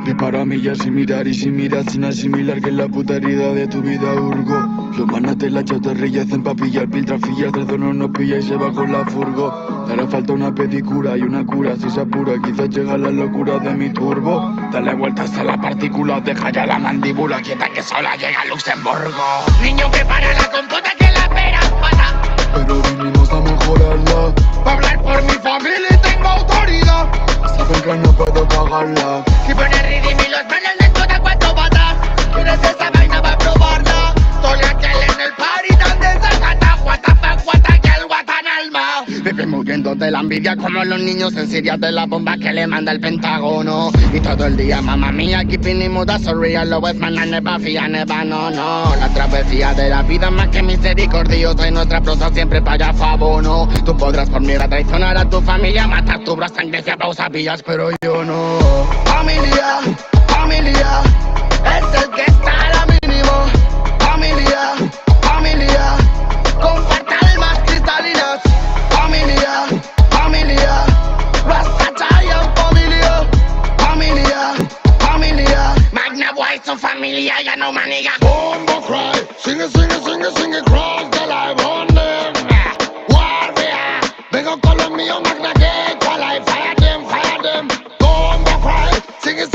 Dispara millas sin mirar y sin mirar sin asimilar que es la puta herida de tu vida hurgo. Los manas de la chatarrilla hacen papillas, piltrafillas, el no nos pilla y se va con la furgo. Le hará falta una pedicura y una cura si se apura, quizás llega la locura de mi turbo. Dale vueltas a la partícula, deja ya la mandíbula quieta que sola llega a Luxemburgo. Niño prepara la compota que la pera pasa. Pero vinimos a mejorarla. Pa' hablar por mi familia y tengo autoridad. Saben que no puedo pagarla. Si pones ritmo y los manos les toca cuatro patas. ¿Quieres esa vaina para probarla? Soy aquel en el party donde se gata. Guata que el guatan alma. Vive muriendo de la envidia como los niños en Siria de la bomba que le manda el Pentágono. Y todo el día, mamá mía, keeping it mood, so real. Lo es mana, neva, fía, neva, no. La travesía de la vida más que misericordiosa y nuestra prosa siempre para fabono. Tú podrás por mira traicionar a tu familia, matar tu brazo, sangre y pausa vías, pero yo no. Familia, familia, es el que está a la mínimo. Familia, familia, comparte almas cristalinas. Familia, familia, Rasta Giant familia. Familia, familia, Magna White son familia, ya no maniga. Bombo cry, sing it, cross the line on them. Warrior, vengo con los míos, Magna Gay, cual I fire them. Bombo cry, sing it,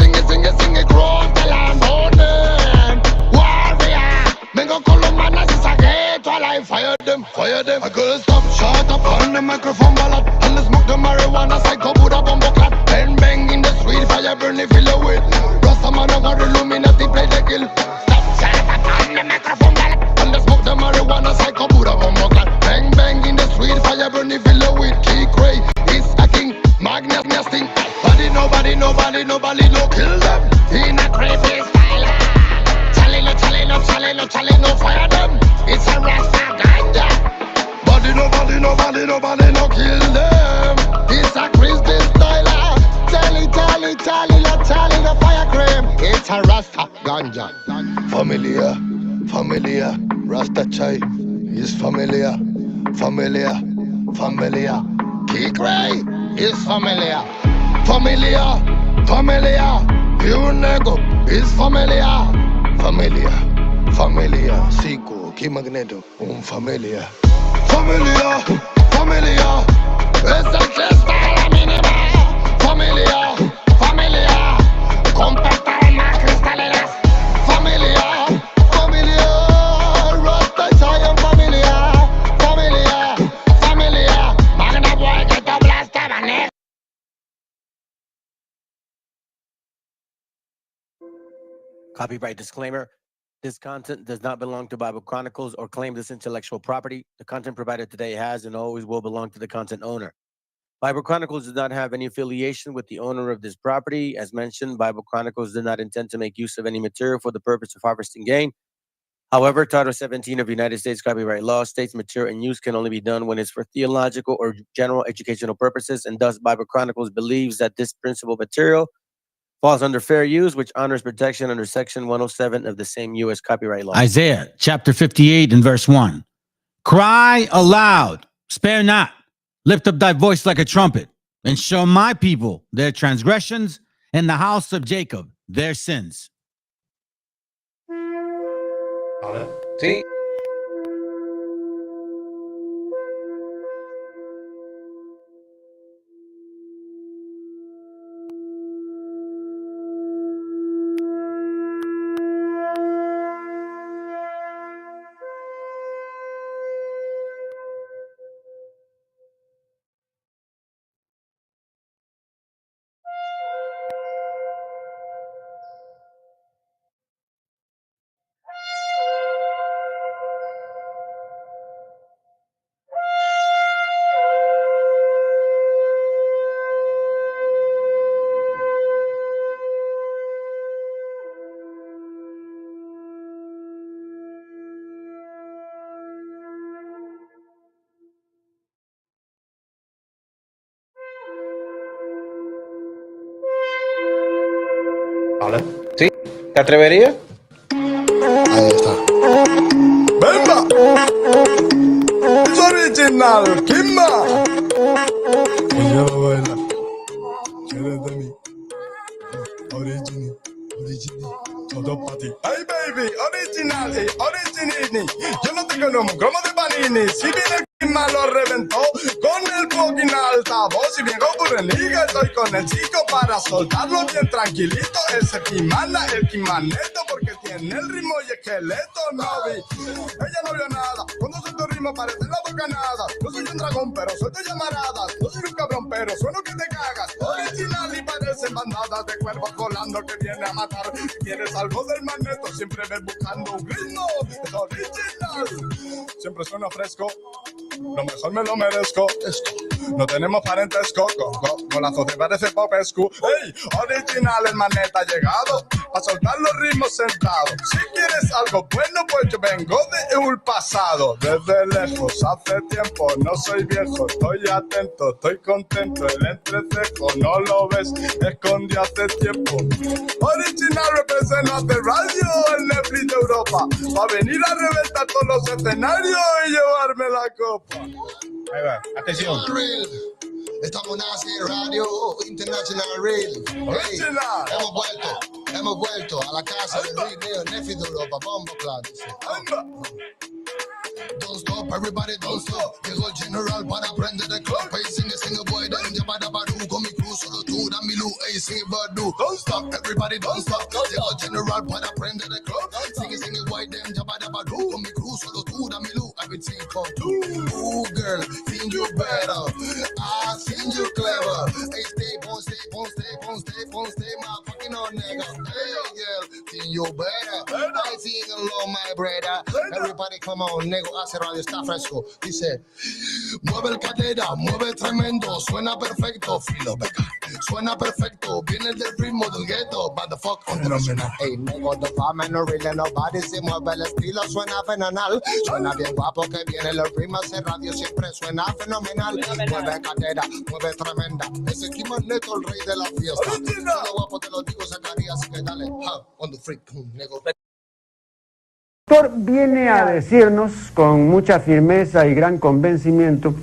cross the line on them. Warrior, vengo con los manas y saqué, cual I fire them. I could stop, shut up on the microphone ballad, and let's smoke the marijuana, psycho Buddha bombo clap. Bang in the street, fire burn it, fill it with. Rasta man, I got Illuminati, play the kill. Stop, shut up on the microphone ballad, and let's smoke the marijuana, psycho Buddha bombo clap. Bang in the street, fire burn it, fill it with. Key Cray is a king, Magnus nesting. Nobody, no kill them. In a creepy style. Chale, no fire them. It's a Rasta ganja. Nobody, no kill them. It's a crispy style. Tally, the fire cream. It's a Rasta ganja. Familia, Rasta chai is familia. Key Cray is familia. Pure nego is familia. Sico, Key Magneto, familia. Familia, es el que está a la mínima. Familia, comparte almas cristalinas. Familia, Rasta Giant familia. Magna Boy que te hablaste, mané. Copyright disclaimer. This content does not belong to Bible Chronicles or claim this intellectual property. The content provided today has and always will belong to the content owner. Bible Chronicles does not have any affiliation with the owner of this property. As mentioned, Bible Chronicles did not intend to make use of any material for the purpose of harvesting gain. However, Title 17 of United States copyright law states material in use can only be done when it's for theological or general educational purposes, and thus Bible Chronicles believes that this principal material falls under fair use, which honors protection under Section 107 of the same U.S. copyright law. Isaiah chapter 58 and verse 1. Cry aloud, spare not, lift up thy voice like a trumpet, and show my people their transgressions, and the house of Jacob their sins. Sí. Vale. ¿Sí? ¿Te atreverías? Ahí está. ¡Venga! ¡Es original! ¡Kimba! Y yo, bueno, ¿quieres de mí? Todo para ti. Ay, baby, original y originini. Yo no tengo un cromo de panini. Si viene el malo reventó con el fucking altavoz. Si vengo por el liga, estoy con el chico para soltarlo bien tranquilito. Ese Kimana, el Kimaneto, porque tiene el ritmo y esqueleto. No vi, ella no vio nada. Cuando suelto ritmo parece la bocanada. No soy un dragón, pero suelto llamaradas. No soy un cabrón, pero sueno que te cagas. Original y parecen bandadas de cuervos volando que viene a matar. Si quieres algo del magneto, siempre ves buscando un ritmo. Es original. Siempre suena fresco. Lo mejor me lo merezco. No tenemos parentesco. Golazo te parece popescu. Ey, original el maneta ha llegado a soltar los ritmos sentados. Si quieres algo bueno, pues yo vengo de un pasado. Desde lejos, hace tiempo, no soy viejo. Estoy atento, estoy contento. El entrecejo, no lo ves, escondió hace tiempo. Original representa de radio, el Netflix de Europa. Va a venir a reventar todos los escenarios y llevarme la copa. Ahí va, atención. Estamos en Radio International Real. Hey, hemos vuelto a la casa del video Netflix de Europa. Bomba, claro. Don't stop, everybody don't stop. Llegó el general para prender el club. Hey, sing a boy, then ya para Badu. Con mi cruz, solo tú, dan mi luz. Hey, sing Badu. Don't stop, everybody don't stop. Llegó el general para prender el club. Sing a boy, then ya para Badu. Con mi cruz, solo tú, dan mi luz. Everything come through. Ooh, girl, think you better. I think you clever. Hey, stay, my fucking old nigga. Hey, girl, think you better. I think alone, my brother. Everybody come on, nigga. Hace radio, está fresco. Dice, mueve el cadera, mueve tremendo. Suena perfecto, filo, beca. Suena perfecto, viene del ritmo del ghetto. But the fuck, hey, nigga, the farmer no really nobody. Se mueve el estilo, suena fenomenal. Suena bien guapo que viene los ritmos en radio. Siempre suena fenomenal. Mueve cadera, mueve tremenda. Ese Kimaneto, el rey de la fiesta. Lo guapo te lo digo, Zacarías, así que dale, on the freak, nigga. El autor viene a decirnos con mucha firmeza y gran convencimiento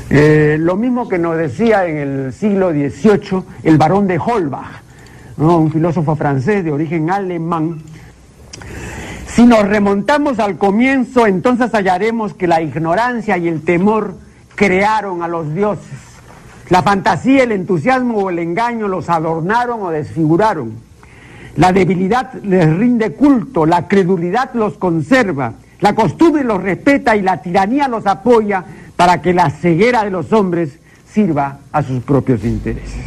lo mismo que nos decía en el siglo XVIII el barón de Holbach, ¿no? Un filósofo francés de origen alemán. Si nos remontamos al comienzo, entonces hallaremos que la ignorancia y el temor crearon a los dioses. La fantasía, el entusiasmo o el engaño los adornaron o desfiguraron. La debilidad les rinde culto, la credulidad los conserva, la costumbre los respeta y la tiranía los apoya para que la ceguera de los hombres sirva a sus propios intereses.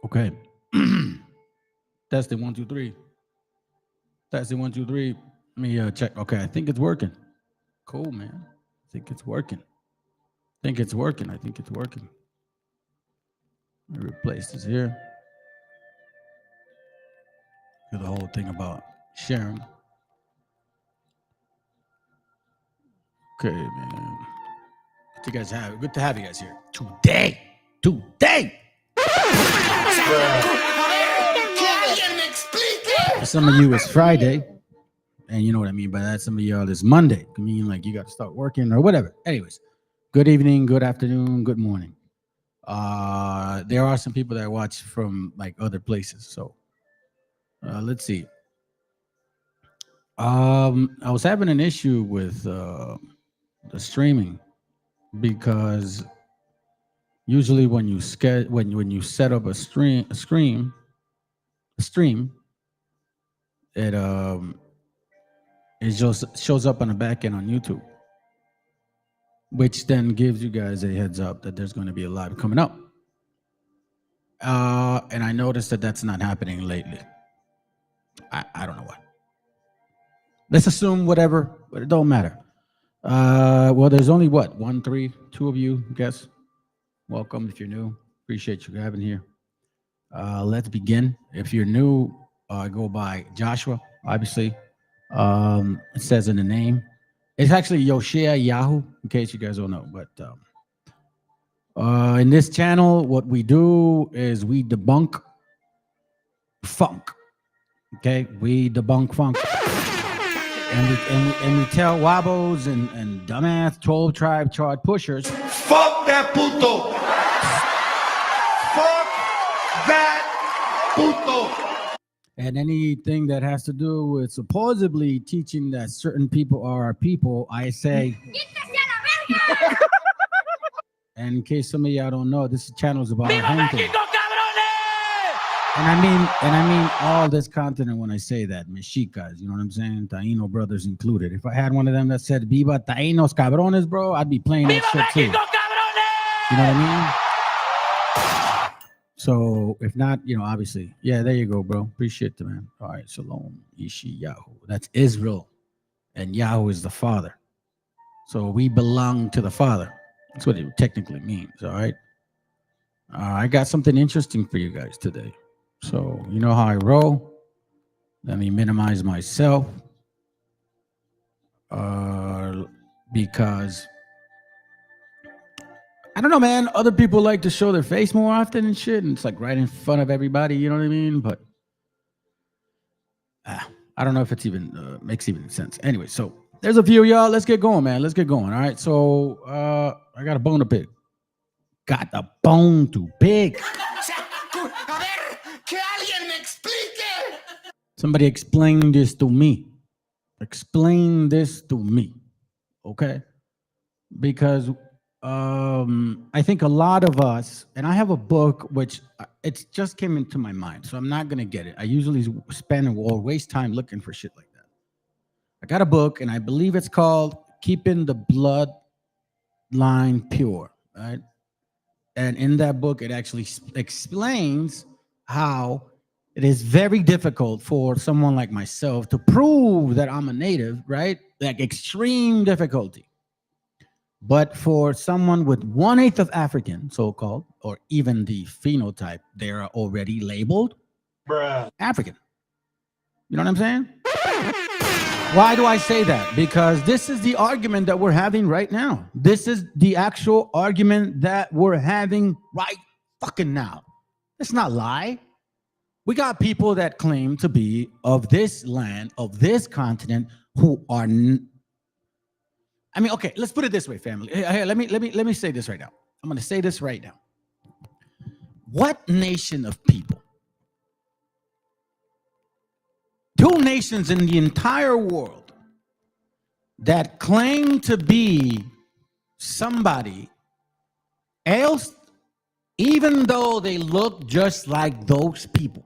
Okay. Testing 1, 2, 3. Testing 1, 2, 3. Let me check. Okay, I think it's working. Cool, man. I think it's working. I think it's working. Let me replace this here. Do the whole thing about sharing. Okay, man. Good to have you guys here today. For some of you, it's Friday, and you know what I mean by that. Some of y'all, it's Monday. I mean, like you got to start working or whatever. Anyways, good evening, good afternoon, good morning. There are some people that watch from like other places. So let's see. I was having an issue with the streaming because usually when you when you set up a stream, it just shows up on the back end on YouTube, which then gives you guys a heads up that there's going to be a live coming up. And I noticed that that's not happening lately. I don't know why. Let's assume whatever, but it don't matter. Well, there's only what, 1, 3, 2 of you, I guess. Welcome if you're new. Appreciate you having here. Let's begin. If you're new, I go by Joshua, obviously. It says in the name. It's actually Yoshia Yahoo, in case you guys don't know. But in this channel, what we do is we debunk funk. Okay, we debunk funk. And we tell wabos and dumbass 12 tribe chart pushers. Fuck that puto. Fuck that puto. And anything that has to do with supposedly teaching that certain people are our people, I say. And in case some of y'all don't know, this channel is about our home thing. And I mean all this content. And when I say that, Mexicas, you know what I'm saying? Taino brothers included. If I had one of them that said "Viva Tainos cabrones," bro, I'd be playing that shit too. You know what I mean? So if not, you know, obviously, yeah, there you go, bro. Appreciate it, man. All right, Shalom, Ishi, Yahoo. That's Israel, and Yahoo is the Father. So we belong to the Father. That's what it technically means. All right. I got something interesting for you guys today. So you know how I roll. Let me minimize myself because I don't know, man. Other people like to show their face more often and shit, and it's like right in front of everybody. You know what I mean? But I don't know if it's even makes even sense. Anyway, so there's a few of y'all. Let's get going, man. Let's get going. All right. So I got a bone to pick. Got the bone to pick. Somebody explain this to me. Explain this to me. Okay? Because I think a lot of us, and I have a book which it just came into my mind, so I'm not going to get it. I usually spend or waste time looking for shit like that. I got a book, and I believe it's called Keeping the Bloodline Pure, right? And in that book, it actually explains how it is very difficult for someone like myself to prove that I'm a native, right? Like extreme difficulty. But for someone with 1/8 of African, so-called, or even the phenotype, they're already labeled African. You know what I'm saying? Why do I say that? Because this is the argument that we're having right now. This is the actual argument that we're having right fucking now. Let's not lie. We got people that claim to be of this land, of this continent, who are I mean, okay, let's put it this way, family. Hey, let me say this right now. I'm going to say this right now. What nation of people, 2 nations in the entire world that claim to be somebody else, even though they look just like those people?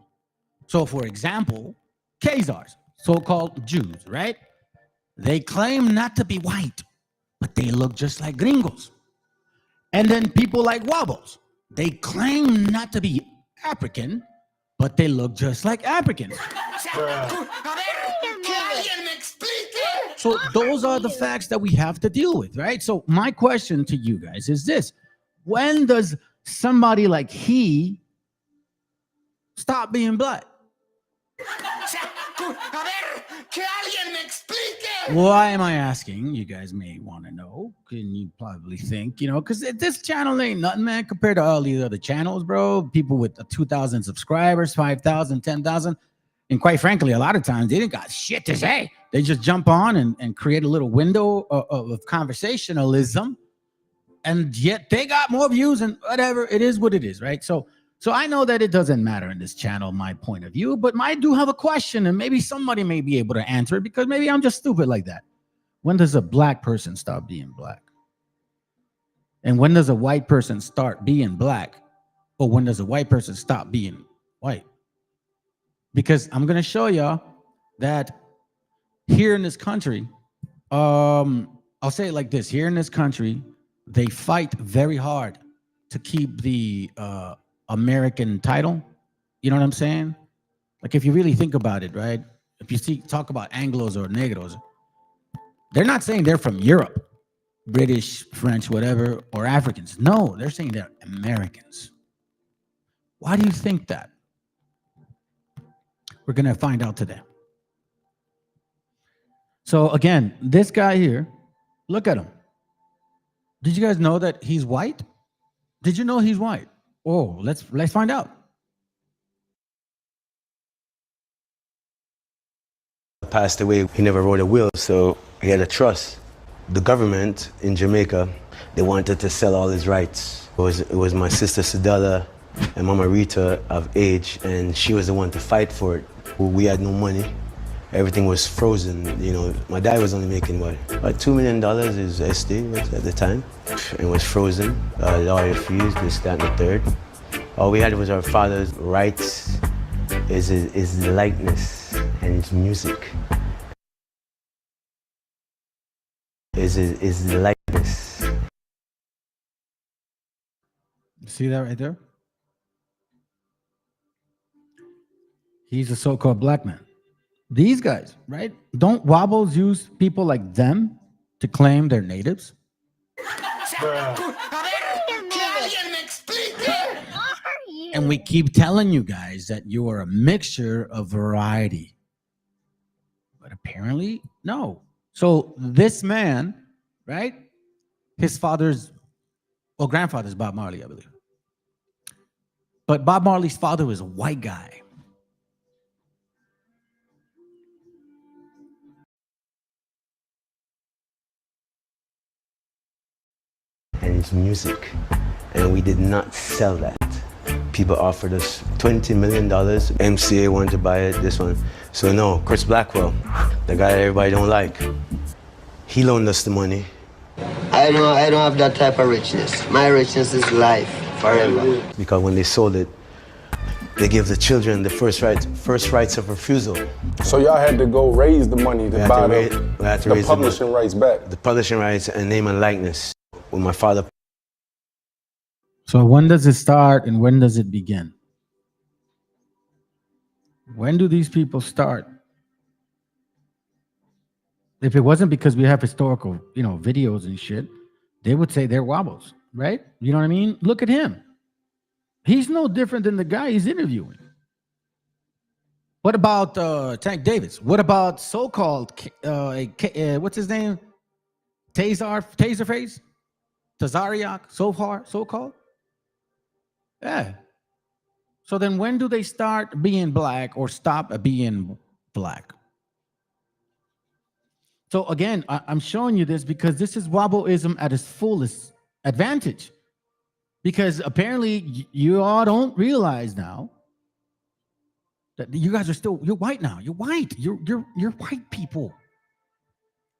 So, for example, Khazars, so-called Jews, right? They claim not to be white, but they look just like gringos. And then people like Wabos, they claim not to be African, but they look just like Africans. So those are the facts that we have to deal with, right? So my question to you guys is this: when does somebody like he stop being black? Why am I asking? You guys may want to know. Can you probably think, you know, because this channel ain't nothing, man, compared to all these other channels, bro. People with 2,000 subscribers, 5,000, 10,000. And quite frankly, a lot of times they didn't got shit to say. They just jump on and create a little window of conversationalism and yet they got more views and whatever. It is what it is, right? So I know that it doesn't matter in this channel, my point of view, but I do have a question, and maybe somebody may be able to answer it because maybe I'm just stupid like that. When does a black person stop being black? And when does a white person start being black? Or when does a white person stop being white? Because I'm going to show y'all that here in this country, I'll say it like this. Here in this country, they fight very hard to keep the American title. You know what I'm saying? Like if you really think about it, right? If you talk about Anglos or Negros, they're not saying they're from Europe, British, French, whatever, or Africans. No, they're saying they're Americans. Why do you think that? We're going to find out today. So again, this guy here, look at him. Did you guys know that he's white? Did you know he's white? Oh, let's find out. Passed away. He never wrote a will, so he had a trust. The government in Jamaica, they wanted to sell all his rights. It was my sister Sedella and Mama Rita of age, and she was the one to fight for it. We had no money. Everything was frozen. You know, my dad was only making what, about $2 million is SD at the time. It was frozen. Lawyer fees, this, that, and the third. All we had was our father's rights, his likeness and his music. Is the likeness. See that right there? He's a so-called black man. These guys, right? Don't wobbles use people like them to claim they're natives? And we keep telling you guys that you are a mixture of variety. But apparently, no. So this man, right? His father's, well, grandfather's Bob Marley, I believe. But Bob Marley's father was a white guy. And his music. And we did not sell that. People offered us $20 million. MCA wanted to buy it, this one. So no, Chris Blackwell, the guy that everybody don't like, he loaned us the money. I don't have that type of richness. My richness is life, forever. Because when they sold it, they give the children the first rights of refusal. So y'all had to go raise the money to buy the publishing rights back? The publishing rights and name and likeness. When my father. So when does it start and when does it begin? When do these people start? If it wasn't because we have historical, videos and shit, they would say they're wobbles, right? You know what I mean? Look at him. He's no different than the guy he's interviewing. What about Tank Davis? What about so-called, what's his name? Taserface? Tazariak? So-called? Yeah. So then when do they start being black or stop being black? So again, I'm showing you this because this is wobbleism at its fullest advantage. Because apparently you all don't realize now that you guys are you're white now. You're white. You're white people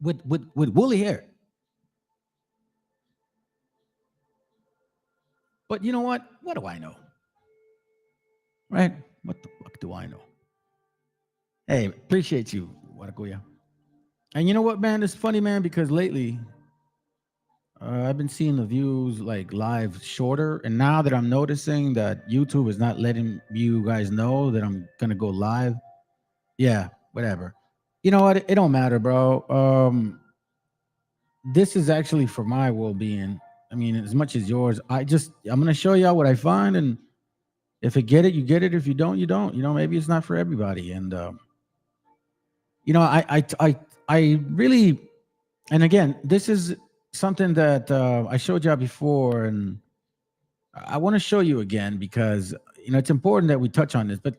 with woolly hair. But you know what? What do I know? Right? What the fuck do I know? Hey, appreciate you, Watakuya. And you know what, man? It's funny, man, because lately I've been seeing the views like live shorter. And now that I'm noticing that YouTube is not letting you guys know that I'm going to go live. Yeah, whatever. You know what? It don't matter, bro. This is actually for my well-being. I mean, as much as yours. I'm going to show y'all what I find. And if you get it, you get it. If you don't, you don't. Maybe it's not for everybody. And, I really, and again, this is something that I showed y'all before, and I want to show you again because, it's important that we touch on this. But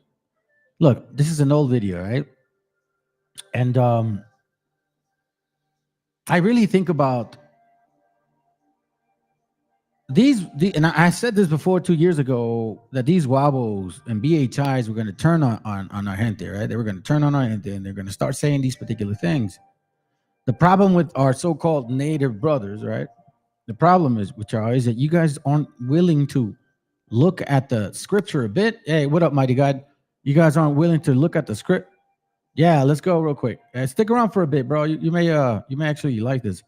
look, this is an old video, right? And I really think about and I said this before 2 years ago, that these wobbles and BHIs were going to turn on our gente, right? They were going to turn on our gente, and they're going to start saying these particular things. The problem with our so-called native brothers, right? The problem is with y'all is that you guys aren't willing to look at the scripture a bit. Hey, what up, mighty God? You guys aren't willing to look at the script. Yeah, let's go real quick. Stick around for a bit, bro. You may actually like this.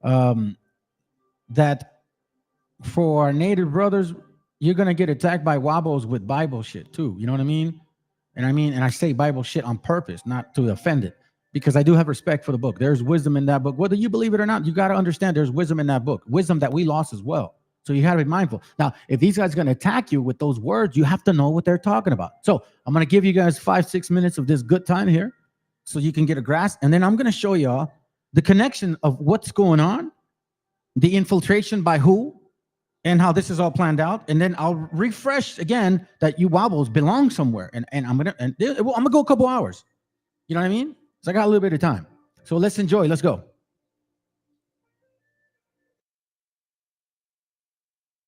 That for our native brothers, you're gonna get attacked by wobbles with Bible shit too. You know what I mean? And I say Bible shit on purpose, not to offend it, because I do have respect for the book. There's wisdom in that book. Whether you believe it or not, you got to understand there's wisdom in that book, wisdom that we lost as well. So you got to be mindful. Now, if these guys are going to attack you with those words, you have to know what they're talking about. So I'm going to give you guys 5-6 minutes of this good time here so you can get a grasp. And then I'm going to show y'all the connection of what's going on, the infiltration by who, and how this is all planned out. And then I'll refresh again that you wobbles belong somewhere. And I'm going to go a couple hours. You know what I mean? So I got a little bit of time. So let's enjoy. Let's go.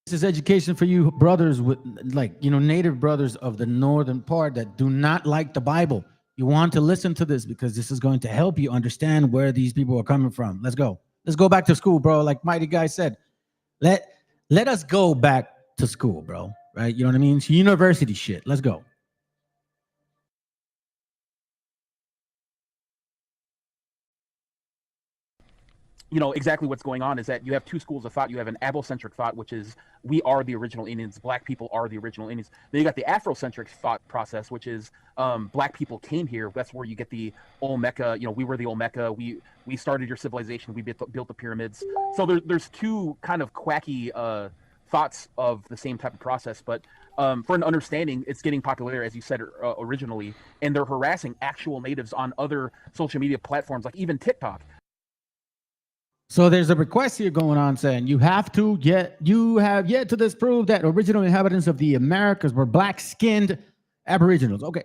This is education for you brothers with, like, native brothers of the northern part that do not like the Bible. You want to listen to this because this is going to help you understand where these people are coming from. Let's go. Let's go back to school, bro. Like Mighty Guy said, let us go back to school, bro. Right? You know what I mean? It's university shit. Let's go. Exactly what's going on is that you have two schools of thought. You have an Abocentric thought, which is we are the original Indians, black people are the original Indians. Then you got the Afrocentric thought process, which is black people came here. That's where you get the Olmeca. We were the Olmeca. We started your civilization. We built the pyramids. So there's two kind of quacky thoughts of the same type of process, but for an understanding, it's getting popular, as you said originally, and they're harassing actual natives on other social media platforms, like even TikTok. So there's a request here going on saying you have yet to disprove that original inhabitants of the Americas were black-skinned aboriginals. Okay.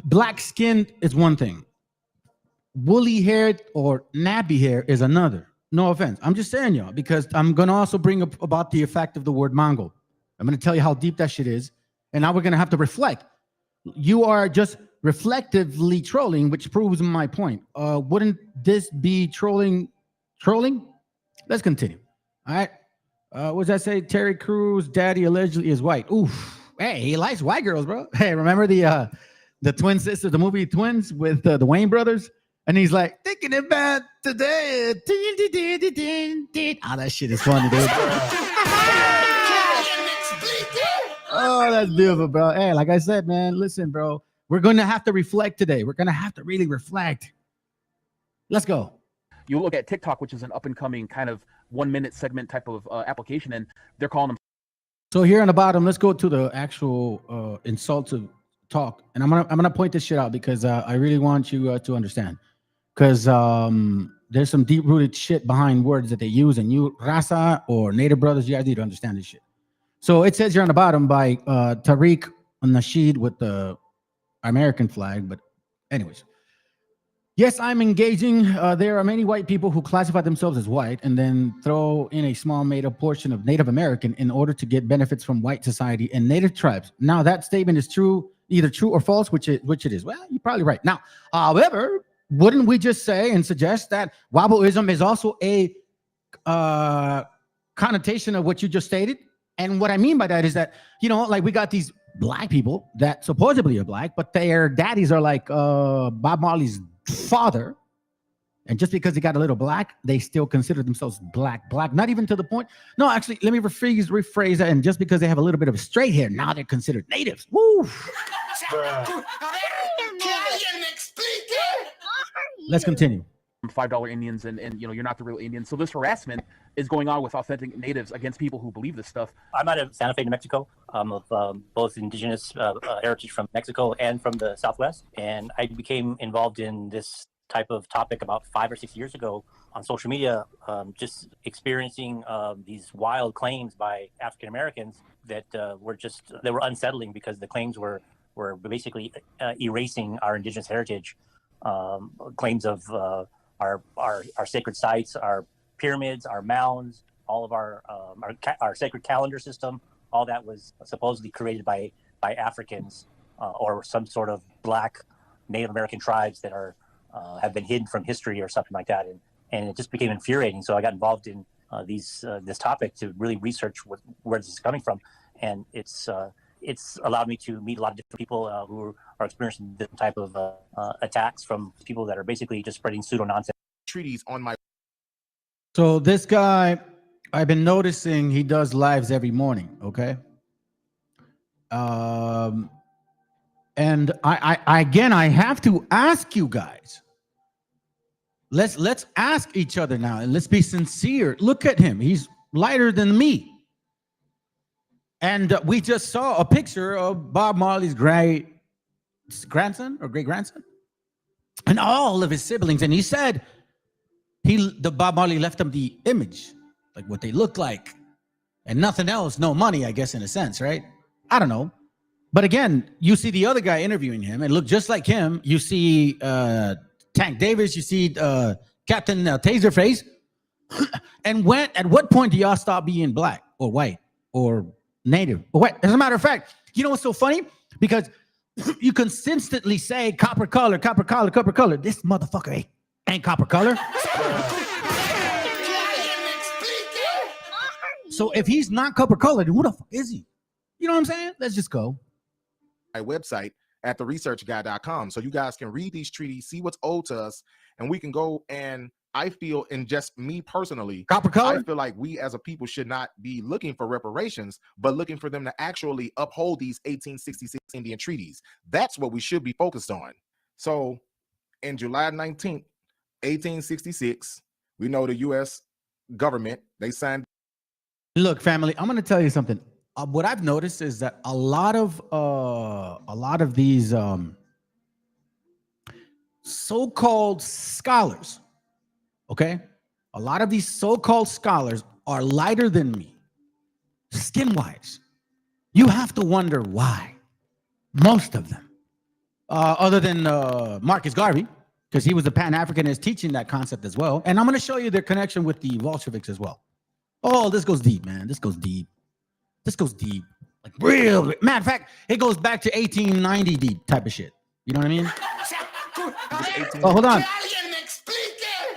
Black-skinned is one thing. Woolly-haired or nappy hair is another. No offense. I'm just saying, y'all, because I'm going to also bring up about the effect of the word Mongol. I'm going to tell you how deep that shit is. And now we're going to have to reflect. You are just reflectively trolling, which proves my point. Wouldn't this be trolling? Let's continue. All right. What does that say? Terry Crews' daddy allegedly is white. Oof. Hey, he likes white girls, bro. Hey, remember the twin sisters, the movie Twins with the Wayne brothers? And he's like, thinking about today. Oh, that shit is funny, dude. Oh, that's beautiful, bro. Hey, like I said, man, listen, bro. We're going to have to reflect today. We're going to have to really reflect. Let's go. You look at TikTok, which is an up-and-coming kind of 1-minute segment type of application, and they're calling them. So here on the bottom, let's go to the actual insultive talk, and I'm gonna point this shit out because I really want you to understand, because there's some deep-rooted shit behind words that they use, and you Raza or Native brothers, you guys need to understand this shit. So it says here on the bottom by Tariq Nasheed with the American flag, but anyways. Yes, I'm engaging. There are many white people who classify themselves as white and then throw in a small made-up portion of Native American in order to get benefits from white society and Native tribes. Now, that statement is true, either true or false, which it is. Well, you're probably right. Now, however, wouldn't we just say and suggest that wobbleism is also a connotation of what you just stated? And what I mean by that is that, like we got these black people that supposedly are black, but their daddies are like Bob Marley's father, and just because they got a little black, they still consider themselves black. Not even to the point. No, actually, let me rephrase that. And just because they have a little bit of straight hair, now they're considered natives. Woo! Let's continue. $5 Indians, and you're not the real Indian. So this harassment is going on with authentic natives against people who believe this stuff. I'm out of Santa Fe, New Mexico. I'm of both indigenous heritage from Mexico and from the Southwest. And I became involved in this type of topic about 5 or 6 years ago on social media, just experiencing these wild claims by African Americans that they were unsettling because the claims were basically erasing our indigenous heritage. Claims of our sacred sites, our pyramids, our mounds, all of our sacred calendar system, all that was supposedly created by Africans or some sort of black Native American tribes that are have been hidden from history or something like that. And it just became infuriating. So I got involved in this topic to really research where this is coming from. And it's allowed me to meet a lot of different people who are experiencing different type of attacks from people that are basically just spreading pseudo nonsense. Treaties on my. So this guy, I've been noticing he does lives every morning. Okay. And I have to ask you guys. Let's ask each other now, and let's be sincere. Look at him; he's lighter than me. And we just saw a picture of Bob Marley's great-grandson or great-grandson, and all of his siblings. And he said the Bob Marley left him the image, like what they look like, and nothing else. No money, I guess, in a sense, right? I don't know. But again, you see the other guy interviewing him and look just like him. You see Tank Davis, you see Captain Taserface. And at what point do y'all stop being black or white or native or what? As a matter of fact, you know what's so funny? Because you consistently say copper color, copper color, copper color. This motherfucker ain't copper color. So if he's not copper colored, who the fuck is he? You know what I'm saying? Let's just go. My website at theresearchguy.com, so you guys can read these treaties, see what's owed to us, and we can go. And I feel, in just me personally, copper color, I feel like we as a people should not be looking for reparations, but looking for them to actually uphold these 1866 Indian treaties. That's what we should be focused on. So in July 19th, 1866, we know the U.S. government, they signed. Look, family, I'm going to tell you something. What I've noticed is that a lot of these so-called scholars, okay, a lot of these so-called scholars are lighter than me, skin-wise. You have to wonder why. Most of them, other than Marcus Garvey, because he was a Pan-Africanist teaching that concept as well. And I'm going to show you their connection with the Bolsheviks as well. Oh, this goes deep, man. This goes deep. This goes deep, like real. Matter of fact, it goes back to 1890 deep type of shit. You know what I mean? Oh, hold on.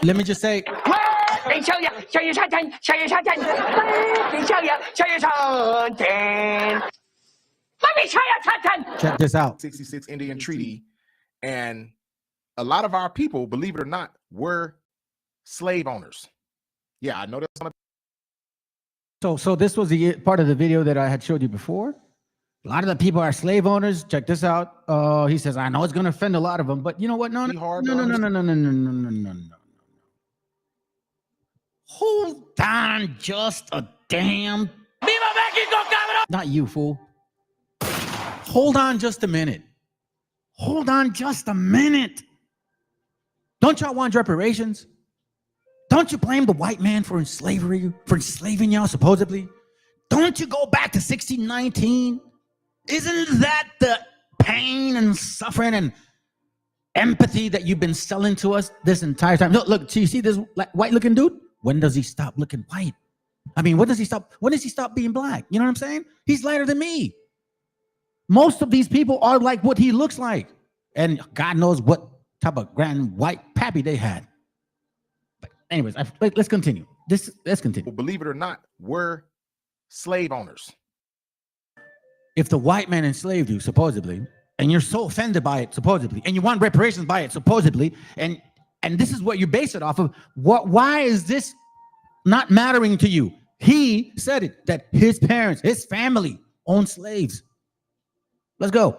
Let me just say. Check this out. 66 Indian Treaty, and a lot of our people, believe it or not, were slave owners. Yeah, I know that's on. So this was the part of the video that I had showed you before. A lot of the people are slave owners. Check this out. He says, I know it's going to offend a lot of them, but you know what? No. Hold on just a damn. Viva Mexico, cabrón! Not you, fool. Hold on just a minute. Hold on just a minute. Don't y'all want reparations? Don't you blame the white man for enslaving y'all, supposedly? Don't you go back to 1619? Isn't that the pain and suffering and empathy that you've been selling to us this entire time? Look, do you see this white-looking dude? When does he stop looking white? I mean, when does he stop being black? You know what I'm saying? He's lighter than me. Most of these people are like what he looks like. And God knows what type of grand white pappy they had. Anyways, let's continue. Let's continue. Believe it or not, we're slave owners. If the white man enslaved you, supposedly, and you're so offended by it, supposedly, and you want reparations by it, supposedly, and this is what you base it off of, why is this not mattering to you? He said it, that his parents, his family owned slaves. Let's go.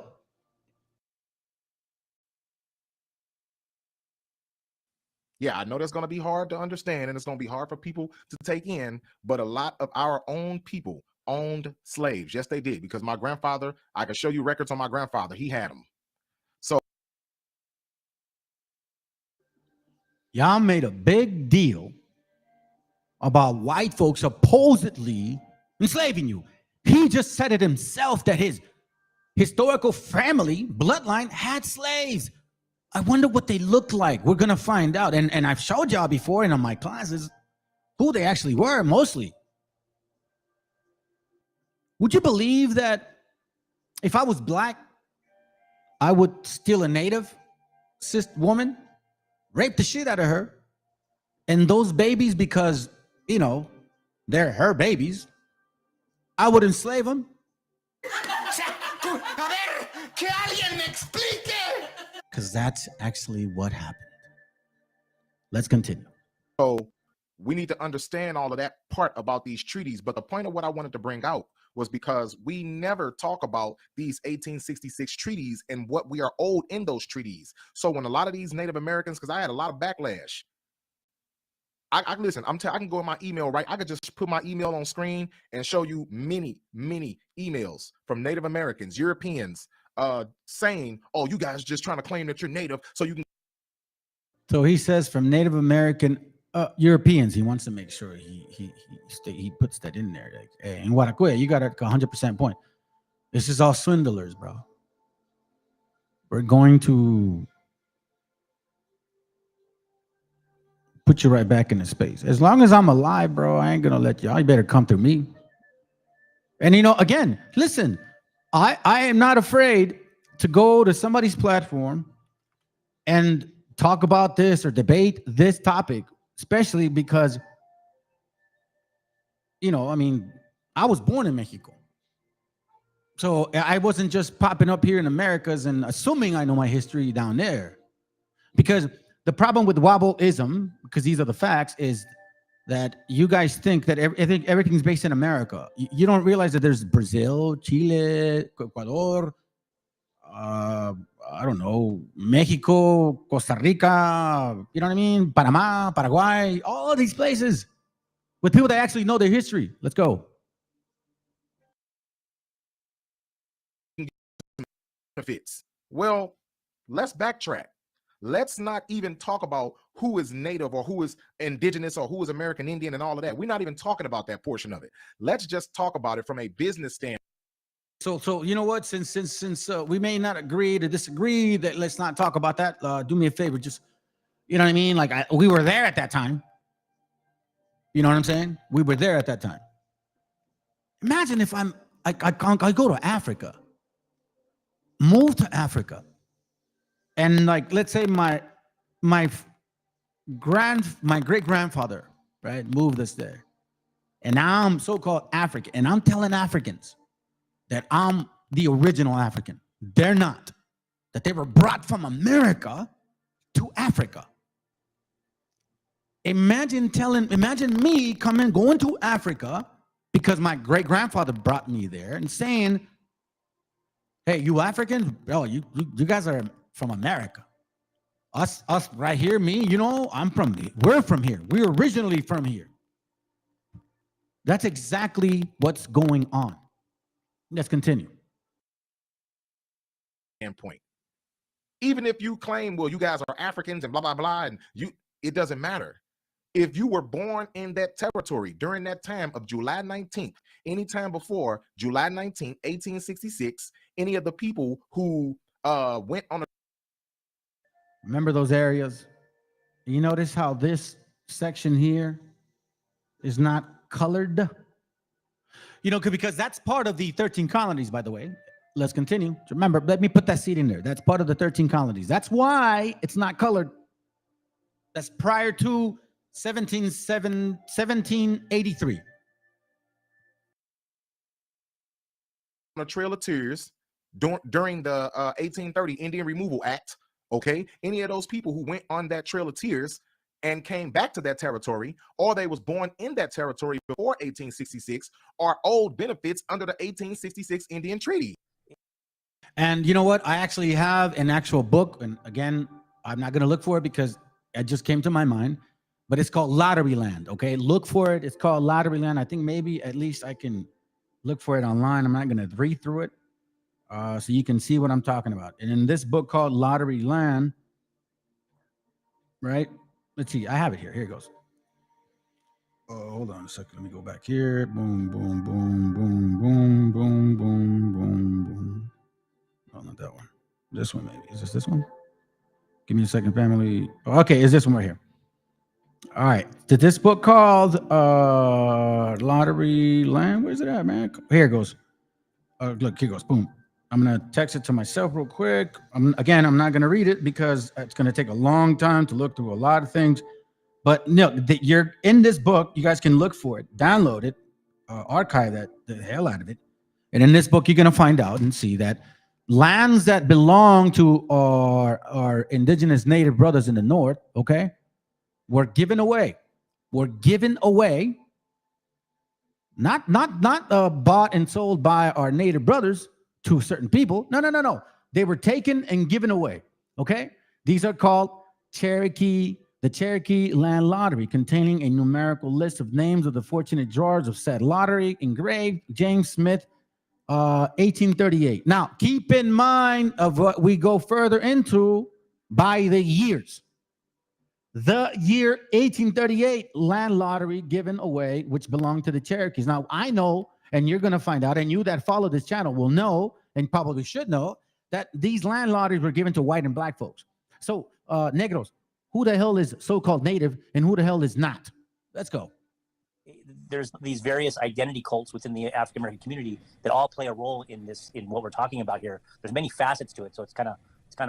Yeah, I know that's going to be hard to understand, and it's going to be hard for people to take in, but a lot of our own people owned slaves. Yes, they did, because my grandfather, I can show you records on my grandfather. He had them. So y'all made a big deal about white folks supposedly enslaving you. He just said it himself that his historical family bloodline had slaves. I wonder what they looked like. We're going to find out. And I've showed y'all before in my classes who they actually were, mostly. Would you believe that if I was black, I would steal a native cis woman, rape the shit out of her, and those babies, because, you know, they're her babies, I would enslave them? Because that's actually what happened. Let's continue. So we need to understand all of that part about these treaties. But the point of what I wanted to bring out was because we never talk about these 1866 treaties and what we are owed in those treaties. So when a lot of these Native Americans, because I had a lot of backlash, I listen, I can go in my email, right? I could just put my email on screen and show you many emails from Native Americans, Europeans, saying, oh, you guys just trying to claim that you're Native so you can. So he says from Native American Europeans, he wants to make sure he puts that in there. Like, hey, in Guaracuya, you got a 100% point. This is all swindlers, bro. We're going to put you right back into space. As long as I'm alive, bro, I ain't gonna let you. You better come through me. And you know, again, listen, I am not afraid to go to somebody's platform and talk about this or debate this topic, especially because, you know, I mean, I was born in Mexico. So I wasn't just popping up here in Americas and assuming I know my history down there. Because the problem with wobbleism, because these are the facts, is that you guys think that everything's based in America. You don't realize that there's Brazil, Chile, Ecuador, I don't know, Mexico, Costa Rica, you know what I mean? Panama, Paraguay, all these places with people that actually know their history. Let's go. Benefits. Well, let's backtrack. Let's not even talk about who is Native or who is indigenous or who is American Indian and all of that. We're not even talking about that portion of it. Let's just talk about it from a business standpoint. So you know what? Since we may not agree to disagree, that let's not talk about that. Do me a favor, just, you know what I mean? Like we were there at that time. You know what I'm saying? We were there at that time. Imagine if I go to Africa, move to Africa, and like let's say my great grandfather, right, moved us there, and now I'm so-called African, and I'm telling Africans that I'm the original African. They're not. That they were brought from America to Africa. Imagine me going to Africa because my great grandfather brought me there and saying, hey, you Africans, oh, you guys are from America. Us right here, me, you know, we're from here. We're originally from here. That's exactly what's going on. Let's continue. Standpoint. Even if you claim, well, you guys are Africans and blah, blah, blah, and it doesn't matter. If you were born in that territory during that time of July 19th, anytime before July 19th, 1866, any of the people who went on a... Remember those areas? You notice how this section here is not colored? You know, because that's part of the 13 colonies, by the way. Let's continue. Remember, let me put that seed in there. That's part of the 13 colonies. That's why it's not colored. That's prior to 1783. On a Trail of Tears during the 1830 Indian Removal Act, okay? Any of those people who went on that Trail of Tears and came back to that territory, or they was born in that territory before 1866, are owed benefits under the 1866 Indian Treaty. And you know what? I actually have an actual book, and again, I'm not going to look for it because it just came to my mind, but it's called Lottery Land, okay? Look for it. It's called Lottery Land. I think maybe at least I can look for it online. I'm not going to read through it, so you can see what I'm talking about. And in this book called Lottery Land, right? Let's see. I have it here. Here it goes. Oh, hold on a second. Let me go back here. Boom, boom, boom, boom, boom, boom, boom, boom, boom. Oh, not that one. This one, maybe. Is this one? Give me a second, family. Oh, okay, is this one right here? All right. Did this book called Lottery Land? Where's it at, man? Here it goes. Look, here goes. Boom. I'm gonna text it to myself real quick. I'm not gonna read it because it's gonna take a long time to look through a lot of things. But no, you're in this book. You guys can look for it, download it, archive that the hell out of it. And in this book, you're gonna find out and see that lands that belong to our indigenous native brothers in the north, okay, were given away. Were given away. Not bought and sold by our native brothers to certain people. No. They were taken and given away. Okay, these are called the Cherokee Land Lottery, containing a numerical list of names of the fortunate drawers of said lottery, engraved James Smith, 1838. Now, keep in mind of what we go further into by the years. The year 1838 land lottery given away, which belonged to the Cherokees. Now, I know, and you're going to find out, and you that follow this channel will know, and probably should know, that these land lotteries were given to white and black folks. So, negros, who the hell is so-called native, and who the hell is not? Let's go. There's these various identity cults within the African American community that all play a role in what we're talking about here. There's many facets to it, so it's kind of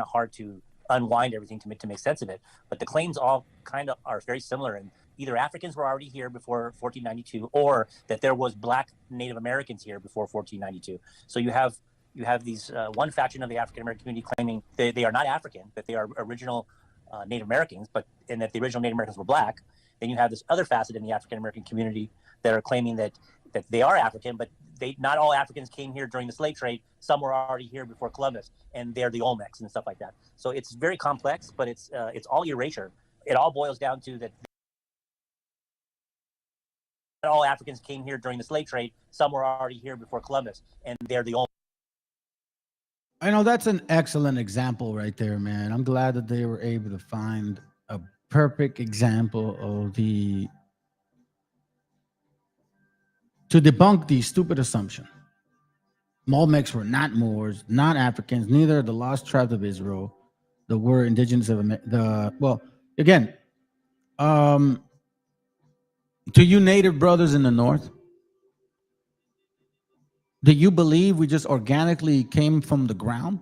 hard to unwind everything to make sense of it. But the claims all kind of are very similar, and either Africans were already here before 1492, or that there was black Native Americans here before 1492. So you have these one faction of the African American community claiming they are not African, that they are original Native Americans, and that the original Native Americans were black. Then you have this other facet in the African American community that are claiming that they are African, but not all Africans came here during the slave trade. Some were already here before Columbus, and they're the Olmecs and stuff like that. So it's very complex, but it's all erasure. It all boils down to that not all Africans came here during the slave trade. Some were already here before Columbus, and they're the Olmecs. I know that's an excellent example right there, man. I'm glad that they were able to find a perfect example of to debunk the stupid assumption. Olmecs were not Moors, not Africans, neither the lost tribes of Israel that were indigenous of again, to you native brothers in the north, do you believe we just organically came from the ground?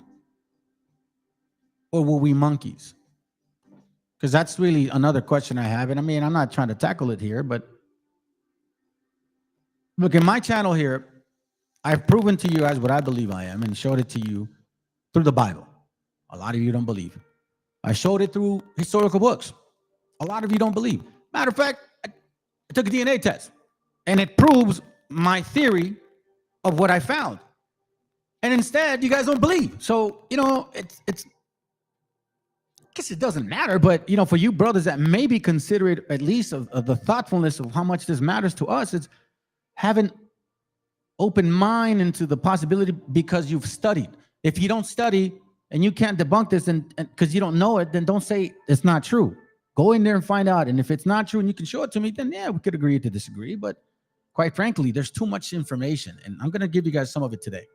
Or were we monkeys? Because that's really another question I have. And I mean, I'm not trying to tackle it here, but look, in my channel here, I've proven to you guys what I believe I am and showed it to you through the Bible. A lot of you don't believe. I showed it through historical books. A lot of you don't believe. Matter of fact, I took a DNA test and it proves my theory of what I found. And instead, you guys don't believe. So, it's I guess it doesn't matter, but for you brothers that maybe consider it at least of the thoughtfulness of how much this matters to us, it's having open mind into the possibility because you've studied. If you don't study and you can't debunk this and because you don't know it, then don't say it's not true. Go in there and find out. And if it's not true and you can show it to me, then yeah, we could agree to disagree. But quite frankly, there's too much information. And I'm going to give you guys some of it today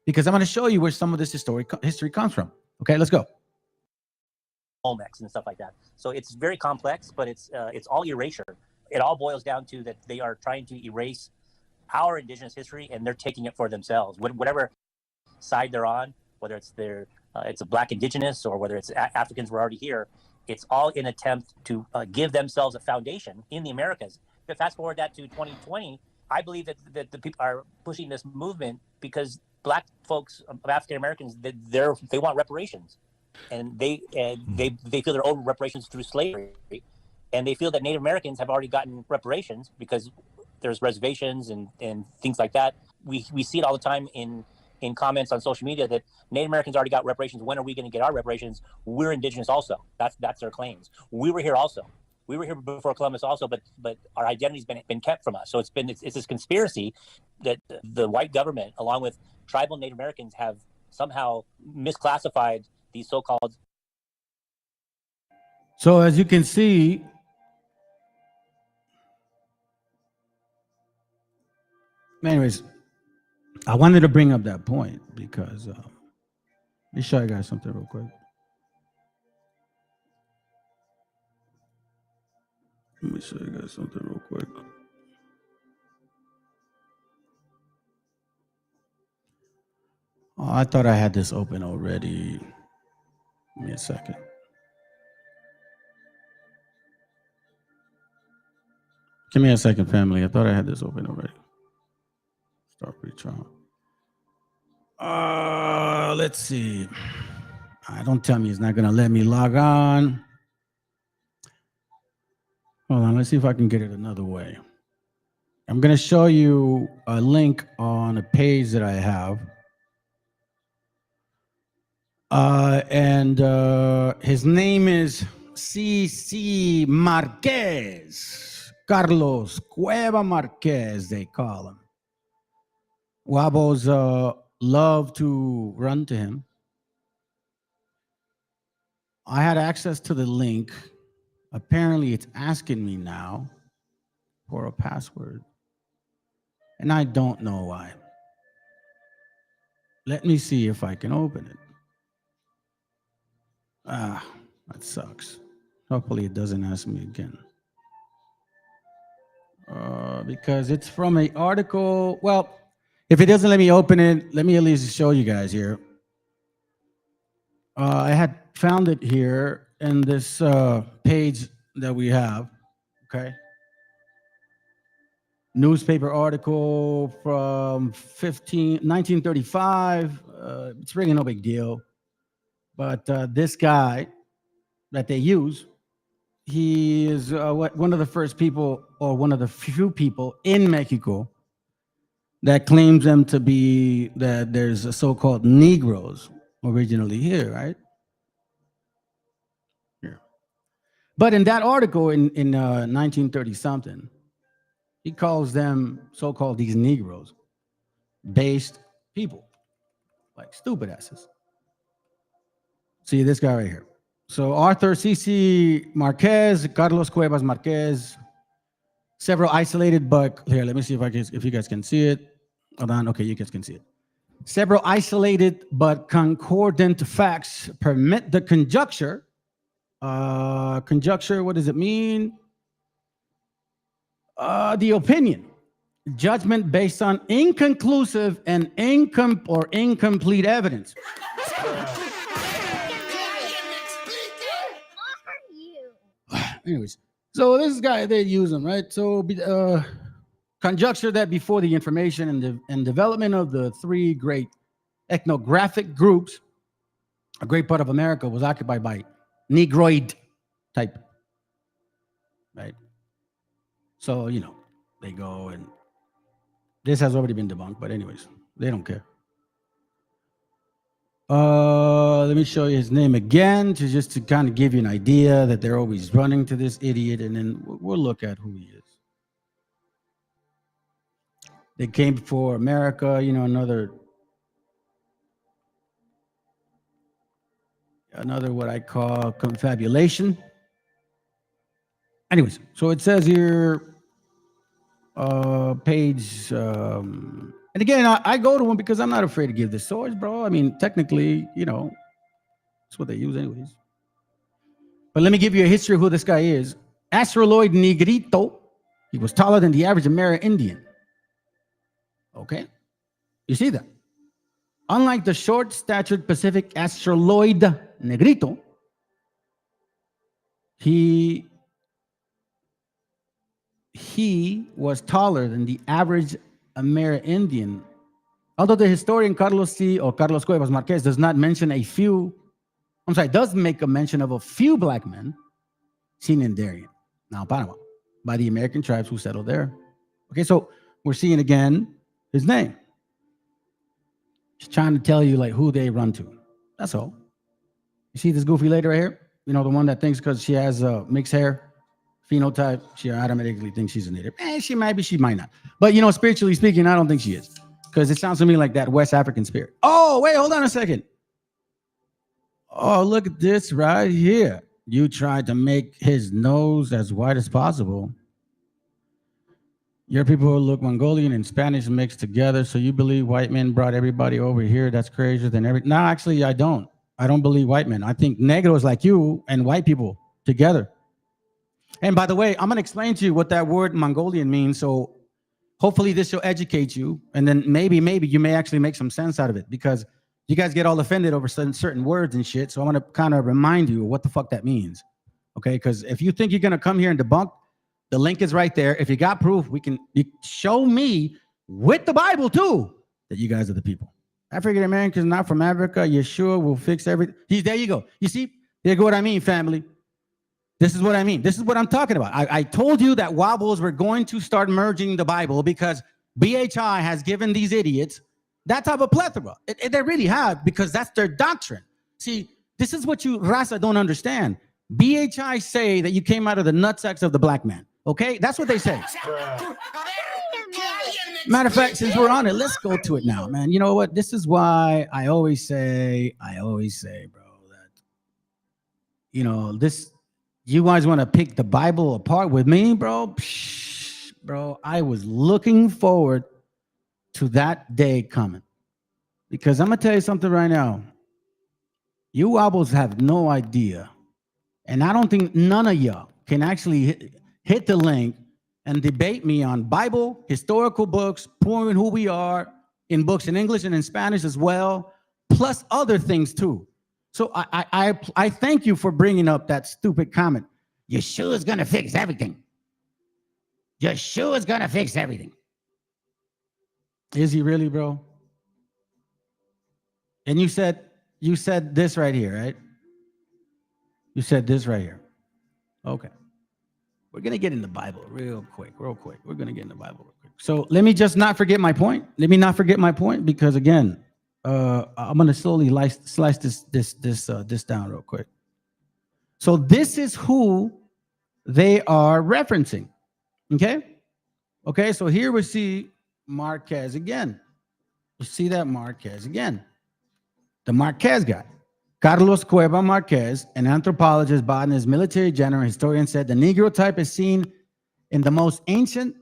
because I'm going to show you where some of this history comes from. Okay, let's go. Olmecs and stuff like that. So it's very complex, but it's all erasure. It all boils down to that they are trying to erase our indigenous history, and they're taking it for themselves. Whatever side they're on, whether it's it's a black indigenous or whether it's Africans were already here, it's all in attempt to give themselves a foundation in the Americas. But fast forward that to 2020, I believe that the people are pushing this movement because black folks, African Americans, they want reparations. And they feel they're owed reparations through slavery, and they feel that Native Americans have already gotten reparations because there's reservations and things like that. We see it all the time in comments on social media that Native Americans already got reparations. When are we going to get our reparations? We're indigenous also. That's their claims. We were here also. We were here before Columbus also, but our identity's been kept from us. So it's this conspiracy that the white government, along with tribal Native Americans, have somehow misclassified these so-called. So as you can see, anyways, I wanted to bring up that point because let me show you guys something real quick. Oh, I thought I had this open already. Give me a second. Give me a second, family. I thought I had this open already. Start free trial. Let's see. Don't tell me it's not gonna let me log on. Hold on, let's see if I can get it another way. I'm gonna show you a link on a page that I have. And his name is C.C. Marquez. Carlos Cueva Marquez, they call him. Wabos love to run to him. I had access to the link. Apparently, it's asking me now for a password. And I don't know why. Let me see if I can open it. That sucks. Hopefully, it doesn't ask me again. Because it's from an article. Well, if it doesn't let me open it, let me at least show you guys here. I had found it here in this page that we have. Okay. Newspaper article from 1935. It's really no big deal. But this guy that they use, he is one of the first people, or one of the few people in Mexico that claims them to be that there's a so-called Negroes originally here, right? Here. But in that article in 1930 something, he calls them so-called these Negroes based people, like stupid asses. See this guy right here. So Arthur C.C. Marquez, Carlos Cuevas Marquez, several isolated, but here, let me see if you guys can see it. Hold on, okay, you guys can see it. Several isolated but concordant facts permit the conjecture. Conjecture, what does it mean? The opinion, judgment based on inconclusive and incomplete evidence. Anyways, so this guy, they use them, right? So conjecture that before the information and development of the three great ethnographic groups, a great part of America was occupied by Negroid type, right? So, you know, they go and this has already been debunked, but anyways, they don't care. Let me show you his name again just to kind of give you an idea that they're always running to this idiot, and then we'll look at who he is. They came for America, you know, another what I call confabulation. Anyways, so it says here, page, and again, I go to him because I'm not afraid to give the source, bro. I mean, technically, you know, that's what they use anyways. But let me give you a history of who this guy is. Australoid Negrito. He was taller than the average Amerindian. Okay? You see that? Unlike the short-statured Pacific Australoid Negrito, he was taller than the average Amerindian. Although the historian Carlos Cuevas Marquez does not mention does make a mention of a few black men seen in Darien, now Panama, by the American tribes who settled there. Okay, so we're seeing again his name. He's trying to tell you like who they run to. That's all. You see this goofy lady right here? You know, the one that thinks because she has mixed hair phenotype, she automatically thinks she's a native. She might be, she might not. But, you know, spiritually speaking, I don't think she is. Because it sounds to me like that West African spirit. Oh, wait, hold on a second. Oh, look at this right here. You tried to make his nose as white as possible. Your people look Mongolian and Spanish mixed together, so you believe white men brought everybody over here? That's crazier than every... No, actually, I don't. I don't believe white men. I think Negros like you and white people together. And by the way, I'm going to explain to you what that word Mongolian means, so hopefully this will educate you, and then maybe you may actually make some sense out of it, because You guys get all offended over certain words and shit. So I want to kind of remind you what the fuck that means. Okay, because if you think you're going to come here and debunk, the link is right there. If you got proof, you show me with the Bible too that you guys are the people. African Americans not from Africa. Yeshua will fix everything. There you go. You see, there you go what I mean, family. This is what I mean. This is what I'm talking about. I told you that Wobbles were going to start merging the Bible because BHI has given these idiots that type of plethora. They really have, because that's their doctrine. See, this is what you Rasa don't understand. BHI say that you came out of the nutsacks of the black man. Okay, that's what they say. Matter of fact, since we're on it, let's go to it now, man. You know what? This is why I always say, bro, that this. You guys want to pick the Bible apart with me, bro? Psh, bro, I was looking forward to that day coming, because I'm gonna tell you something right now. You wobbles have no idea, and I don't think none of y'all can actually hit the link and debate me on Bible, historical books, proving who we are in books in English and in Spanish as well, plus other things too. So I thank you for bringing up that stupid comment. Yeshua's gonna fix everything. Yeshua's gonna fix everything. Is he really, bro? And you said this right here, right? You said this right here. Okay. We're gonna get in the Bible real quick. We're gonna get in the Bible real quick. So let me just not forget my point. Let me not forget my point, because again, I'm gonna slowly slice this down real quick. So this is who they are referencing. Okay. So here we see Marquez again. You see that Marquez again. The Marquez guy. Carlos Cueva Marquez, an anthropologist, botanist, military general, historian, said the Negro type is seen in the most ancient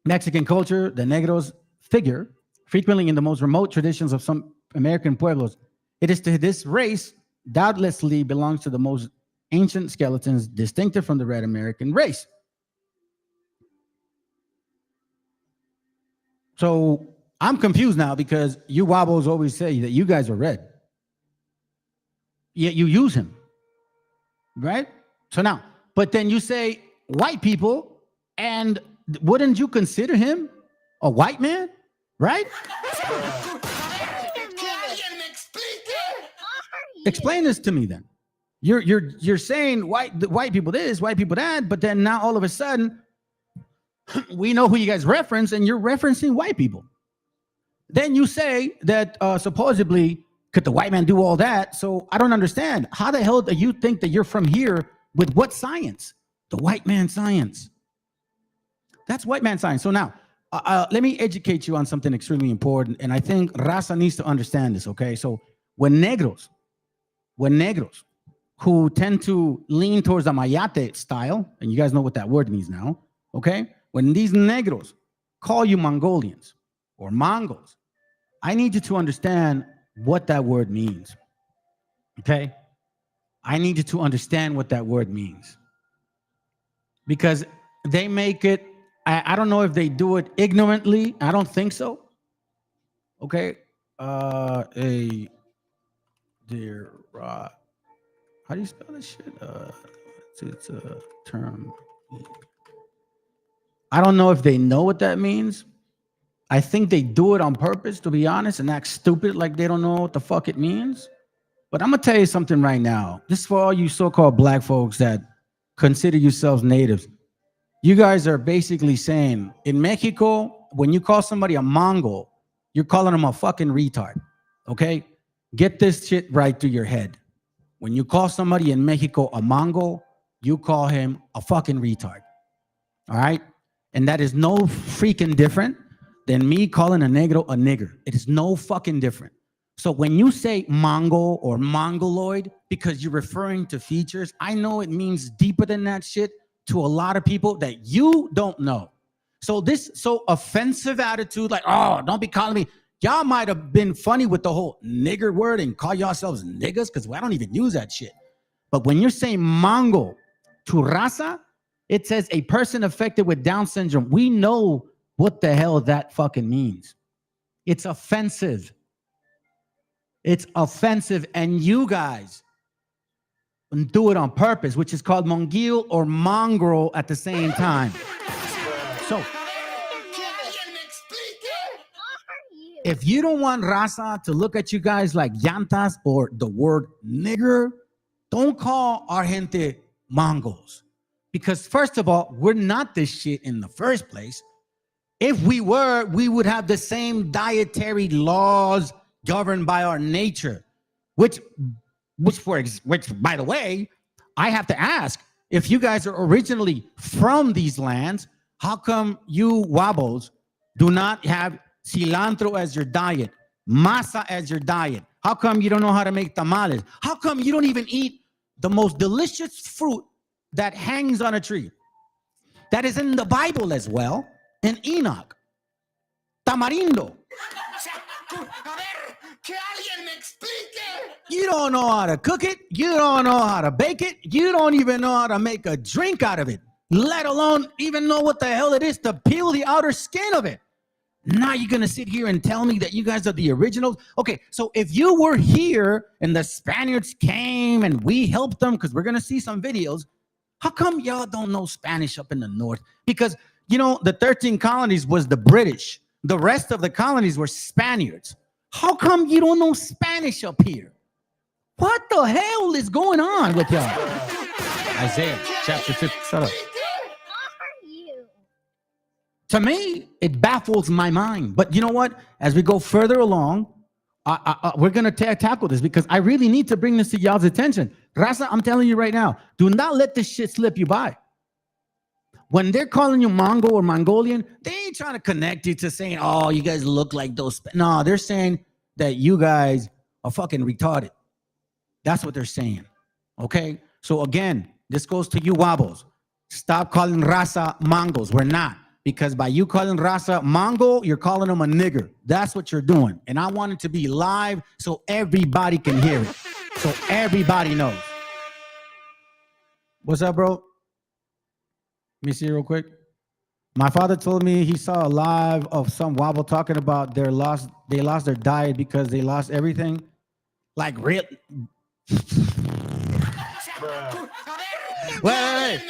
Mexican culture. The Negros figure frequently in the most remote traditions of some American pueblos. It is to this race doubtlessly belongs to the most ancient skeletons distinctive from the red American race. So I'm confused now, because you wobbles always say that you guys are red. Yet you use him, right? So now, but then you say white people, and wouldn't you consider him a white man, right? Explain this to me then. You're saying white people this, white people that, but then now all of a sudden we know who you guys reference, and you're referencing white people. Then you say that supposedly could the white man do all that? So I don't understand. How the hell do you think that you're from here with what science? The white man science. That's white man science. So now, let me educate you on something extremely important, and I think Raza needs to understand this, okay? So when negros who tend to lean towards the Mayate style, and you guys know what that word means now, okay? When these negros call you Mongolians or Mongols, I need you to understand what that word means, okay? I need you to understand what that word means, because they make it, I don't know if they do it ignorantly. I don't think so, okay? How do you spell this shit? It's a term. I don't know if they know what that means. I think they do it on purpose, to be honest, and act stupid like they don't know what the fuck it means. But I'm gonna tell you something right now. This is for all you so-called black folks that consider yourselves natives. You guys are basically saying, in Mexico, when you call somebody a Mongol, you're calling them a fucking retard, okay? Get this shit right through your head. When you call somebody in Mexico a Mongol, you call him a fucking retard, all right? And that is no freaking different than me calling a negro a nigger. It is no fucking different. So when you say Mongol or Mongoloid, because you're referring to features, I know it means deeper than that shit to a lot of people that you don't know. So this so offensive attitude, like, oh, don't be calling me. Y'all might have been funny with the whole nigger word and call yourselves niggas, because I don't even use that shit. But when you're saying Mongol to raza, it says a person affected with Down syndrome. We know what the hell that fucking means. It's offensive. It's offensive, and you guys do it on purpose, which is called mongrel or mongrel at the same time. So, if you don't want raza to look at you guys like llantas or the word nigger, don't call our gente Mongols. Because first of all, we're not this shit in the first place. If we were, we would have the same dietary laws governed by our nature, which by the way, I have to ask, if you guys are originally from these lands, how come you wobbles do not have cilantro as your diet, masa as your diet? How come you don't know how to make tamales? How come you don't even eat the most delicious fruit that hangs on a tree? That is in the Bible as well, in Enoch. Tamarindo. You don't know how to cook it. You don't know how to bake it. You don't even know how to make a drink out of it, let alone even know what the hell it is to peel the outer skin of it. Now you're going to sit here and tell me that you guys are the originals? Okay, so if you were here and the Spaniards came and we helped them, because we're going to see some videos, how come y'all don't know Spanish up in the north? Because, you know, the 13 colonies was the British. The rest of the colonies were Spaniards. How come you don't know Spanish up here? What the hell is going on with y'all? Isaiah chapter 50. Shut up. To me, it baffles my mind. But you know what? As we go further along, we're going to tackle this because I really need to bring this to y'all's attention. Raza, I'm telling you right now, do not let this shit slip you by. When they're calling you Mongol or Mongolian, they ain't trying to connect you to saying, oh, you guys look like those. No, they're saying that you guys are fucking retarded. That's what they're saying. Okay? So again, this goes to you wobbles. Stop calling raza Mongols. We're not. Because by you calling raza Mongol, you're calling them a nigger. That's what you're doing. And I want it to be live so everybody can hear it. So everybody knows. What's up, bro? Let me see real quick. My father told me he saw a live of some wobble talking about they lost their diet because they lost everything. Like real. Wait.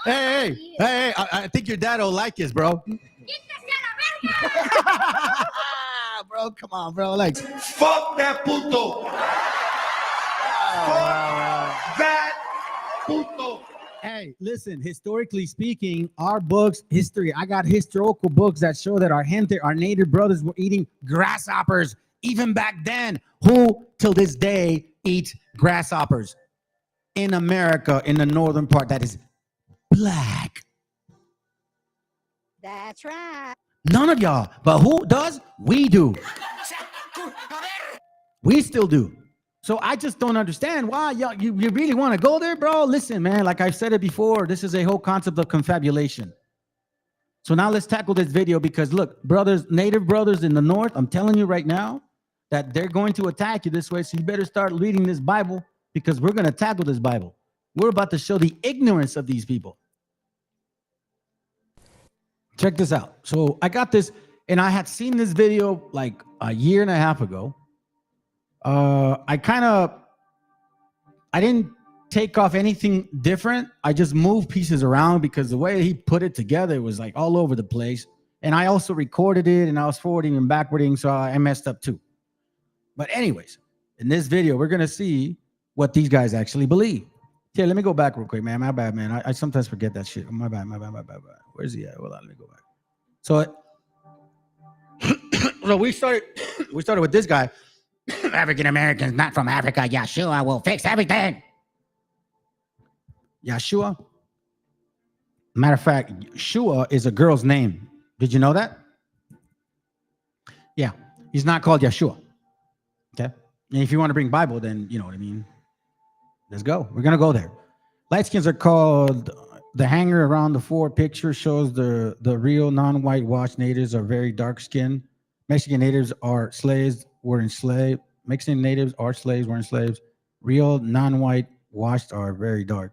Hey, I think your dad will like this, bro. Bro, come on, bro. Like, Fuck that puto. Fuck that puto. Hey, listen, historically speaking, our books, history, I got historical books that show that our gente, our native brothers were eating grasshoppers even back then. Who, till this day, eat grasshoppers? In America, in the northern part, that is black. That's right. None of y'all, but who does? We do. We still do. So I just don't understand why y'all, you really want to go there, bro? Listen, man, like I've said it before, this is a whole concept of confabulation. So now let's tackle this video because look, brothers, native brothers in the north, I'm telling you right now that they're going to attack you this way. So you better start reading this Bible because we're going to tackle this Bible. We're about to show the ignorance of these people. Check this out. So I got this, and I had seen this video like a year and a half ago. I didn't take off anything different. I just moved pieces around because the way he put it together was like all over the place. And I also recorded it and I was forwarding and backwarding, so I messed up too. But anyways, in this video, we're going to see what these guys actually believe. Here, let me go back real quick, man. My bad, man. I sometimes forget that shit. My bad. Where's he at? Hold on, let me go back. So, so we started with this guy. African Americans not from Africa. Yeshua will fix everything. Yeshua. Matter of fact, Yeshua is a girl's name. Did you know that? Yeah, he's not called Yeshua. Okay. And if you want to bring Bible, then you know what I mean. Let's go. We're gonna go there. Light skins are called. The hanger around the forward picture shows the real non-whitewashed natives are very dark skinned. Mexican natives are slaves, were enslaved. Mexican natives are slaves, were enslaved. Real non-white washed are very dark.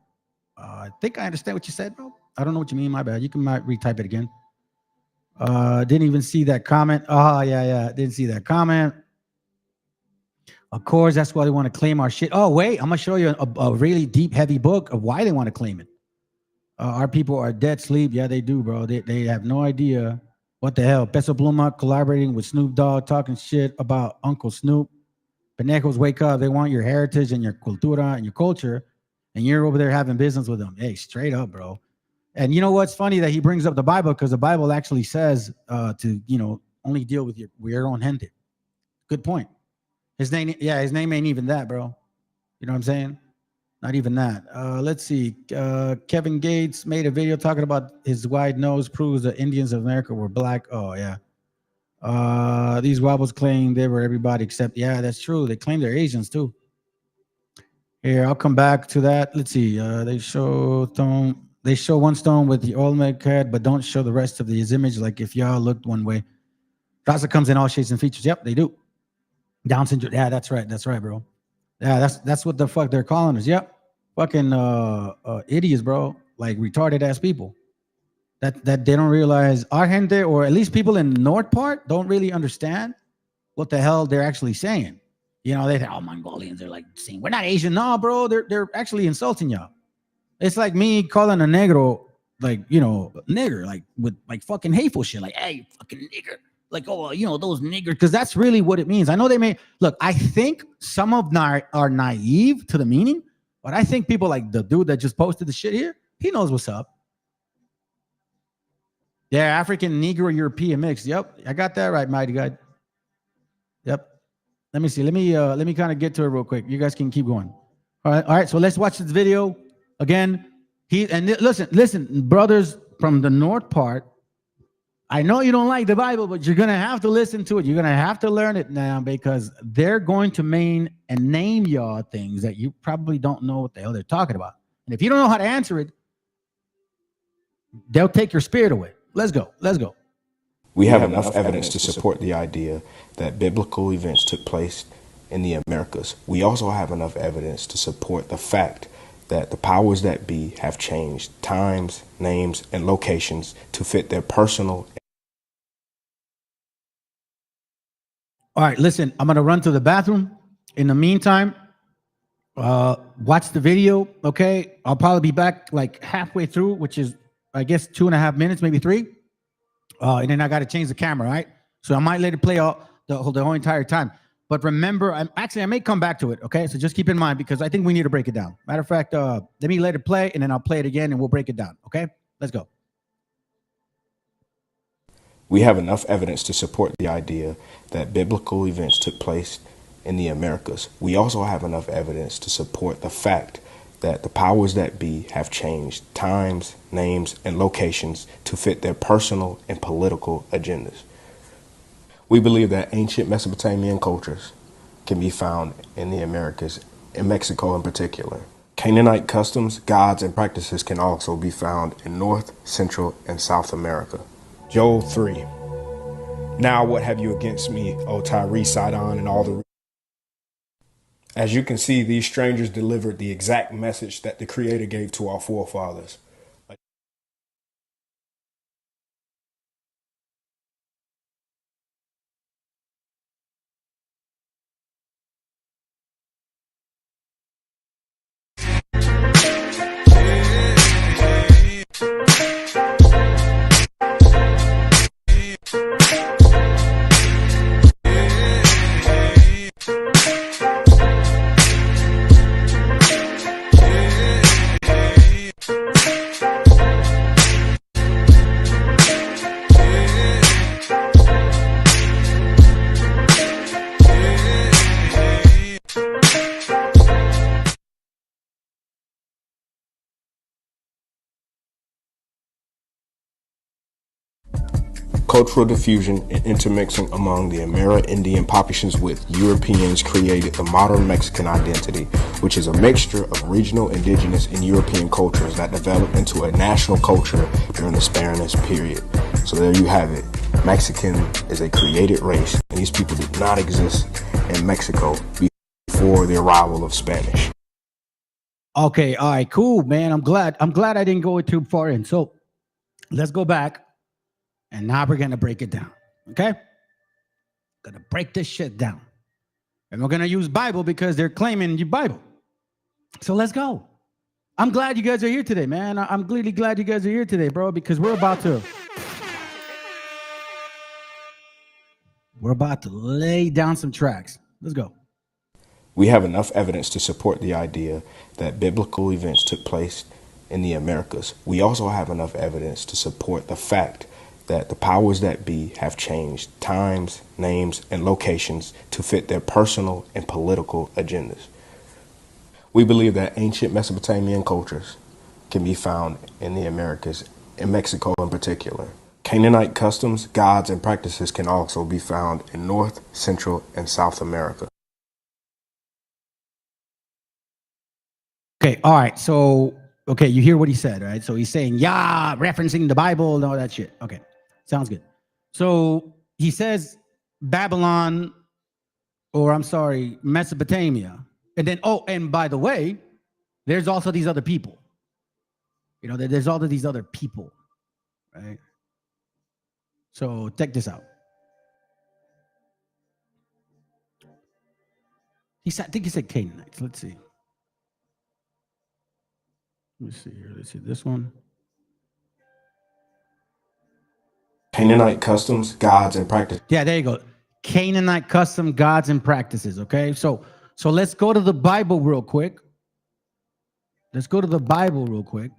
I think I understand what you said, bro. I don't know what you mean. My bad. You can retype it again. Didn't even see that comment. Oh, yeah. Didn't see that comment. Of course, that's why they want to claim our shit. Oh, wait, I'm going to show you a really deep, heavy book of why they want to claim it. Our people are dead sleep. Yeah, they do, bro. They have no idea what the hell. Peso Pluma collaborating with Snoop Dogg, talking shit about Uncle Snoop. Penecos, wake up. They want your heritage and your cultura and your culture, and you're over there having business with them. Hey, straight up, bro. And you know what's funny that he brings up the Bible, because the Bible actually says to, only deal with your own gente. Good point. His name ain't even that, bro. You know what I'm saying? Not even that. Let's see. Kevin Gates made a video talking about his wide nose proves the Indians of America were black. Oh, yeah. These wobbles claim they were everybody except, yeah, that's true. They claim they're Asians, too. Here, I'll come back to that. Let's see. They show one stone with the Olmec head, but don't show the rest of his image. Like if y'all looked one way. Rasa comes in all shapes and features. Yep, they do. Down syndrome. Yeah, that's right. That's right, bro. Yeah, that's what the fuck they're calling us. Yep. Fucking idiots, bro. Like retarded ass people. That they don't realize our gente, or at least people in the north part, don't really understand what the hell they're actually saying. They think, oh, Mongolians are like saying we're not Asian. No, bro, they're actually insulting y'all. It's like me calling a negro like, nigger, like with like fucking hateful shit, like, hey, fucking nigger. Like, oh, those niggers, because that's really what it means. I know they may look. I think some of them are naive to the meaning, but I think people like the dude that just posted the shit here, he knows what's up. Yeah, African, Negro, European mix. Yep, I got that right, mighty guy. Yep. Let me see. Let me kind of get to it real quick. You guys can keep going. All right. So let's watch this video again. Listen, brothers from the north part. I know you don't like the Bible, but you're going to have to listen to it. You're going to have to learn it now, because they're going to name y'all things that you probably don't know what the hell they're talking about. And if you don't know how to answer it, they'll take your spirit away. Let's go. We have enough evidence to support the idea that biblical events took place in the Americas. We also have enough evidence to support the fact that the powers that be have changed times, names, and locations to fit their personal. All right, listen, I'm going to run to the bathroom. In the meantime, watch the video, okay? I'll probably be back like halfway through, which is, I guess, 2.5 minutes, maybe 3. And then I got to change the camera, right? So I might let it play all the whole entire time. But remember, I may come back to it, okay? So just keep in mind, because I think we need to break it down. Matter of fact, let me let it play, and then I'll play it again, and we'll break it down, okay? Let's go. We have enough evidence to support the idea that biblical events took place in the Americas. We also have enough evidence to support the fact that the powers that be have changed times, names, and locations to fit their personal and political agendas. We believe that ancient Mesopotamian cultures can be found in the Americas, in Mexico in particular. Canaanite customs, gods, and practices can also be found in North, Central, and South America. Joel 3. Now what have you against me, O Tyre, Sidon, and all the... As you can see, these strangers delivered the exact message that the Creator gave to our forefathers. Cultural diffusion and intermixing among the Amerindian populations with Europeans created the modern Mexican identity, which is a mixture of regional, indigenous, and European cultures that developed into a national culture during the Spanish period. So there you have it. Mexican is a created race, and these people did not exist in Mexico before the arrival of Spanish. Okay, all right, cool, man. I'm glad I didn't go too far in. So let's go back. And now we're going to break it down, okay? Going to break this shit down. And we're going to use Bible because they're claiming you Bible. So let's go. I'm glad you guys are here today, man. I'm really glad you guys are here today, bro, because we're about to lay down some tracks. Let's go. We have enough evidence to support the idea that biblical events took place in the Americas. We also have enough evidence to support the fact that the powers that be have changed times, names, and locations to fit their personal and political agendas. We believe that ancient Mesopotamian cultures can be found in the Americas, in Mexico in particular. Canaanite customs, gods, and practices can also be found in North, Central, and South America. Okay, all right. So, okay, you hear what he said, right? So he's saying, yeah, referencing the Bible and all that shit. Okay, sounds good. So he says Babylon, or I'm sorry, Mesopotamia. And then, oh, and by the way, there's also these other people. You know, there's all of these other people, right? So check this out. I think he said Canaanites. Let's see. Let me see here. Let's see this one. Canaanite customs, gods, and practices. Yeah, there you go. Canaanite custom, gods, and practices. Okay, so let's go to the Bible real quick. Let's go to the Bible real quick.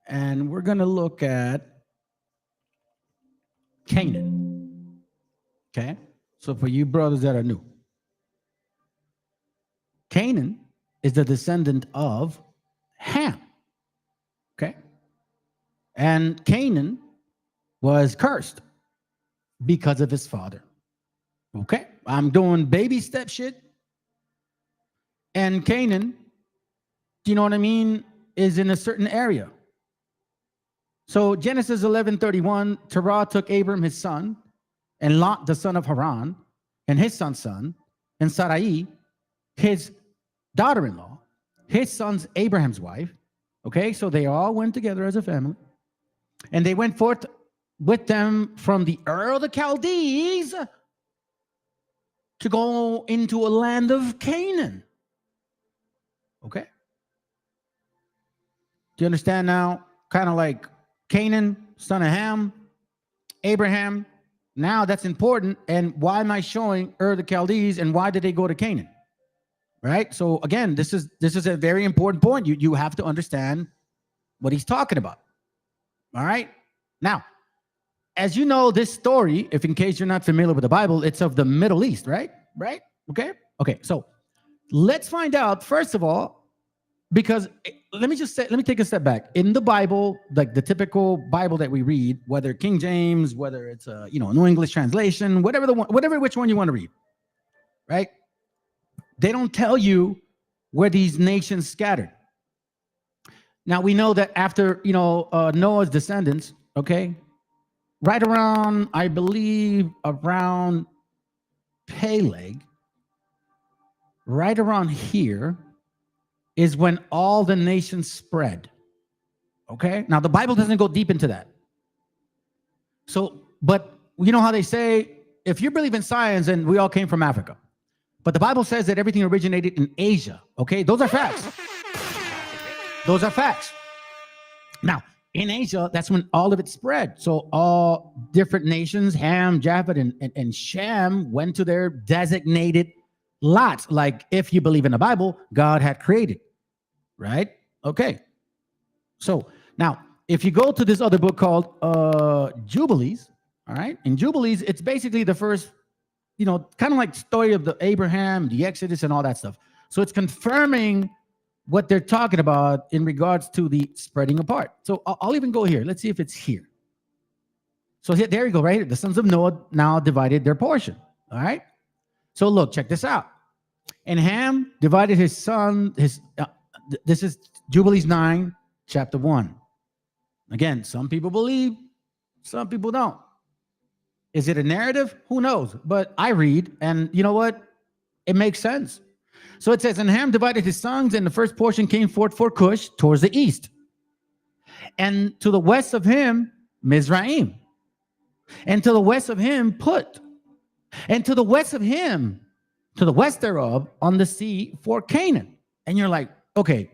And we're going to look at Canaan. Okay, so for you brothers that are new, Canaan is the descendant of Ham. Okay, and Canaan was cursed because of his father. Okay, I'm doing baby step shit. And Canaan, do you know what I mean, is in a certain area. So Genesis 11:31, Terah took Abram his son, and Lot the son of Haran, and his son's son, and Sarai, his daughter-in-law, his son's Abraham's wife. Okay, so they all went together as a family. And they went forth with them from the Ur of the Chaldees to go into a land of Canaan. Okay. Do you understand now? Kind of like Canaan, son of Ham, Abraham. Now that's important. And why am I showing Ur of the Chaldees, and why did they go to Canaan? Right? So again, this is a very important point. You have to understand what he's talking about. All right? Now, as you know, this story, if in case you're not familiar with the Bible, it's of the Middle East, right? Right? Okay? Okay, so let's find out, first of all, because let me take a step back. In the Bible, like the typical Bible that we read, whether King James, whether it's a New English translation, whatever which one you want to read, right? They don't tell you where these nations scattered. Now we know that after Noah's descendants, okay, right around, I believe, around Peleg, right around here is when all the nations spread. Okay? Now, the Bible doesn't go deep into that. So, but you know how they say, if you believe in science, and we all came from Africa, but the Bible says that everything originated in Asia. Okay? Those are facts. Those are facts. Now, in Asia, that's when all of it spread. So all different nations, Ham, Japheth, and Shem, went to their designated lots. Like, if you believe in the Bible, God had created. Right? Okay. So now, if you go to this other book called Jubilees, all right, in Jubilees, it's basically the first, kind of like story of the Abraham, the Exodus, and all that stuff. So it's confirming what they're talking about in regards to the spreading apart. So I'll even go here. Let's see if it's here. So there you go, right here. The sons of Noah now divided their portion. All right. So look, check this out. And Ham divided his son, this is Jubilees 9, chapter 1. Again, some people believe, some people don't. Is it a narrative? Who knows? But I read, and you know what? It makes sense. So it says, and Ham divided his sons, and the first portion came forth for Cush towards the east. And to the west of him, Mizraim. And to the west of him, Put. And to the west of him, to the west thereof, on the sea for Canaan. And you're like, okay,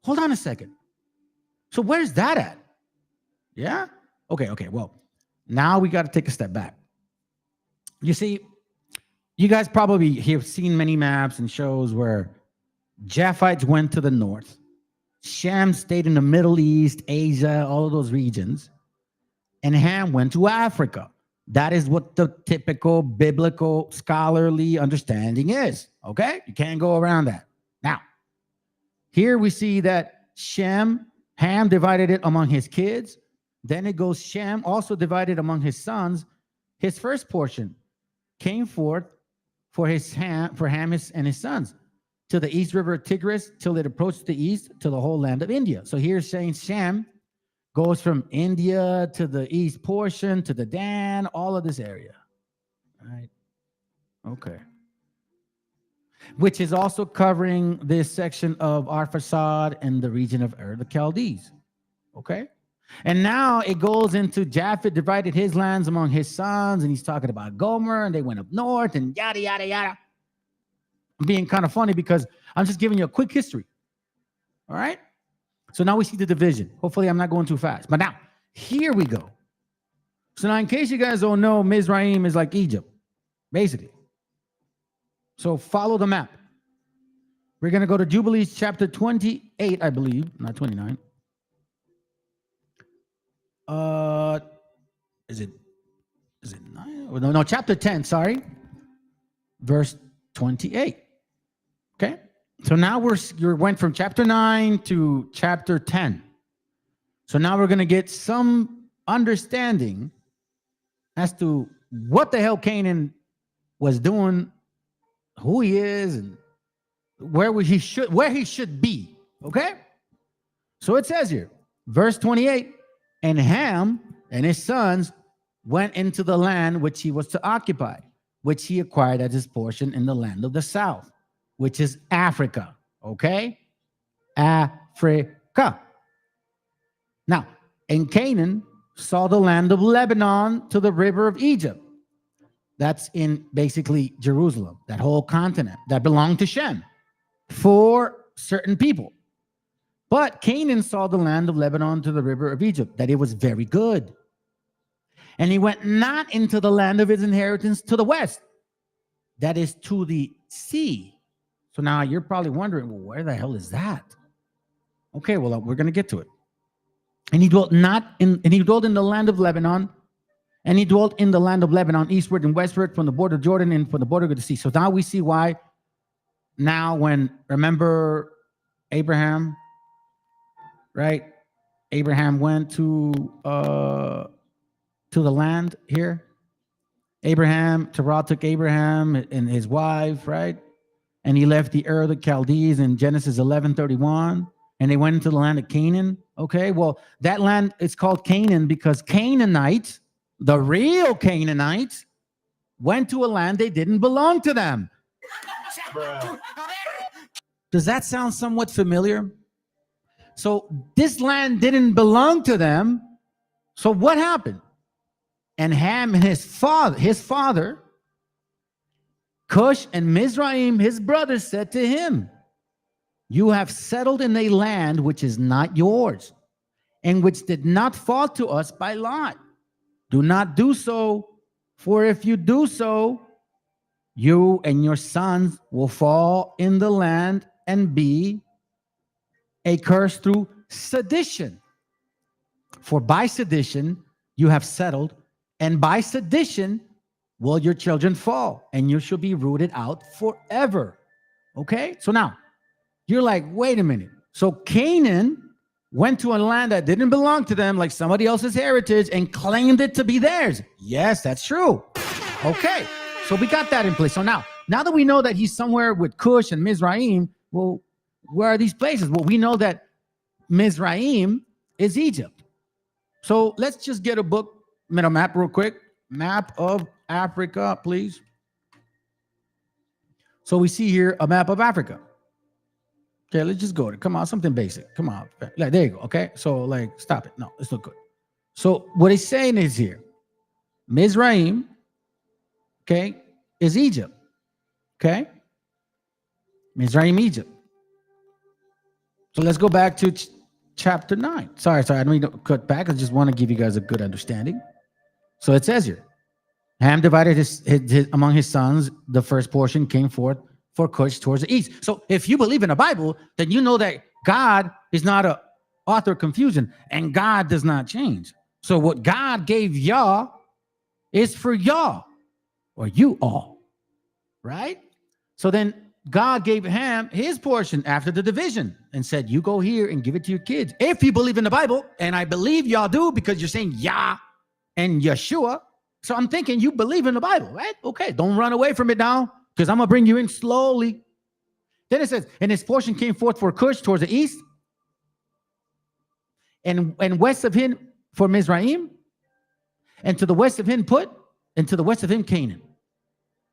hold on a second. So where's that at? Yeah? Okay. Well, now we got to take a step back. You see, you guys probably have seen many maps and shows where Japhites went to the north. Shem stayed in the Middle East, Asia, all of those regions. And Ham went to Africa. That is what the typical biblical scholarly understanding is. Okay? You can't go around that. Now, here we see that Ham divided it among his kids. Then it goes Shem also divided among his sons. His first portion came forth for Ham and his sons to the east river Tigris till it approached the east to the whole land of India. So here's saying Shem goes from India to the east portion to the Dan, all of this area. All right. Okay. Which is also covering this section of Arphaxad and the region of Ur, the Chaldees. Okay. And now it goes into Japheth divided his lands among his sons, and he's talking about Gomer, and they went up north, and yada, yada, yada. I'm being kind of funny because I'm just giving you a quick history. All right? So now we see the division. Hopefully I'm not going too fast. But now, here we go. So now in case you guys don't know, Mizraim is like Egypt, basically. So follow the map. We're going to go to Jubilees chapter 28, I believe, not 29. Is it 9? No, chapter 10, sorry. Verse 28. Okay? So now you went from chapter 9 to chapter 10. So now we're going to get some understanding as to what the hell Canaan was doing, who he is, and where he should be. Okay? So it says here, verse 28, and Ham and his sons went into the land which he was to occupy, which he acquired as his portion in the land of the south, which is Africa. Okay? Africa. Now, and Canaan saw the land of Lebanon to the river of Egypt. That's in basically Jerusalem, that whole continent that belonged to Shem for certain people. But Canaan saw the land of Lebanon to the river of Egypt, that it was very good. And he went not into the land of his inheritance to the west, that is to the sea. So now you're probably wondering, well, where the hell is that? Okay, well, we're going to get to it. And he dwelt in the land of Lebanon, and he dwelt in the land of Lebanon, eastward and westward, from the border of Jordan and from the border of the sea. So now we see why. Now, remember Abraham, right? Abraham went to the land here. Terah took Abraham and his wife, right? And he left the Ur of the Chaldees in Genesis 11:31, and they went into the land of Canaan. Okay, well, that land is called Canaan because Canaanites, the real Canaanites, went to a land they didn't belong to them. Does that sound somewhat familiar? So this land didn't belong to them. So what happened? And Ham and his father, Cush and Mizraim, his brothers, said to him, you have settled in a land which is not yours, and which did not fall to us by lot. Do not do so, for if you do so, you and your sons will fall in the land and be a curse through sedition. For by sedition you have settled, and by sedition will your children fall, and you shall be rooted out forever. Okay? So now, you're like, wait a minute. So Canaan went to a land that didn't belong to them, like somebody else's heritage, and claimed it to be theirs. Yes, that's true. Okay, so we got that in place. So now that we know that he's somewhere with Cush and Mizraim, well, where are these places? Well, we know that Mizraim is Egypt. So let's just get a map real quick. Map of Africa, please. So we see here a map of Africa. Okay, let's just go to, come on, something basic. Come on. There you go. Okay, so like, stop it. No, it's not good. So what he's saying is here, Mizraim, okay, is Egypt. Okay? Mizraim, Egypt. So let's go back to chapter 9. Sorry, I don't mean to cut back. I just want to give you guys a good understanding. So it says here, Ham divided his among his sons. The first portion came forth for Cush towards the east. So if you believe in the Bible, then you know that God is not a author of confusion, and God does not change. So what God gave y'all is for y'all, or you all, right? So then God gave Ham his portion after the division and said, you go here and give it to your kids. If you believe in the Bible, and I believe y'all do because you're saying Yah and Yeshua. So I'm thinking you believe in the Bible, right? Okay, don't run away from it now, because I'm going to bring you in slowly. Then it says, and his portion came forth for Cush towards the east, and west of him for Mizraim, and to the west of him Put, and to the west of him Canaan.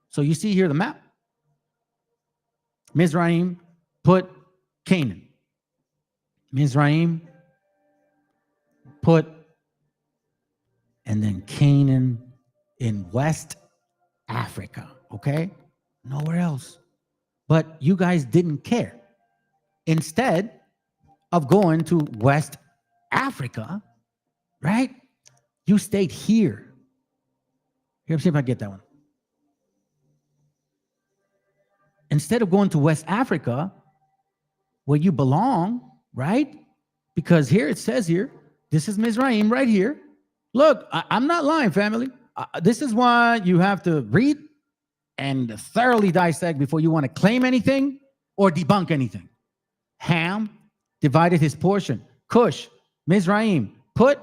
So you see here the map. Mizraim, Put, Canaan. Mizraim, Put, and then Canaan in West Africa, okay? Nowhere else. But you guys didn't care. Instead of going to West Africa, right? You stayed here. Here, see if I get that one. Instead of going to West Africa, where you belong, right? Because here it says here, this is Mizraim right here. Look, I'm not lying, family. This is why you have to read and thoroughly dissect before you want to claim anything or debunk anything. Ham divided his portion. Cush, Mizraim, Put,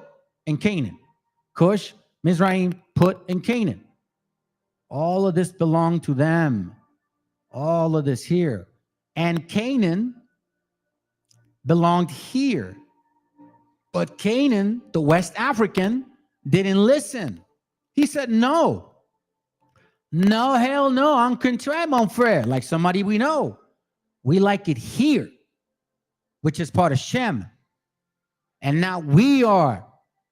and Canaan. Cush, Mizraim, Put, and Canaan. All of this belonged to them. All of this here. And Canaan belonged here. But Canaan, the West African, didn't listen. He said, no. No, hell no. I'm contraire, mon frère. Like somebody we know. We like it here, which is part of Shem. And now we are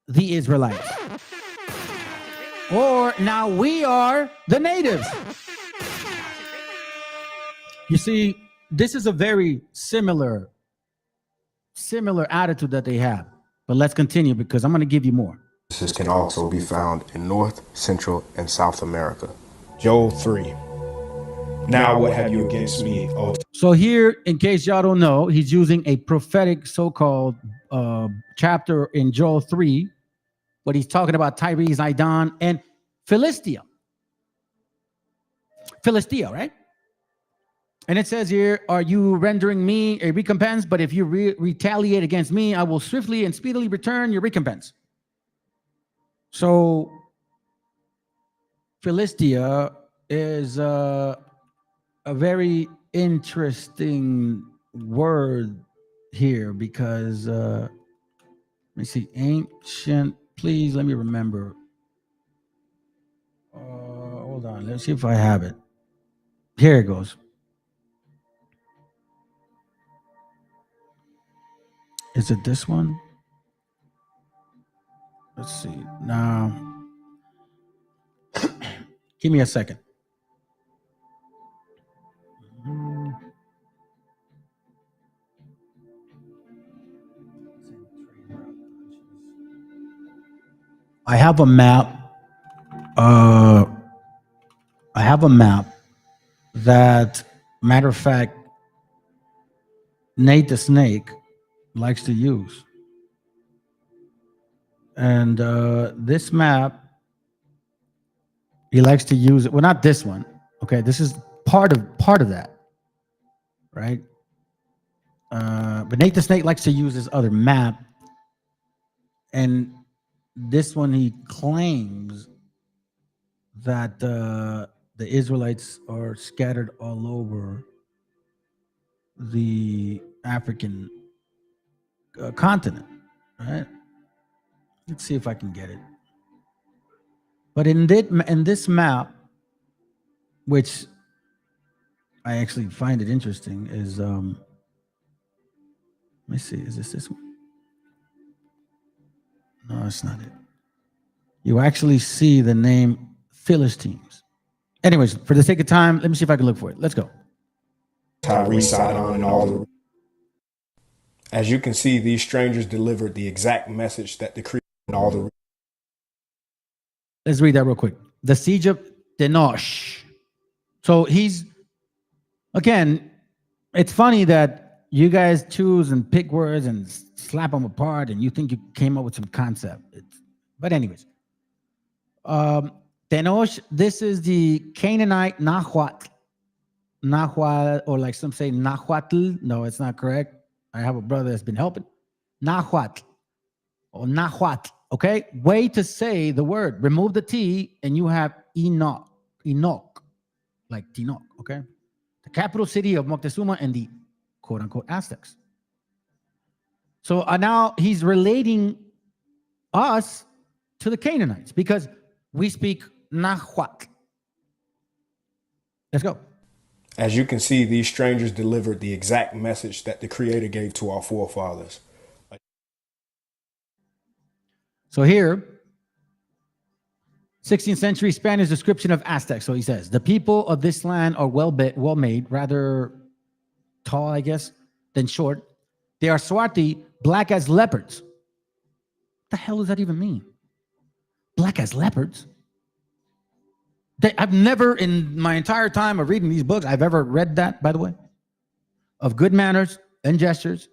the Israelites. Or now we are the natives. You see, this is a very similar attitude that they have. But let's continue because I'm going to give you more. This can also be found in North, Central, and South America. Joel 3. Now what have you against me, O? So here, in case y'all don't know, he's using a prophetic so-called chapter in Joel 3, but he's talking about Tyre, Zidon, and Philistia. Philistia, right? And it says here, are you rendering me a recompense? But if you retaliate against me, I will swiftly and speedily return your recompense. So Philistia is a very interesting word here because, let me see, ancient, please let me remember. Hold on, let's see if I have it. Here it goes. Is it this one? Let's see. Now, give me a second. I have a map. I have a map that, matter of fact, Nate the Snake likes to use. And this map, he likes to use it. Well, not this one. Okay, this is part of that, right? But Nate the Snake likes to use this other map, and this one he claims that the Israelites are scattered all over the African continent, right? Let's see if I can get it. But in this map, which I actually find it interesting, is let me see, is this one? No, it's not it. You actually see the name Philistines. Anyways, for the sake of time, let me see if I can look for it. Let's go. Tyree Sidon and all the. As you can see, these strangers delivered the exact message that the Creator and all the. Let's read that real quick. The siege of Tainos. So he's, again, it's funny that you guys choose and pick words and slap them apart and you think you came up with some concept. But anyways, Tainos, this is the Canaanite Nahuatl. Nahuatl, or like some say Nahuatl. No, it's not correct. I have a brother that's been helping. Nahuatl or Nahuatl. Okay, way to say the word. Remove the T and you have Enoch, like Tinoch. Okay, the capital city of Moctezuma and the quote unquote Aztecs. So now he's relating us to the Canaanites because we speak Nahuatl. Let's go. As you can see, these strangers delivered the exact message that the Creator gave to our forefathers. So here, 16th century Spanish description of Aztecs. So he says, the people of this land are well made, rather tall, I guess, than short. They are swarthy, black as leopards. What the hell does that even mean? Black as leopards? I've never, in my entire time of reading these books, I've ever read that, by the way. Of good manners and gestures,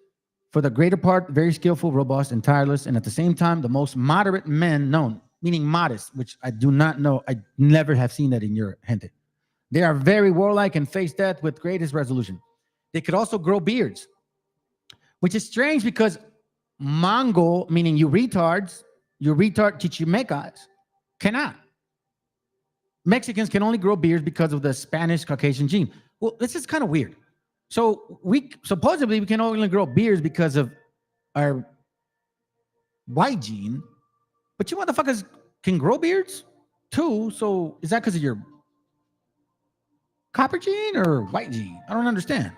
for the greater part, very skillful, robust, and tireless, and at the same time, the most moderate men known, meaning modest, which I do not know. I never have seen that in your gente. They are very warlike and face death with greatest resolution. They could also grow beards, which is strange because Mongol, meaning you retard chichimecas, cannot. Mexicans can only grow beards because of the Spanish Caucasian gene. Well, this is kind of weird. So we supposedly we can only grow beards because of our white gene, but you motherfuckers can grow beards too. So is that because of your copper gene or white gene? I don't understand.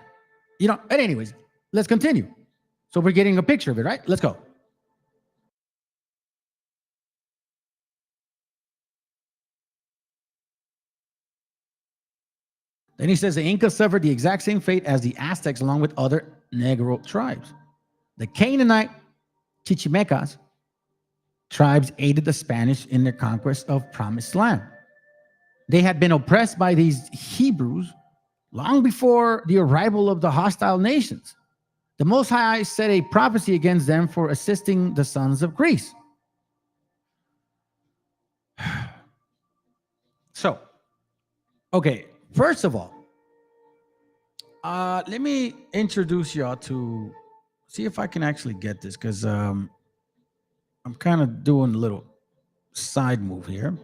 You know, but anyways, let's continue. So we're getting a picture of it, right? Let's go. Then he says the Incas suffered the exact same fate as the Aztecs along with other Negro tribes. The Canaanite Chichimecas tribes aided the Spanish in their conquest of Promised Land. They had been oppressed by these Hebrews long before the arrival of the hostile nations. The Most High set a prophecy against them for assisting the sons of Greece. So, okay, first of all, let me introduce y'all to, see if I can actually get this, because I'm kind of doing a little side move here.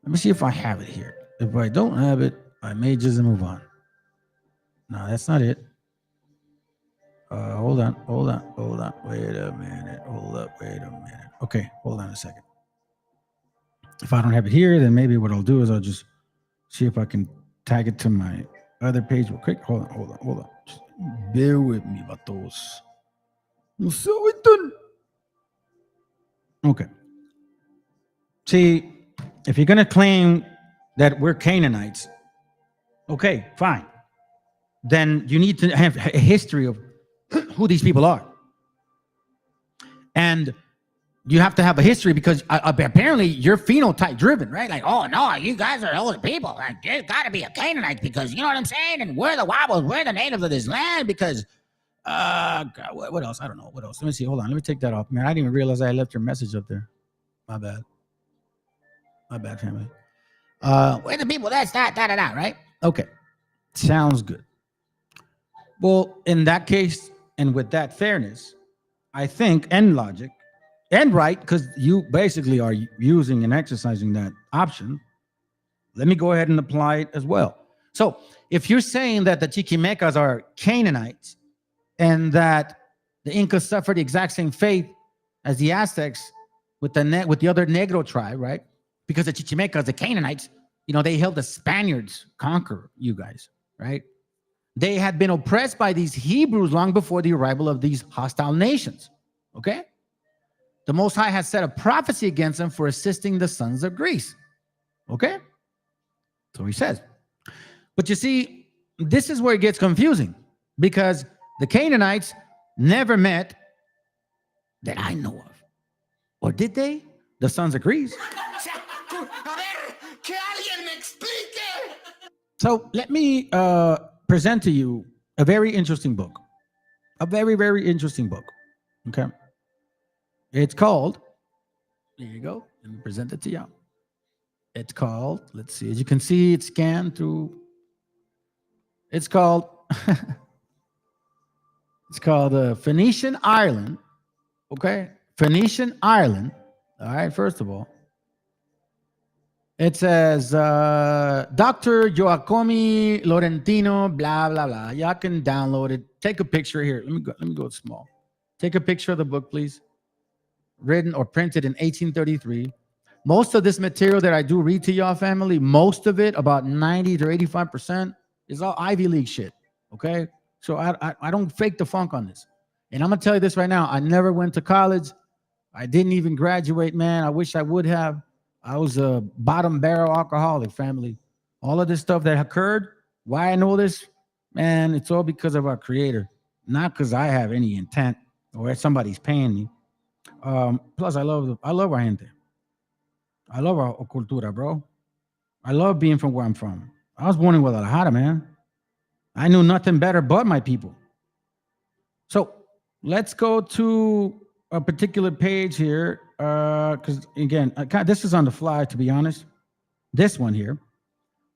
Let me see if I have it here. If I don't have it, I may just move on. No, that's not it. Hold on. Wait a minute. Hold up, wait a minute. Okay, hold on a second. If I don't have it here, then maybe what I'll do is I'll just see if I can tag it to my other page real quick. Hold on. Just bear with me, vatos. Okay. See, if you're going to claim that we're Canaanites, okay, fine. Then you need to have a history of who these people are. And you have to have a history because apparently you're phenotype driven, right? Like, oh no, you guys are those people. Like, there's got to be a Canaanite because you know what I'm saying. And we're the wobbles, we're the natives of this land because, God, what else? I don't know. What else? Let me see. Hold on. Let me take that off, man. I didn't even realize I left your message up there. My bad, family. We're the people. That's that, right? Okay, sounds good. Well, in that case, and with that fairness, I think, and logic. And right, because you basically are using and exercising that option. Let me go ahead and apply it as well. So if you're saying that the Chichimecas are Canaanites and that the Incas suffered the exact same fate as the Aztecs with the other Negro tribe, right? Because the Chichimecas, the Canaanites, you know, they helped the Spaniards conquer you guys, right? They had been oppressed by these Hebrews long before the arrival of these hostile nations, okay? The Most High has set a prophecy against them for assisting the sons of Greece. Okay? So he says. But you see, this is where it gets confusing because the Canaanites never met that I know of. Or did they? The sons of Greece. So let me present to you a very interesting book. A very, very interesting book. Okay. It's called, here you go. Let me present it to you. It's called, let's see, as you can see, it's scanned through. It's called, Phoenician Ireland. Okay. Phoenician Ireland. All right. First of all, it says Dr. Joacomi Laurentino, blah, blah, blah. Y'all can download it. Take a picture here. Let me go small. Take a picture of the book, please. Written or printed in 1833. Most of this material that I do read to y'all, family, most of it, about 90 to 85%, is all Ivy League shit. Okay? So I don't fake the funk on this. And I'm going to tell you this right now. I never went to college. I didn't even graduate, man. I wish I would have. I was a bottom barrel alcoholic, family. All of this stuff that occurred, why I know this, man, it's all because of our Creator. Not because I have any intent or somebody's paying me. Plus, I love our gente. I love our cultura, bro. I love being from where I'm from. I was born in Guadalajara, man. I knew nothing better but my people. So let's go to a particular page here. Because again, this is on the fly, to be honest. This one here.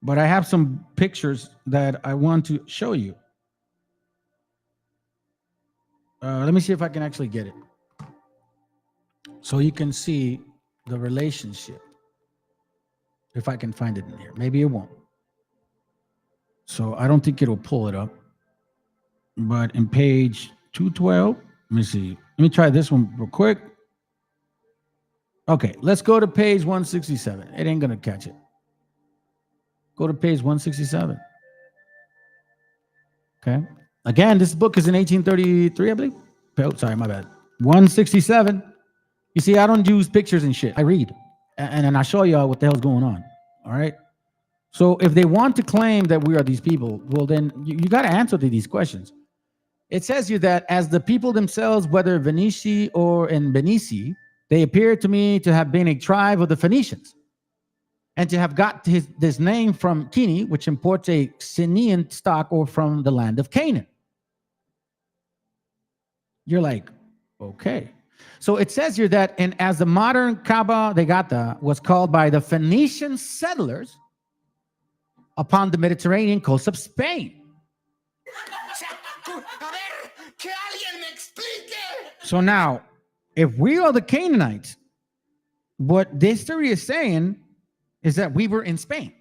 But I have some pictures that I want to show you. Let me see if I can actually get it. So you can see the relationship. If I can find it in here. Maybe it won't. So I don't think it'll pull it up. But in page 212, let me see. Let me try this one real quick. Okay, let's go to page 167. It ain't going to catch it. Go to page 167. Okay. Again, this book is in 1833, I believe. Oh, sorry, my bad. 167. You see, I don't use pictures and shit. I read. And then I show y'all what the hell's going on. All right. So if they want to claim that we are these people, well, then you got to answer to these questions. It says here that as the people themselves, whether Veneti or in Benici, they appear to me to have been a tribe of the Phoenicians and to have got this name from Kini, which imports a Sinian stock or from the land of Canaan. You're like, okay. So it says here that, and as the modern Cabo de Gata was called by the Phoenician settlers upon the Mediterranean coast of Spain. So now, if we are the Canaanites, what this theory is saying is that we were in Spain.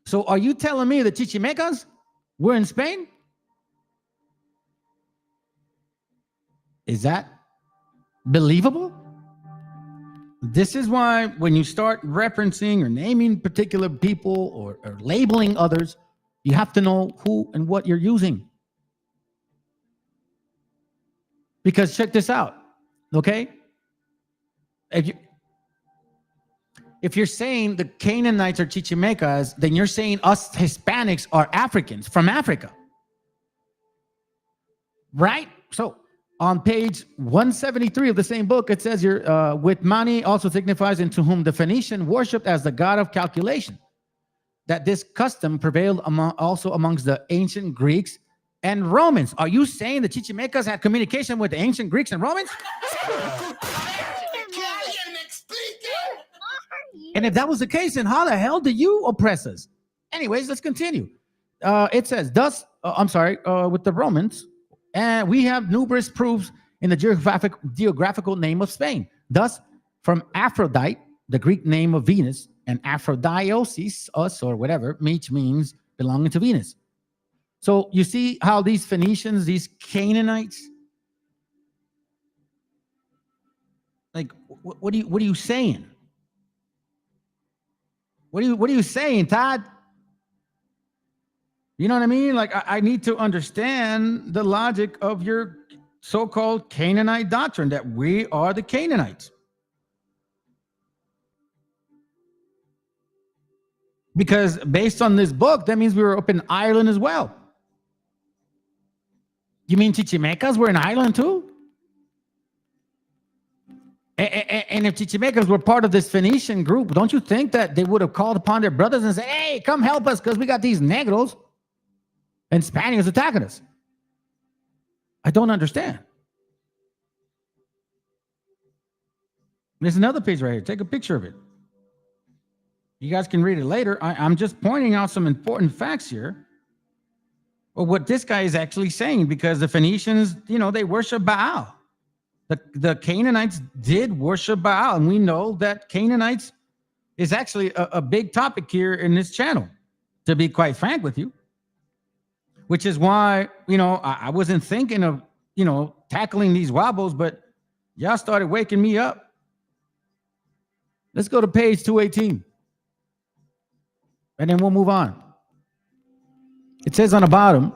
So are you telling me the Chichimecas were in Spain? Is that believable? This is why when you start referencing or naming particular people or labeling others, you have to know who and what you're using. Because check this out, okay? If you're saying the Canaanites are Chichimecas, then you're saying us Hispanics are Africans from Africa. Right? So on page 173 of the same book, it says here, with Mani also signifies into whom the Phoenician worshipped as the god of calculation. That this custom prevailed also amongst the ancient Greeks and Romans. Are you saying the Chichimecas had communication with the ancient Greeks and Romans? And if that was the case, then how the hell do you oppress us? Anyways, let's continue. It says, thus, with the Romans, and we have numerous proofs in the geographical name of Spain. Thus, from Aphrodite, the Greek name of Venus, and Aphrodiosis, us or whatever, which means belonging to Venus. So you see how these Phoenicians, these Canaanites, like, what are you saying? What are you saying, Todd? You know what I mean? Like, I need to understand the logic of your so-called Canaanite doctrine that we are the Canaanites. Because based on this book, that means we were up in Ireland as well. You mean Chichimecas were in Ireland too? And if Chichimecas were part of this Phoenician group, don't you think that they would have called upon their brothers and said, hey, come help us because we got these Negros and Spaniards attacking us? I don't understand. There's another page right here. Take a picture of it. You guys can read it later. I'm just pointing out some important facts here of what this guy is actually saying, because the Phoenicians, they worship Baal. The Canaanites did worship Baal, and we know that Canaanites is actually a big topic here in this channel, to be quite frank with you, which is why, I wasn't thinking of, tackling these wobbles, but y'all started waking me up. Let's go to page 218, and then we'll move on. It says on the bottom,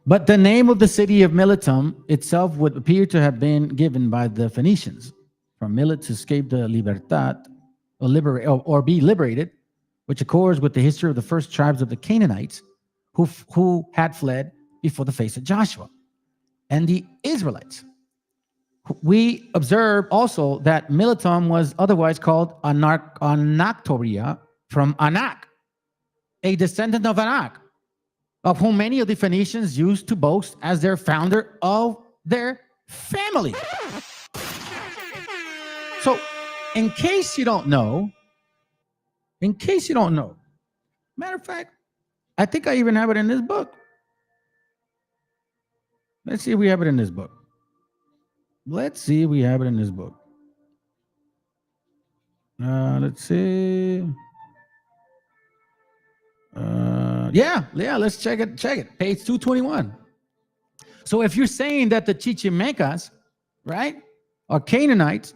but the name of the city of Miletum itself would appear to have been given by the Phoenicians. From Milet to escape the Libertad, or be liberated, which accords with the history of the first tribes of the Canaanites who had fled before the face of Joshua and the Israelites. We observe also that Miletum was otherwise called Anaktoria from Anak, a descendant of Anak, of whom many of the Phoenicians used to boast as their founder of their family. So, in case you don't know, matter of fact, I think I even have it in this book. Let's see if we have it in this book. Let's see if we have it in this book. Let's see. Yeah, let's check it. Page 221. So if you're saying that the Chichimecas, right, are Canaanites,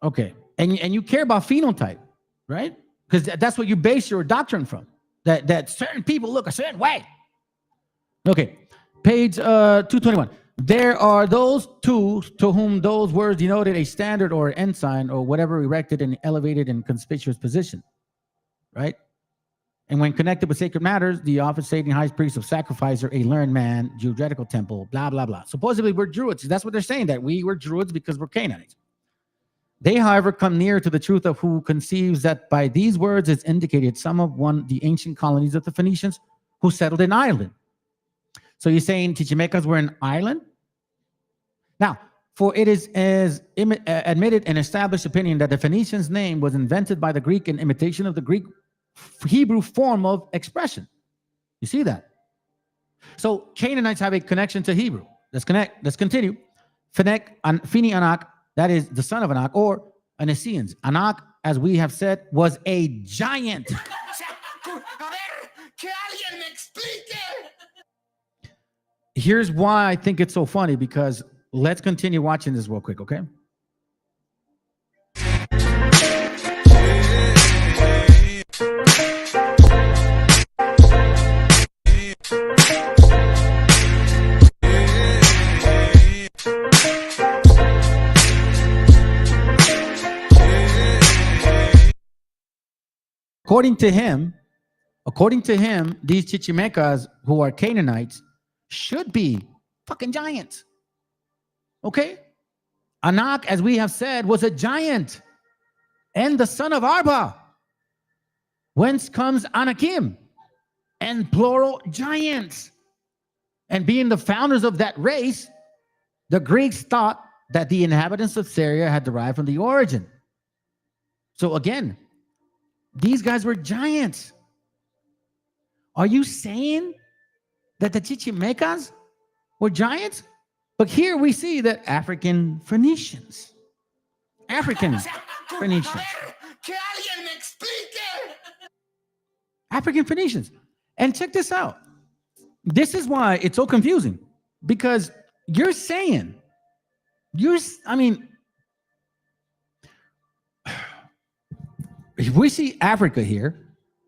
okay, and you care about phenotype, right? Because that's what you base your doctrine from, that certain people look a certain way. Okay, page 221. There are those two to whom those words denoted a standard or ensign or whatever erected and elevated in conspicuous position, right? And when connected with sacred matters, the officiating high priest of sacrificer, a learned man, Judaical temple, blah, blah, blah. Supposedly we're Druids. That's what they're saying, that we were Druids because we're Canaanites. They, however, come near to the truth of who conceives that by these words is indicated some of the ancient colonies of the Phoenicians who settled in Ireland. So you're saying Chichimecas were in Ireland? Now, for it is as admitted and established opinion that the Phoenicians' name was invented by the Greek in imitation of the Greek Hebrew form of expression. You see that? So Canaanites have a connection to Hebrew. Let's continue. Fini Anak, that is the son of Anak, or Anasians. Anak, as we have said, was a giant. Here's why I think it's so funny, because let's continue watching this real quick, okay? According to him, these Chichimecas who are Canaanites should be fucking giants. Okay? Anak, as we have said, was a giant and the son of Arba, whence comes Anakim and plural giants. And being the founders of that race, the Greeks thought that the inhabitants of Syria had derived from the origin. So again, these guys were giants. Are you saying that the Chichimecas were giants? But here we see that African Phoenicians. African Phoenicians. And check this out. This is why it's so confusing. Because you're saying, if we see Africa here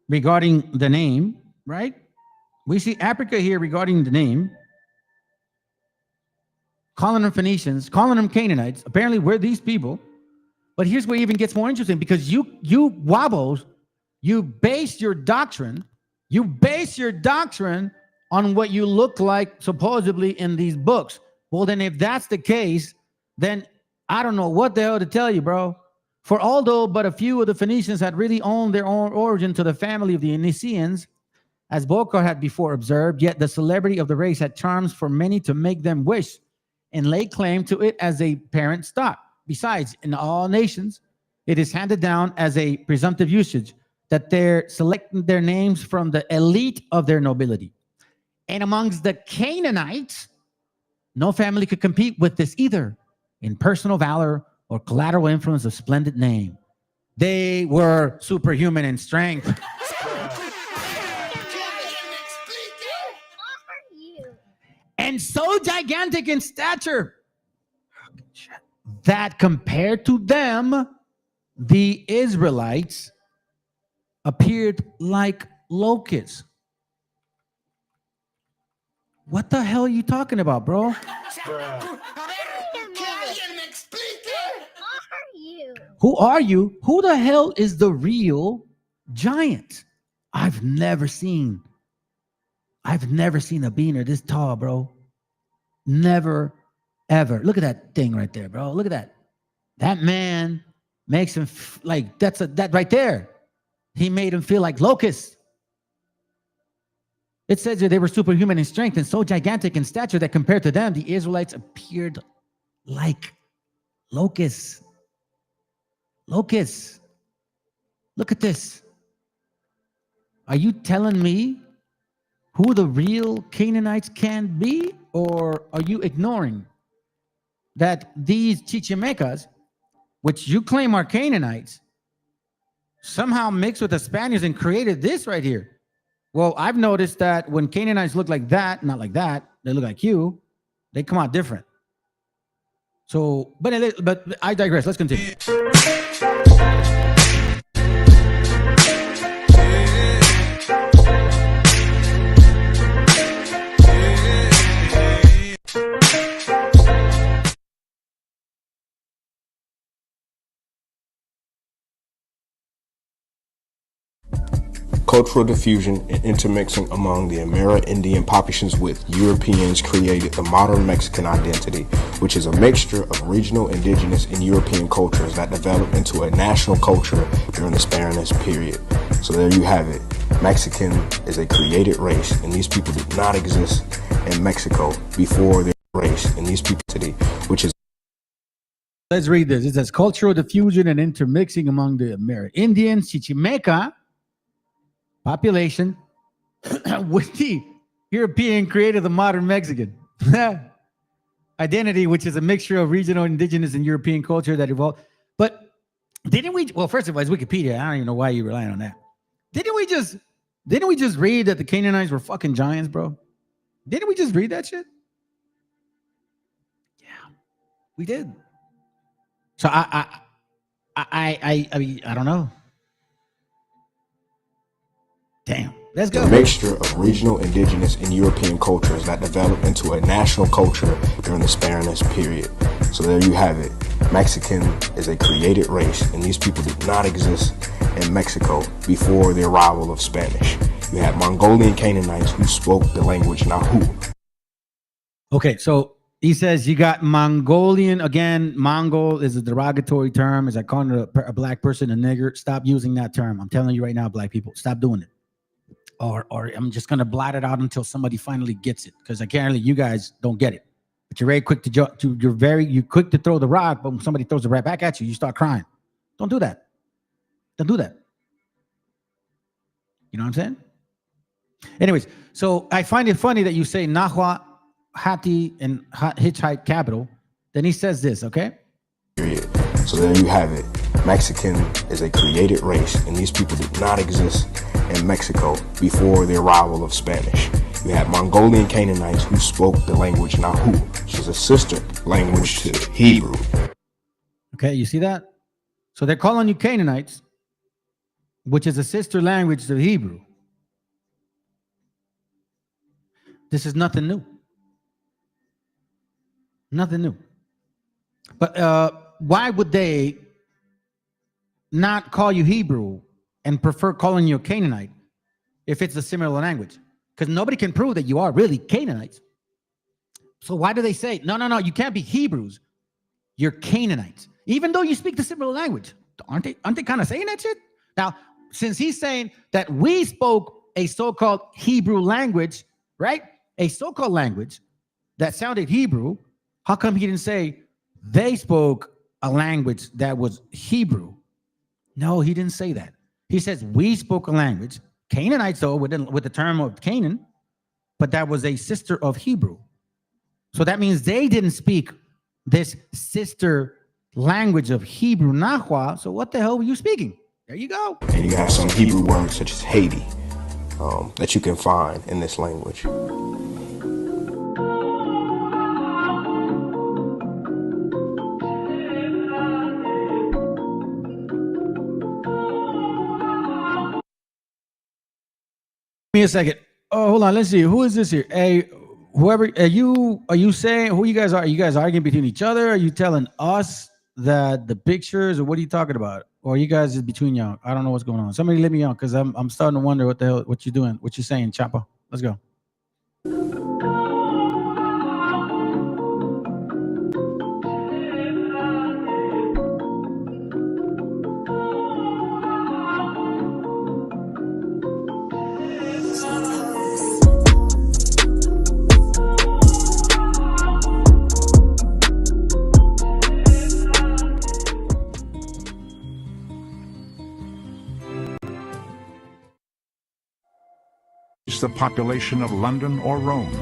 regarding the name, right? We see Africa here regarding the name, calling them Phoenicians, calling them Canaanites. Apparently we're these people. But here's where it even gets more interesting, because you wobbles, you base your doctrine on what you look like supposedly in these books. Well, then if that's the case, then I don't know what the hell to tell you, bro. For although but a few of the Phoenicians had really owned their own origin to the family of the Niceans, as Bokar had before observed, yet the celebrity of the race had charms for many to make them wish and lay claim to it as a parent stock. Besides, in all nations, it is handed down as a presumptive usage that they're selecting their names from the elite of their nobility. And amongst the Canaanites, no family could compete with this either in personal valor or collateral influence of splendid name. They were superhuman in strength. And so gigantic in stature that compared to them, the Israelites appeared like locusts. What the hell are you talking about, bro? Who are you? Who the hell is the real giant? I've never seen a beaner this tall, bro. Never, ever. Look at that thing right there, bro. Look at that. That man makes him like that right there. He made him feel like locusts. It says that they were superhuman in strength and so gigantic in stature that compared to them, the Israelites appeared like locusts. Locusts. Look at this. Are you telling me who the real Canaanites can be? Or are you ignoring that these Chichimecas, which you claim are Canaanites, somehow mixed with the Spaniards and created this right here? Well, I've noticed that when Canaanites look like that, not like that, they look like you, they come out different. So, but I digress. Let's continue. Cultural diffusion and intermixing among the Amerindian populations with Europeans created the modern Mexican identity, which is a mixture of regional, indigenous, and European cultures that developed into a national culture during the Spanish period. So there you have it. Mexican is a created race, and these people did not exist in Mexico before their race, and these people today, which is. Let's read this. It says cultural diffusion and intermixing among the Amerindians, Chichimeca population with the European created the modern Mexican identity, which is a mixture of regional, indigenous, and European culture that evolved. But didn't we? Well, first of all, it's Wikipedia. I don't even know why you're relying on that. Didn't we just read that the Canaanites were fucking giants, bro? Didn't we just read that shit? Yeah, we did. So I mean, I don't know. Damn. Let's go. A mixture of regional, indigenous, and European cultures that developed into a national culture during the Spanish period. So there you have it. Mexican is a created race, and these people did not exist in Mexico before the arrival of Spanish. You had Mongolian Canaanites who spoke the language Nahu. Okay, so he says you got Mongolian. Again, Mongol is a derogatory term. Is like calling a black person a nigger. Stop using that term. I'm telling you right now, black people, stop doing it. Or I'm just gonna blot it out until somebody finally gets it, because apparently you guys don't get it. But you're very quick you're quick to throw the rock, but when somebody throws it right back at you, you start crying. Don't do that. Don't do that. You know what I'm saying? Anyways, so I find it funny that you say Nahua, Hati, and Hitchhike capital. Then he says this, okay? So there you have it. Mexican is a created race, and these people did not exist in Mexico before the arrival of Spanish. You had Mongolian Canaanites who spoke the language Nahu, which is a sister language to Hebrew. Okay, you see that? So they're calling you Canaanites, which is a sister language to Hebrew. This is nothing new. Nothing new. But why would they not call you Hebrew and prefer calling you a Canaanite if it's a similar language? Because nobody can prove that you are really Canaanites. So why do they say, no, you can't be Hebrews, you're Canaanites, even though you speak the similar language? Aren't they kind of saying that shit? Now, since he's saying that we spoke a so-called Hebrew language, right? A so-called language that sounded Hebrew, how come he didn't say they spoke a language that was Hebrew? No, he didn't say that. He says we spoke a language, Canaanites though, with the term of Canaan, but that was a sister of Hebrew. So that means they didn't speak this sister language of Hebrew, Nahua. So what the hell were you speaking? There you go. And you have some Hebrew words such as Haiti that you can find in this language. Give me a second. Oh, hold on. Let's see. Who is this here? Hey, whoever are you saying who you guys are? Are you guys arguing between each other? Are you telling us that the pictures, or what are you talking about? Or you guys is between y'all? I don't know what's going on. Somebody let me on, because I'm starting to wonder what the hell what you're doing, what you're saying, Chopper. Let's go. The population of London or Rome.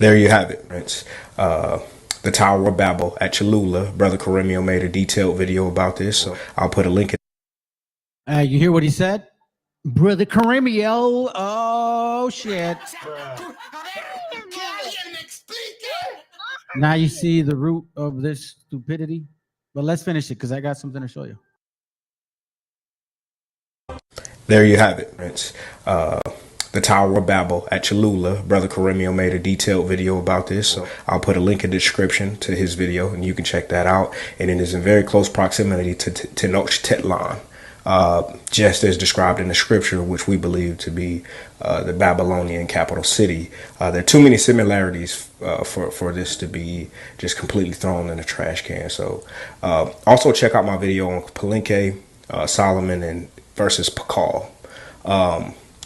There you have it, friends. The Tower of Babel at Cholula. Brother Karimio made a detailed video about this, so I'll put a link in. You hear what he said? Brother Karimio. Oh, shit. Now you see the root of this stupidity. But let's finish it, because I got something to show you. There you have it, friends. The Tower of Babel at Cholula. Brother Karimio made a detailed video about this, so I'll put a link in the description to his video, and you can check that out. And it is in very close proximity to Tenochtitlan, just as described in the scripture, which we believe to be the Babylonian capital city. There are too many similarities for this to be just completely thrown in the trash can. So also check out my video on Palenque, Solomon, and versus Pakal.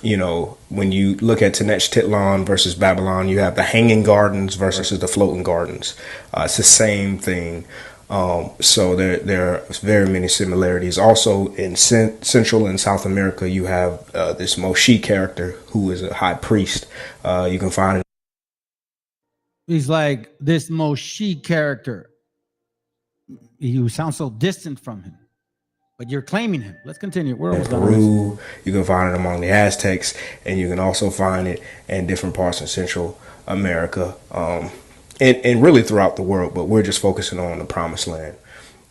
You know, when you look at Tenochtitlan versus Babylon, you have the hanging gardens versus the floating gardens. It's the same thing. So there are very many similarities. Also, in Central and South America, you have this Moshe character who is a high priest. You can find it. He's like this Moshe character. You sound so distant from him, but you're claiming him. Let's continue. Where was Peru. You can find it among the Aztecs, and you can also find it in different parts of Central America. and really throughout the world, but we're just focusing on the promised land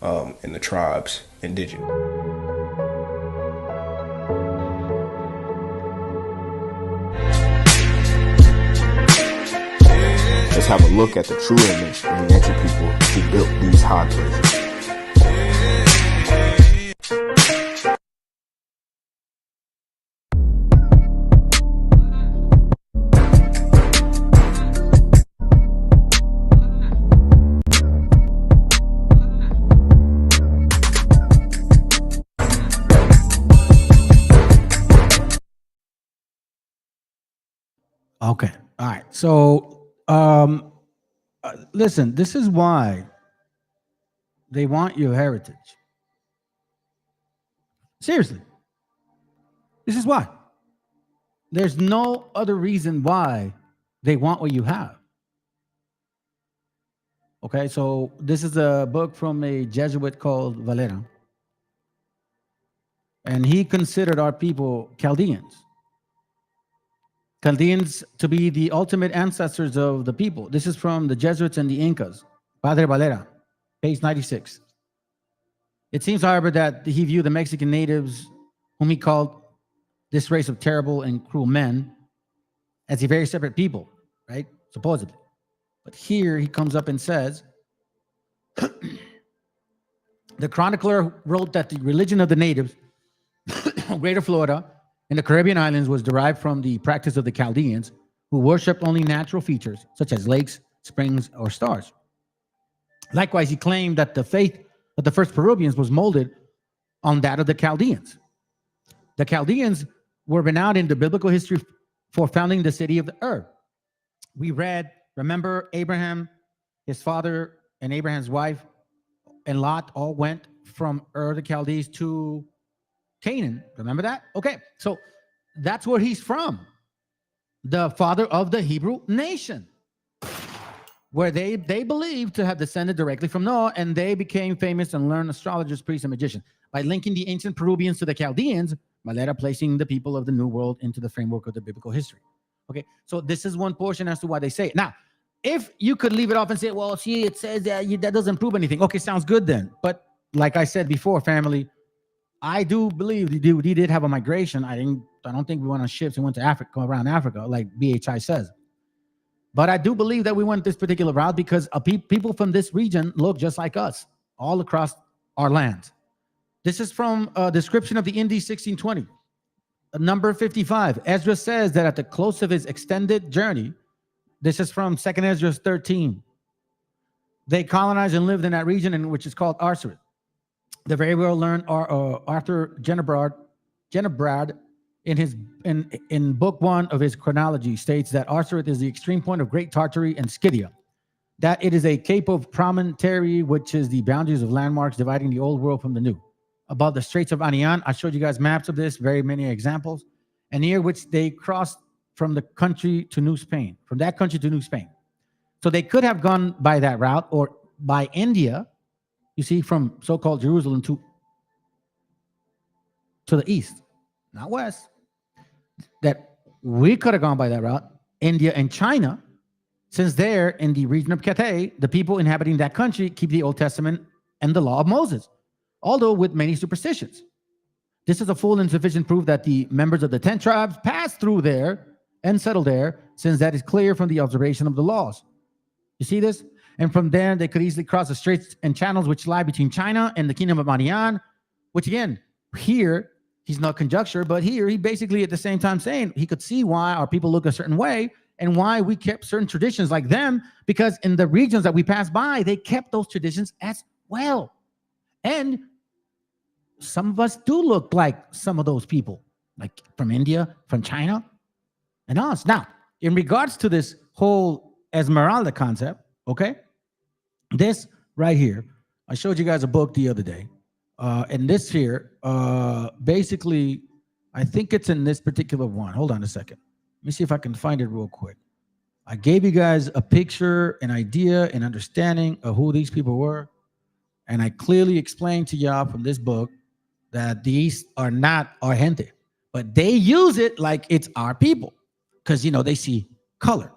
and the tribes indigenous. Let's have a look at the true image of the ancient people who built these high places. Okay. All right. So, listen, this is why they want your heritage. Seriously. This is why. There's no other reason why they want what you have. Okay. So this is a book from a Jesuit called Valera. And he considered our people Chaldeans. Chaldeans to be the ultimate ancestors of the people. This is from the Jesuits and the Incas. Padre Valera, page 96. It seems, however, that he viewed the Mexican natives, whom he called this race of terrible and cruel men, as a very separate people, right? Supposedly. But here he comes up and says, the chronicler wrote that the religion of the natives of Greater Florida and the Caribbean islands was derived from the practice of the Chaldeans, who worshipped only natural features, such as lakes, springs, or stars. Likewise, he claimed that the faith of the first Peruvians was molded on that of the Chaldeans. The Chaldeans were renowned in the biblical history for founding the city of the Ur. We read, remember Abraham, his father, and Abraham's wife, and Lot all went from Ur the Chaldees to Canaan. Remember that? Okay, so that's where he's from. The father of the Hebrew nation, where they believed to have descended directly from Noah, and they became famous and learned astrologers, priests, and magicians. By linking the ancient Peruvians to the Chaldeans, Valera placing the people of the New World into the framework of the biblical history. Okay, so this is one portion as to why they say it. Now, if you could leave it off and say, well, see, it says that that doesn't prove anything. Okay, sounds good then. But like I said before, family, I do believe we did have a migration. I don't think we went on ships and went to Africa, around Africa, like BHI says. But I do believe that we went this particular route because people from this region look just like us, all across our land. This is from a description of the Indies 1620. Number 55. Ezra says that at the close of his extended journey, this is from 2nd Ezra 13. They colonized and lived in that region, which is called Arsarid. The very well learned Arthur Genebrard in book 1 of his chronology states that Arsarid is the extreme point of Great Tartary and Scythia, that it is a cape of promontory, which is the boundaries of landmarks dividing the old world from the new. Above the Straits of Anian, I showed you guys maps of this, very many examples, and near which they crossed from the country to New Spain, from that country to New Spain. So they could have gone by that route or by India, you see, from so-called Jerusalem to the east, not west. That we could have gone by that route, India and China, since there in the region of Cathay, the people inhabiting that country keep the Old Testament and the law of Moses, although with many superstitions. This is a full and sufficient proof that the members of the 10 tribes passed through there and settled there, since that is clear from the observation of the laws. You see this? And from there, they could easily cross the straits and channels which lie between China and the kingdom of Anian, which again, here, he's not conjecture, but here he basically at the same time saying he could see why our people look a certain way and why we kept certain traditions like them, because in the regions that we passed by, they kept those traditions as well. And some of us do look like some of those people, like from India, from China, and us. Now, in regards to this whole Esmeralda concept, okay, this right here, I showed you guys a book the other day. And this here, basically, I think it's in this particular one. Hold on a second. Let me see if I can find it real quick. I gave you guys a picture, an idea, an understanding of who these people were. And I clearly explained to y'all from this book that these are not our gente, but they use it like it's our people because, you know, they see color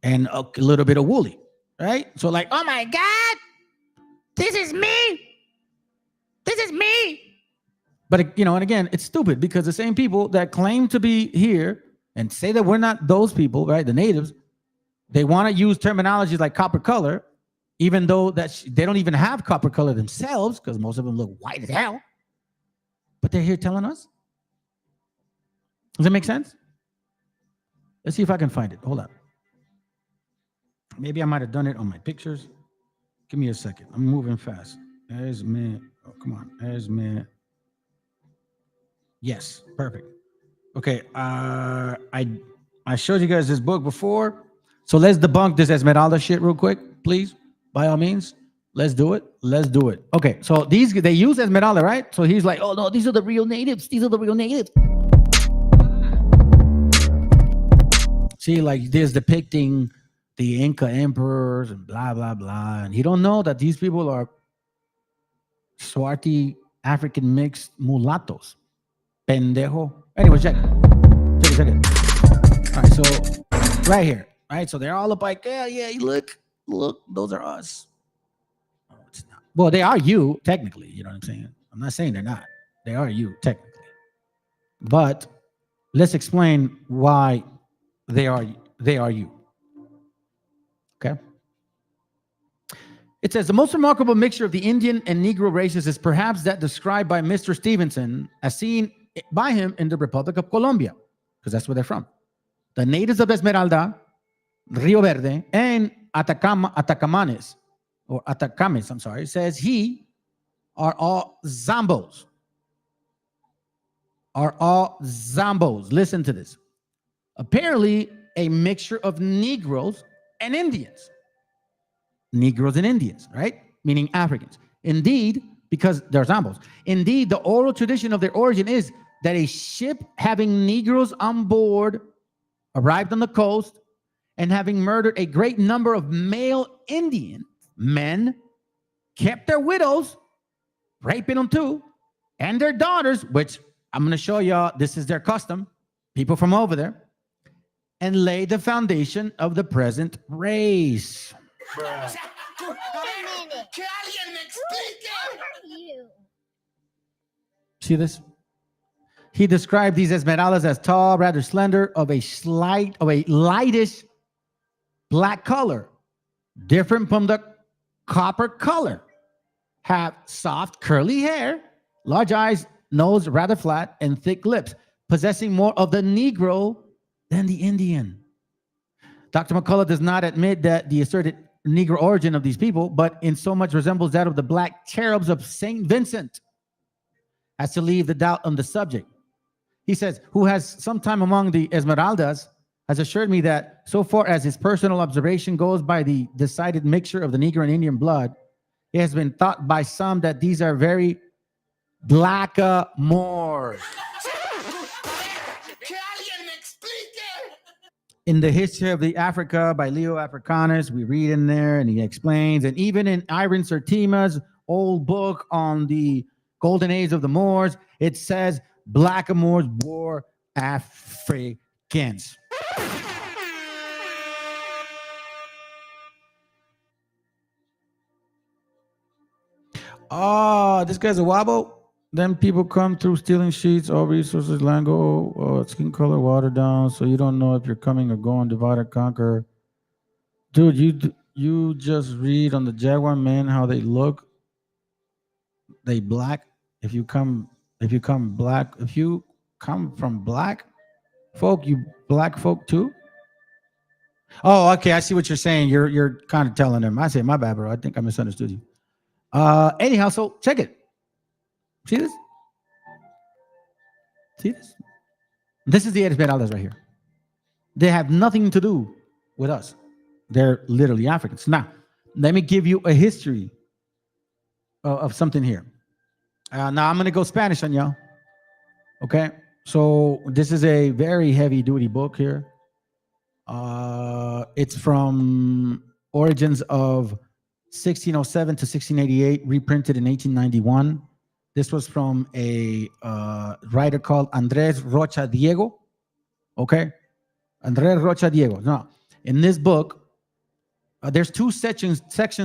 and a little bit of woolly, right? So like, oh my God, this is me. This is me. But, you know, and again, it's stupid because the same people that claim to be here and say that we're not those people, right, the natives, they want to use terminologies like copper color, even though that they don't even have copper color themselves because most of them look white as hell. But they're here telling us. Does that make sense? Let's see if I can find it. Hold on. Maybe I might have done it on my pictures. Give me a second. I'm moving fast. There's me. Oh, come on. There's me. Yes, perfect. Okay, I showed you guys this book before, so let's debunk this Esmeralda shit real quick, please. By all means, let's do it. Let's do it. Okay, so they use Esmeralda, right? So he's like, oh no, these are the real natives. These are the real natives. See, like this depicting the Inca emperors and blah blah blah, and he don't know that these people are Swarty African mixed mulattoes. Pendejo. Anyway, check it. All right, so right here, right? So they're all up like, yeah, look, those are us. Oh, it's not. Well, they are you, technically, you know what I'm saying? I'm not saying they're not. They are you, technically. But let's explain why they are you. Okay? It says, the most remarkable mixture of the Indian and Negro races is perhaps that described by Mr. Stevenson as seen by him in the Republic of Colombia, because that's where they're from. The natives of Esmeralda, Rio Verde, and Atacames, says he are all Zambos. Listen to this. Apparently, a mixture of Negroes and Indians. Negroes and Indians, right? Meaning Africans. Indeed, because they're Zambos. Indeed, the oral tradition of their origin is that a ship having Negroes on board arrived on the coast and having murdered a great number of male Indian men, kept their widows, raping them too, and their daughters, which I'm going to show y'all, this is their custom, people from over there, and laid the foundation of the present race. See this? He described these Esmeraldas as tall, rather slender, of a lightish black color, different from the copper color. Have soft, curly hair, large eyes, nose rather flat, and thick lips, possessing more of the Negro than the Indian. Dr. McCullough does not admit that the asserted Negro origin of these people, but in so much resembles that of the black cherubs of St. Vincent, as to leave the doubt on the subject. He says, who has some time among the Esmeraldas, has assured me that so far as his personal observation goes by the decided mixture of the Negro and Indian blood, it has been thought by some that these are very black Moors. In the History of the Africa by Leo Africanus, we read in there and he explains, and even in Iron Sertima's old book on the golden age of the Moors, it says black Moors were Africans. Oh, this guy's a wobble. Then people come through stealing sheets, all resources, land go, skin color, water down, so you don't know if you're coming or going, divide or conquer. Dude, you just read on the Jaguar men how they look. They black. If you come black, if you come from black folk, you black folk too. Oh, okay, I see what you're saying. You're kind of telling them. I say, my bad, bro. I think I misunderstood you. Anyhow, so check it. See this? See this? This is the Esmeraldas right here. They have nothing to do with us. They're literally Africans. Now, let me give you a history of something here. Now, I'm going to go Spanish on y'all. Okay? So, this is a very heavy-duty book here. It's from origins of 1607 to 1688, reprinted in 1891. This was from a writer called Andrés Rocha Diego. Okay? Andrés Rocha Diego. Now, in this book, there's two sections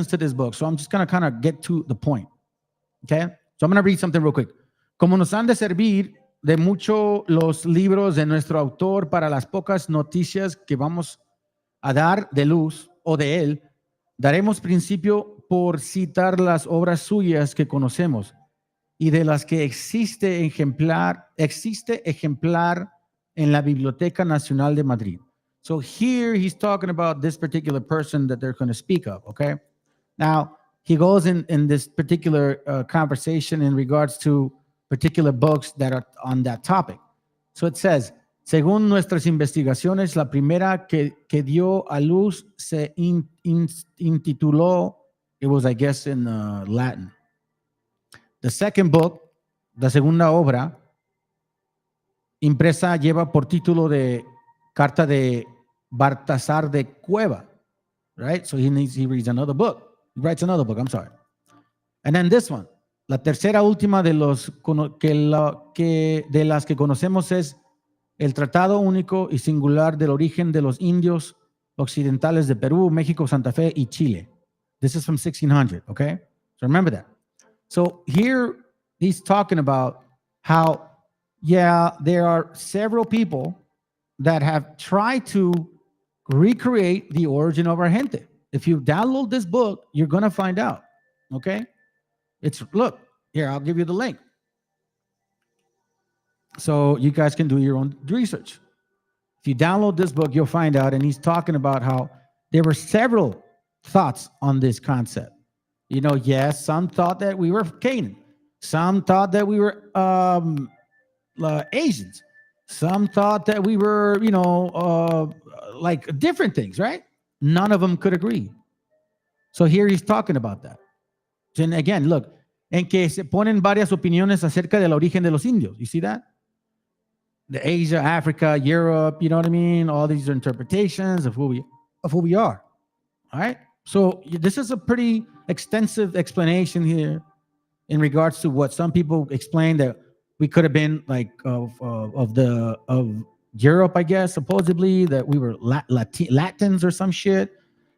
to this book, so I'm just going to kind of get to the point. Okay? So I'm going to read something real quick. Como nos han de servir de mucho los libros de nuestro autor para las pocas noticias que vamos a dar de luz o de él, daremos principio por citar las obras suyas que conocemos y de las que existe ejemplar en la Biblioteca Nacional de Madrid. So here he's talking about this particular person that they're going to speak of, okay? Now, he goes in this particular conversation in regards to particular books that are on that topic. So it says, según nuestras investigaciones, la primera que dio a luz se intituló, it was, I guess, in Latin. The second book, la segunda obra, impresa lleva por título de Carta de Baltasar de Cueva, right? So he reads another book. He writes another book, I'm sorry. And then this one, la tercera última de las que conocemos es el Tratado Único y Singular del Origen de los Indios Occidentales de Perú, México, Santa Fe y Chile. This is from 1600, okay? So remember that. So here he's talking about how, yeah, there are several people that have tried to recreate the origin of our gente. If you download this book, you're going to find out, okay? Look, here, I'll give you the link. So you guys can do your own research. If you download this book, you'll find out, and he's talking about how there were several thoughts on this concept. You know, yes, some thought that we were Canaan. Some thought that we were Asians. Some thought that we were, you know, like different things, right? None of them could agree. So here he's talking about that. And again, look, en que se ponen varias opiniones acerca del origen de los indios. You see that? The Asia, Africa, Europe, you know what I mean? All these interpretations of who we are. All right? So this is a pretty extensive explanation here in regards to what some people explain that we could have been like of Europe, I guess, supposedly, that we were Latins or some shit.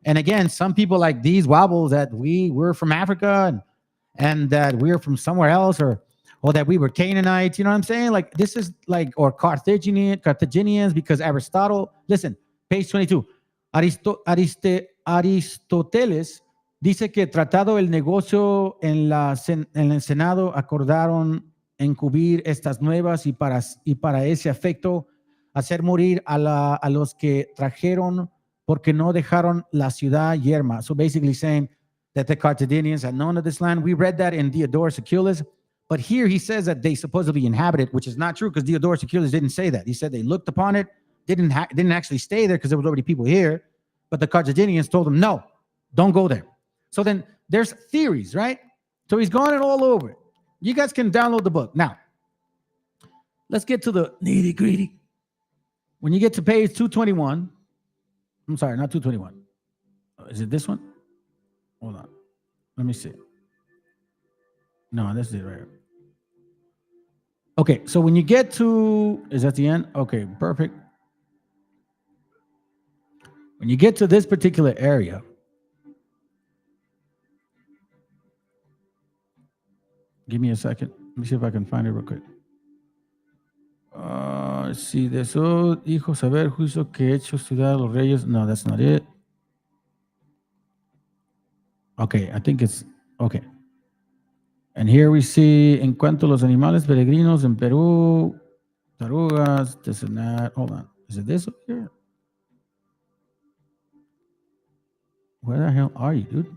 And again, some people like these wobbles that we were from Africa and that we're from somewhere else, or that we were Canaanites, you know what I'm saying? Like this is like, or Carthaginians, because Aristotle, listen, page 22, Aristóteles dice que tratado el negocio en el Senado acordaron encubrir estas nuevas y para ese efecto hacer morir a los que trajeron porque no dejaron la ciudad yerma. So basically saying that the Carthaginians had known of this land. We read that in Diodorus Siculus, but here he says that they supposedly inhabited, which is not true because Diodorus Siculus didn't say that. He said they looked upon it, didn't actually stay there because there was already people here, but the Carthaginians told them, no, don't go there. So then there's theories, right? So he's going all over it. You guys can download the book. Now, let's get to the nitty-gritty. When you get to page 221, I'm sorry, not 221. Is it this one? Hold on. Let me see. No, this is it right here. Okay, so when you get to, is that the end? Okay, perfect. When you get to this particular area, give me a second. Let me see if I can find it real quick. Sí, de eso dijo saber juicio que hecho ciudad a los reyes. No, that's not it. Okay, I think it's okay. And here we see en cuanto a los animales peregrinos en Perú, tarugas, this and that. Hold on, is it this over here? Where the hell are you, dude?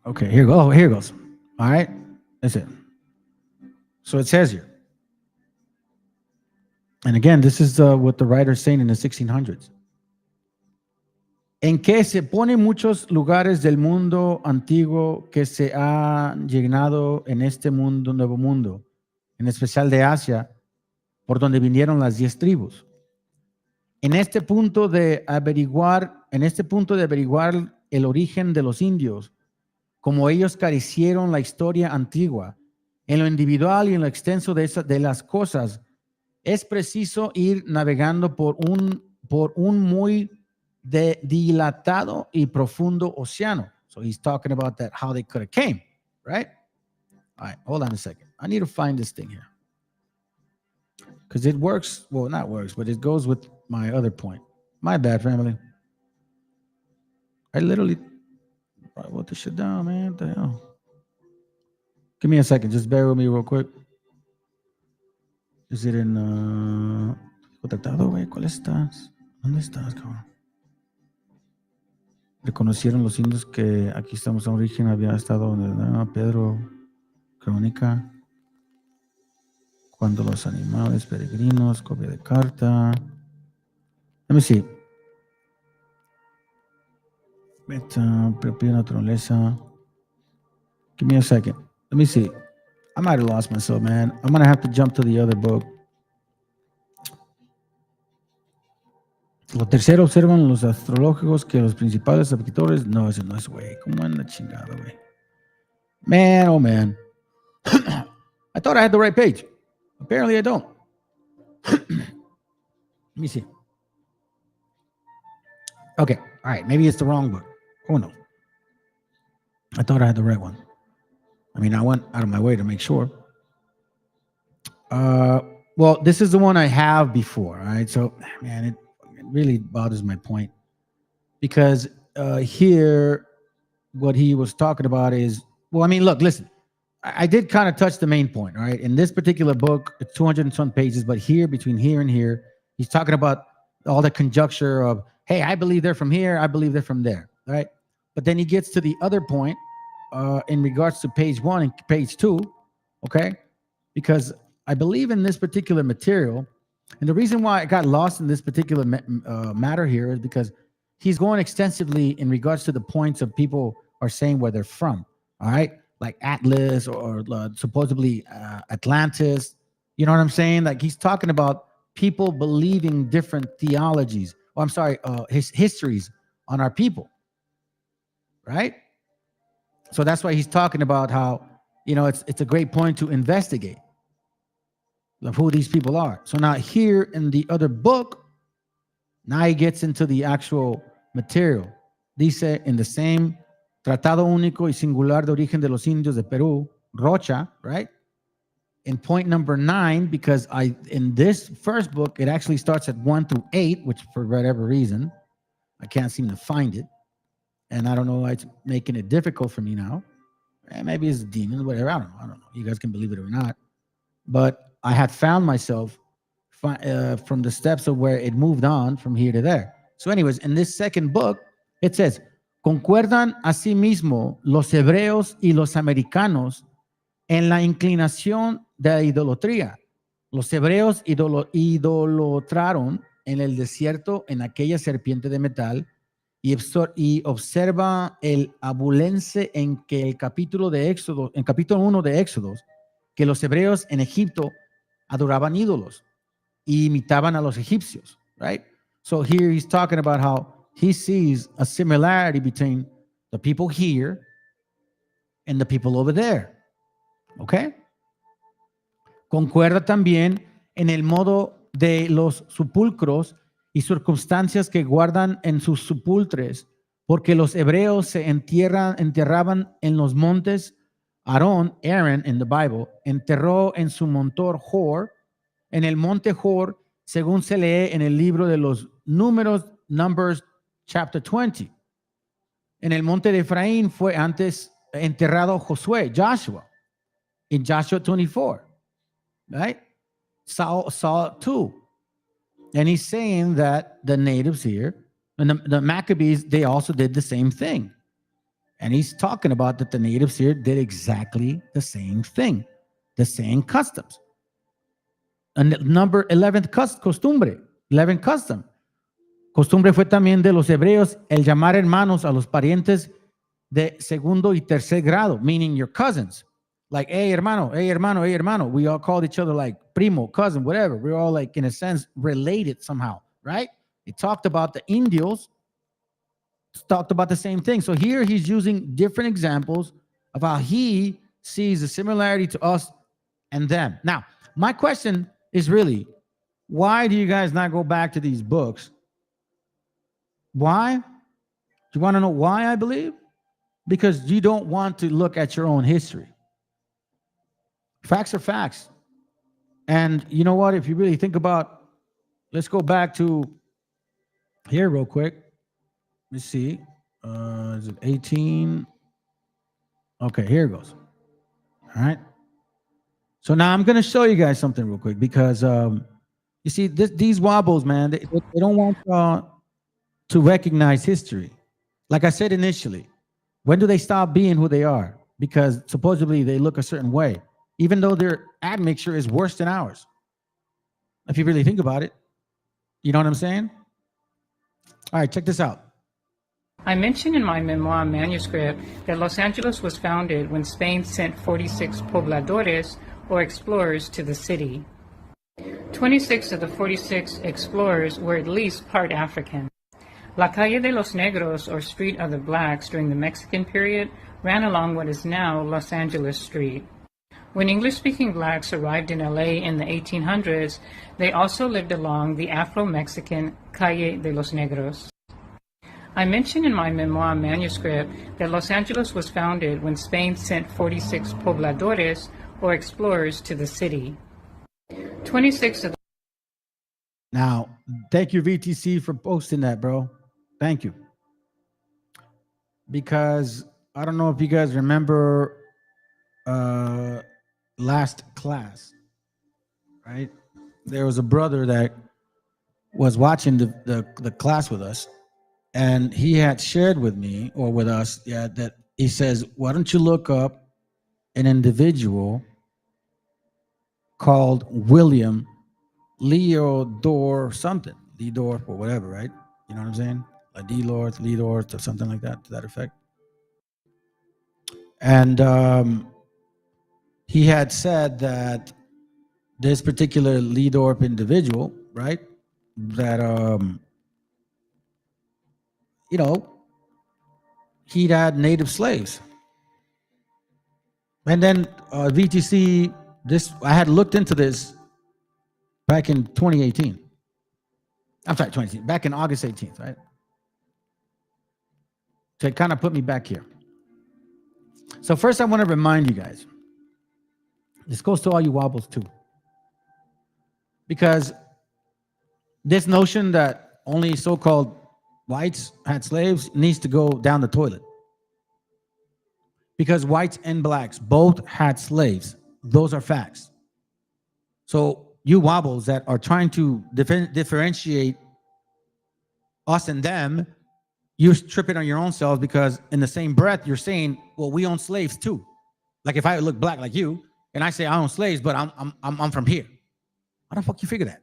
Okay, here it goes. All right, that's it. So it says here. And again, this is what the writer's saying in the 1600s. En que se ponen muchos lugares del mundo antiguo que se han llenado en este mundo, nuevo mundo, en especial de Asia, por donde vinieron las 10 tribus. En este punto de averiguar el origen de los indios, como ellos carecieron la historia antigua, en lo individual y en lo extenso de las cosas, es preciso ir navegando por un muy dilatado y profundo océano. So he's talking about that, how they could have came, right? All right, hold on a second. I need to find this thing here. Because it works, well, not works, but it goes with my other point. My bad, family. I literally wrote this shit down, man. What the hell? Give me a second. Just bear with me real quick. Is it in tratado, güey? ¿Cuál estás? ¿Dónde estás, cabrón? Reconocieron los indios que aquí estamos a origen, había estado Pedro, Crónica, cuando los animales peregrinos, copia de carta. Let me see. Meta, propia naturaleza. Give me a second. Let me see. I might have lost myself, man. I'm going to have to jump to the other book. Lo tercero, observan los astrológicos que los principales escritores. No, ese no es, güey. ¿Cómo en la chingada, güey? Man, oh man. I thought I had the right page. Apparently I don't. Let me see. Okay, all right. Maybe it's the wrong book. Oh no. I thought I had the right one. I mean, I went out of my way to make sure. Well, this is the one I have before, all right? So, man, it really bothers my point. Because here, what he was talking about is, well, I mean, look, listen. I did kind of touch the main point, all right? In this particular book, it's 200 and some pages, but here, between here and here, he's talking about all the conjecture of, hey, I believe they're from here, I believe they're from there, right? But then he gets to the other point in regards to page 1 and page 2, okay? Because I believe in this particular material, and the reason why I got lost in this particular matter here is because he's going extensively in regards to the points of people are saying where they're from, all right? Like Atlas or supposedly Atlantis. You know what I'm saying? Like he's talking about people believing different theologies. Oh, I'm sorry, his histories on our people, right? So that's why he's talking about how, you know, it's a great point to investigate of who these people are. So now here in the other book, now he gets into the actual material. Dice in the same Tratado Único y Singular de Origen de los Indios de Perú, Rocha, right? In point number 9, because in this first book, it actually starts at 1 through 8, which for whatever reason, I can't seem to find it. And I don't know why it's making it difficult for me now. Maybe it's demons, whatever. I don't know. You guys can believe it or not. But I had found myself from the steps of where it moved on from here to there. So anyways, in this second book, it says, concuerdan asimismo los hebreos y los americanos en la inclinación de la idolatría. Los hebreos idolatraron en el desierto en aquella serpiente de metal y observa el abulense en que el capítulo de Éxodo, en capítulo 1 de Éxodo, que los hebreos en Egipto adoraban ídolos y imitaban a los egipcios, right? So here he's talking about how he sees a similarity between the people here and the people over there. ¿Ok? Concuerda también en el modo de los sepulcros y circunstancias que guardan en sus sepultres, porque los hebreos se enterraban en los montes. Aaron in the Bible, enterró en su montor Hor, en el monte Hor, según se lee en el libro de los Números, Numbers, chapter 20. En el monte de Efraín fue antes enterrado Josué, Joshua, in Joshua 24, right? Saul too. And he's saying that the natives here, and the Maccabees, they also did the same thing. And he's talking about that the natives here did exactly the same thing, the same customs. And number 11th costumbre, 11th custom. Costumbre fue también de los hebreos el llamar hermanos a los parientes de segundo y tercer grado, meaning your cousins. Like, hey, hermano, hey, hermano, hey, hermano. We all called each other like primo, cousin, whatever. We're all like, in a sense, related somehow, right? He talked about the Indios, talked about the same thing. So here he's using different examples of how he sees the similarity to us and them. Now, my question is really, Why do you guys not go back to these books? Why? Do you want to know why I believe? Because you don't want to look at your own history. Facts are facts. And you know what? If you really think about, let's go back to here real quick. Let's see. Is it 18? Okay, here it goes. All right. So now I'm going to show you guys something real quick because you see these wobbles, man, they don't want to recognize history. Like I said initially, when do they stop being who they are? Because supposedly they look a certain way, even though their admixture is worse than ours. If you really think about it, you know what I'm saying? All right, check this out. I mentioned in my memoir manuscript that Los Angeles was founded when Spain sent 46 pobladores, or explorers, to the city. 26 of the 46 explorers were at least part African. La Calle de los Negros, or Street of the Blacks, during the Mexican period, ran along what is now Los Angeles Street. When English-speaking blacks arrived in LA in the 1800s, they also lived along the Afro-Mexican Calle de los Negros. I mentioned in my memoir manuscript that Los Angeles was founded when Spain sent 46 pobladores, or explorers, to the city. 26 of the... Now, thank you, VTC, for posting that, bro. Thank you. Because I don't know if you guys remember last class, right? There was a brother that was watching the class with us, and he had shared with me, or with us, that he says, why don't you look up an individual called William Leodor something, Leodor or whatever, right? You know what I'm saying? Like Leodor, or something like that, to that effect. And he had said that this particular Leodorp individual, right, that you know, he'd had native slaves. And then VTC, I had looked into this back in 2018. I'm sorry, 2018, back in August 18th, right? So it kind of put me back here. So first I want to remind you guys, this goes to all you wobbles too, because this notion that only so-called whites had slaves needs to go down the toilet. Because whites and blacks both had slaves. Those are facts. So you wobbles that are trying to differentiate us and them, you're tripping on your own selves, because in the same breath, you're saying, well, we own slaves too. Like if I look black like you, and I say I own slaves, but I'm from here. How the fuck you figure that?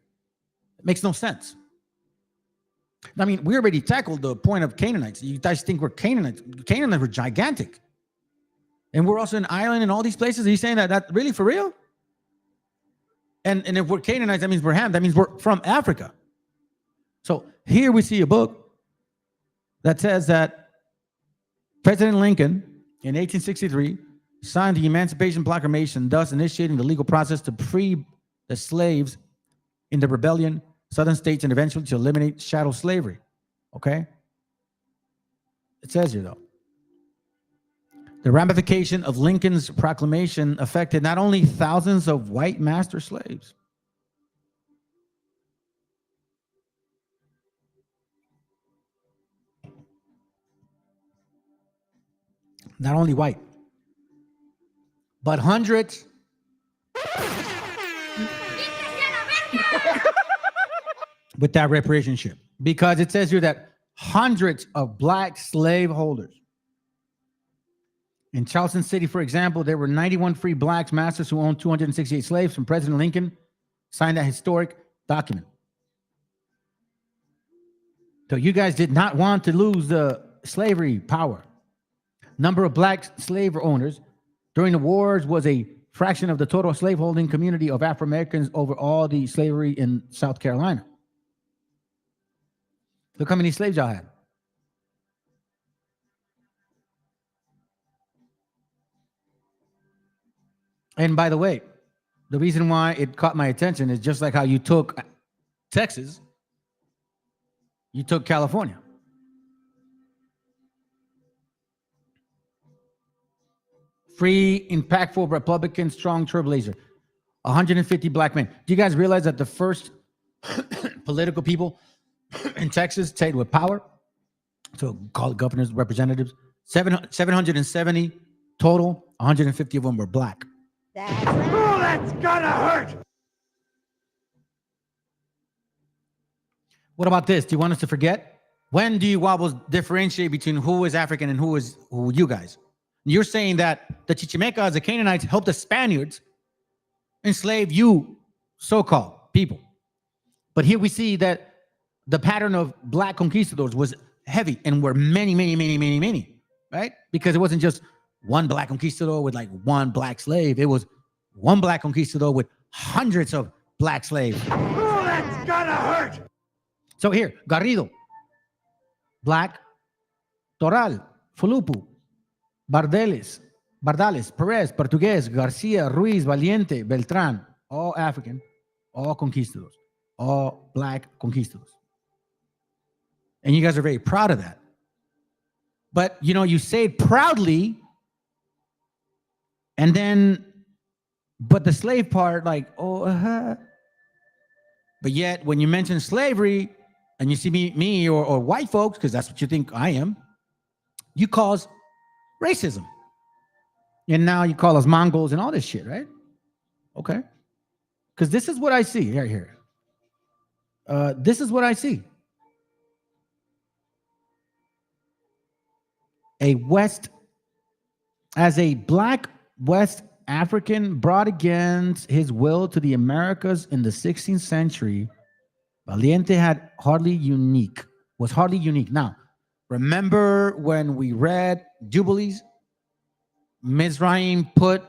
It makes no sense. I mean, we already tackled the point of Canaanites. You guys think we're Canaanites. Canaanites were gigantic. And we're also an island in all these places. Are you saying that really for real? And if we're Canaanites, that means we're Ham. That means we're from Africa. So here we see a book that says that President Lincoln in 1863 signed the Emancipation Proclamation, thus initiating the legal process to free the slaves in the rebellion, southern states, and eventually to eliminate chattel slavery. Okay? It says here, though, the ramification of Lincoln's proclamation affected not only thousands of white master slaves, not only white, but hundreds with that reparation ship. Because it says here that hundreds of black slave holders. In Charleston City, for example, there were 91 free blacks masters who owned 268 slaves. From President Lincoln signed that historic document. So you guys did not want to lose the slavery power. Number of black slave owners during the wars was a fraction of the total slaveholding community of Afro-Americans over all the slavery in South Carolina. Look how many slaves y'all had. And by the way, the reason why it caught my attention is just like how you took Texas, you took California. Free, impactful Republican, strong trailblazer. 150 black men. Do you guys realize that the first political people in Texas stayed with power? So called governors, representatives. 770 total. 150 of them were black. Oh, that's gonna hurt! What about this? Do you want us to forget? When do you wobbles differentiate between who is African and who you guys? You're saying that the Chichimecas, the Canaanites, helped the Spaniards enslave you, so-called people. But here we see that the pattern of black conquistadors was heavy and were many, right? Because it wasn't just one black conquistador with like one black slave. It was one black conquistador with hundreds of black slaves. Oh, that's gonna hurt! So here, Garrido, black, Toral, Fulupu, Bardales, Perez, Portuguese, Garcia, Ruiz, Valiente, Beltran, all African, all conquistadors, all black conquistadors. And you guys are very proud of that. But, you know, you say it proudly, and then, but the slave part, like, but yet when you mention slavery, and you see me or white folks, because that's what you think I am, you cause racism. And now you call us Mongols and all this shit, right? Okay. Because this is what I see right here. This is what I see. As a black West African brought against his will to the Americas in the 16th century, Valiente was hardly unique. Now, remember when we read Jubilees? Mizraim put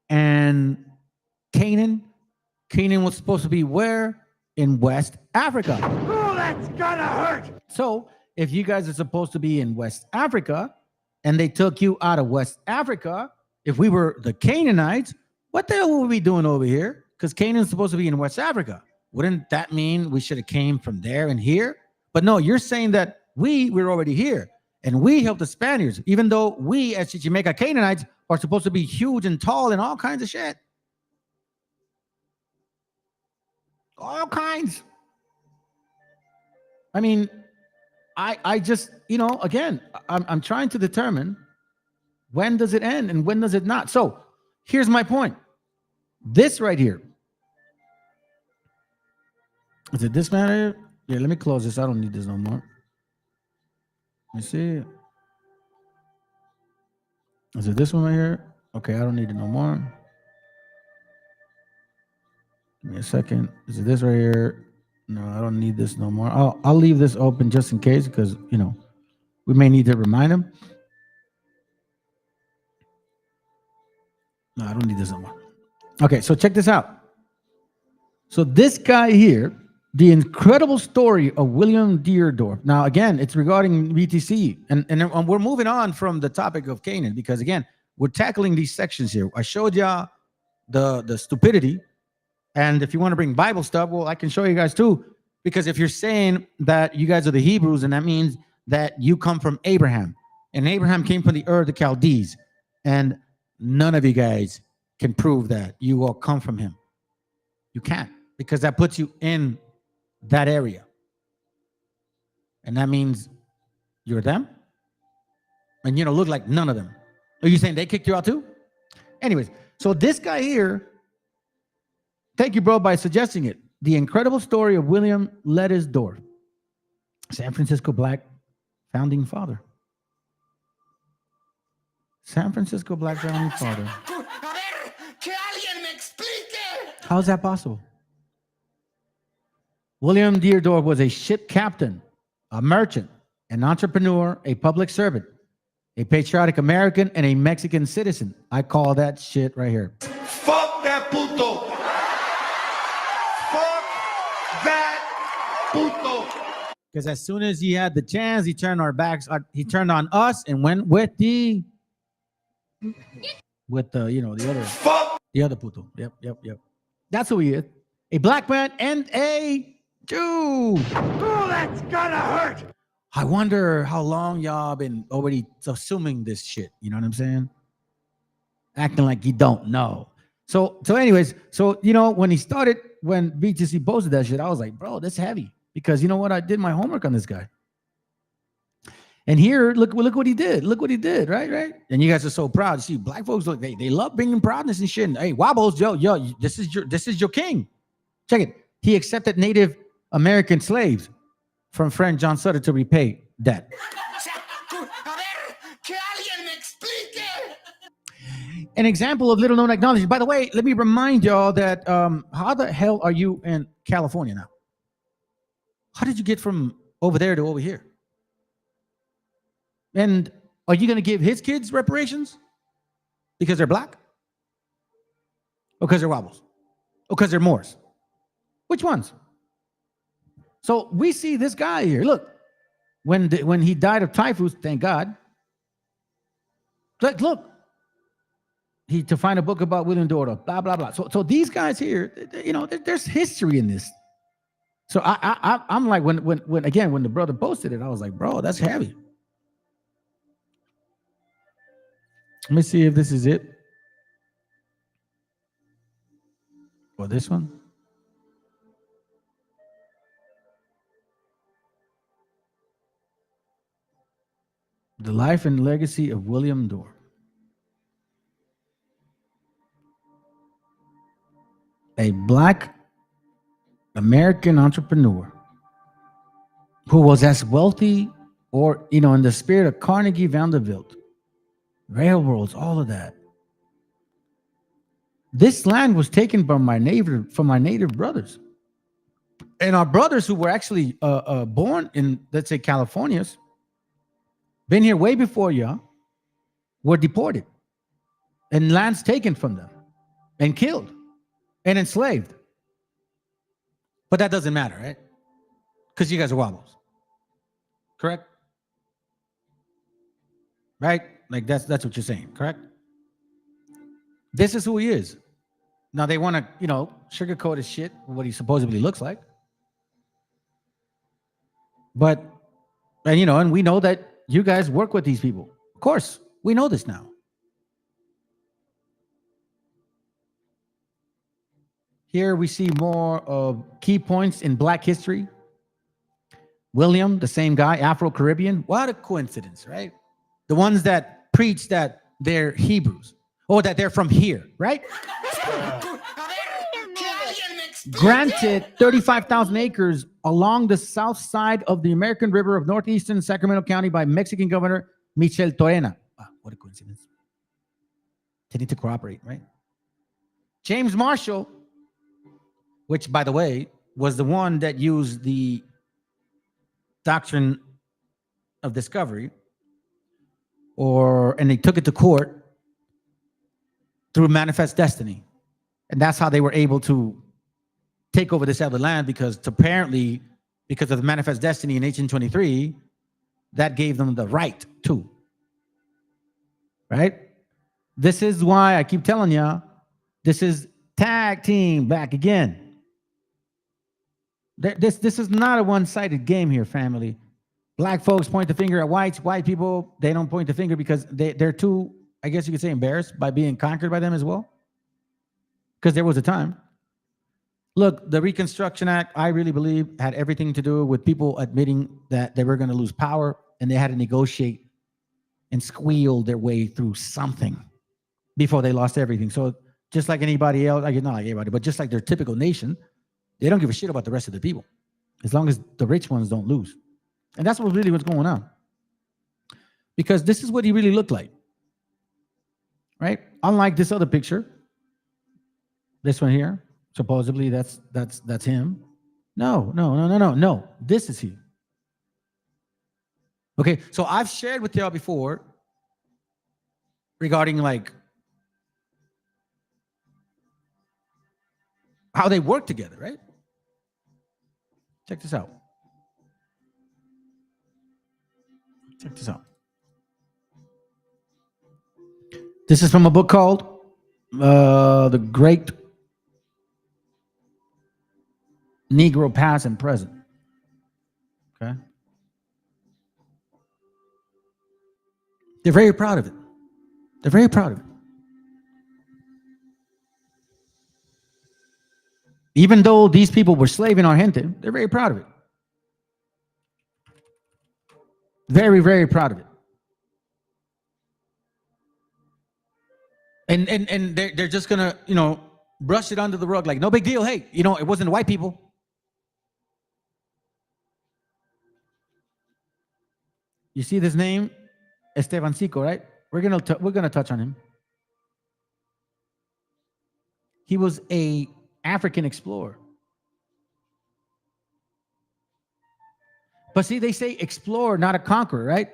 and Canaan was supposed to be where? In West Africa. Oh, that's gonna hurt! So if you guys are supposed to be in West Africa and they took you out of West Africa, if we were the Canaanites, what the hell would we be doing over here? Because Canaan's supposed to be in West Africa. Wouldn't that mean we should have came from there and here? But no, you're saying that we're already here. And we helped the Spaniards, even though we as Chichimeca Canaanites are supposed to be huge and tall and all kinds of shit. All kinds. I mean, I just, you know, again, I'm trying to determine when does it end and when does it not. So here's my point. This right here. Is it this matter? Yeah, let me close this. I don't need this no more. Let me see. Is it this one right here? Okay, I don't need it no more. Give me a second. Is it this right here? No, I don't need this no more. I'll leave this open just in case, because, you know, we may need to remind him. No, I don't need this no more. Okay, so check this out. So this guy here, the incredible story of William Deardorff. Now, again, it's regarding BTC. And we're moving on from the topic of Canaan because, again, we're tackling these sections here. I showed y'all the stupidity. And if you want to bring Bible stuff, well, I can show you guys too. Because if you're saying that you guys are the Hebrews, and that means that you come from Abraham. And Abraham came from the Ur of the Chaldees. And none of you guys can prove that you all come from him. You can't. Because that puts you in that area. And that means you're them. And you don't look like none of them. Are you saying they kicked you out too? Anyways, so this guy here, thank you, bro, by suggesting it. The incredible story of William Deardorff, San Francisco Black founding father. San Francisco Black founding father. How is that possible? William Deardorff was a ship captain, a merchant, an entrepreneur, a public servant, a patriotic American, and a Mexican citizen. I call that shit right here. Fuck that puto! Fuck that puto! Because as soon as he had the chance, he turned our backs. He turned on us and went with the you know, the other puto. Yep. That's who he is. a black man and a Jew. Oh, that's gonna hurt. I wonder how long y'all been already assuming this shit. You know what I'm saying? Acting like you don't know. So anyways, when he started, when BTC posted that shit, I was like, bro, that's heavy. Because you know what? I did my homework on this guy. And here, look what he did. Look what he did, right? And you guys are so proud. See, black folks, look, they love bringing proudness and shit. And, hey, Wobbles, yo, this is your king. Check it. He accepted Native American slaves from friend John Sutter to repay debt. An example of little known acknowledgement. By the way, let me remind y'all that how the hell are you in California now? How did you get from over there to over here? And are you going to give his kids reparations because they're black? Or because they're Wobbles? Or because they're Moors? Which ones? So we see this guy here. Look, when he died of typhus, thank God. Look. To find a book about William Dorado, blah, blah, blah. So these guys here, there's history in this. So I'm like, when the brother posted it, I was like, bro, that's heavy. Let me see if this is it. Or this one. The life and legacy of William Dorado. A black American entrepreneur who was as wealthy or, in the spirit of Carnegie Vanderbilt, railroads, all of that. This land was taken from my native brothers. And our brothers who were actually born in, let's say, California's, been here way before y'all, were deported. And lands taken from them and killed. And enslaved. But that doesn't matter, right? Because you guys are Wobbles. Correct? Right? Like that's what you're saying, correct? This is who he is. Now they want to, sugarcoat his shit, what he supposedly looks like. But, and we know that you guys work with these people. Of course, we know this now. Here we see more of key points in black history. William, the same guy, Afro-Caribbean. What a coincidence, right? The ones that preach that they're Hebrews or that they're from here, right? Granted 35,000 acres along the south side of the American River of northeastern Sacramento County by Mexican Governor Michel Torena. Wow, what a coincidence. They need to cooperate, right? James Marshall, which, by the way, was the one that used the doctrine of discovery, and they took it to court through manifest destiny. And that's how they were able to take over this other land, because apparently, because of the manifest destiny in 1823, that gave them the right to. Right? This is why I keep telling y'all, this is tag team back again. This is not a one-sided game here, family. Black folks point the finger at whites. White people, they don't point the finger because they're too, I guess you could say, embarrassed by being conquered by them as well. Because there was a time. Look, the Reconstruction Act, I really believe, had everything to do with people admitting that they were going to lose power, and they had to negotiate and squeal their way through something before they lost everything. So just like anybody else, not like anybody, but just like their typical nation, they don't give a shit about the rest of the people, as long as the rich ones don't lose. And that's what's going on. Because this is what he really looked like. Right? Unlike this other picture. This one here. Supposedly that's him. No. This is he. Okay, so I've shared with y'all before regarding like how they work together, right? Check this out. This is from a book called The Great Negro past and present. Okay? They're very proud of it. They're very proud of it. Even though these people were slaving our gente, they're very proud of it. Very, very proud of it. And they're just gonna, brush it under the rug like no big deal. Hey, it wasn't white people. You see this name, Estebancico, right? We're gonna touch on him. He was a African explorer. But see, they say explorer, not a conqueror, right?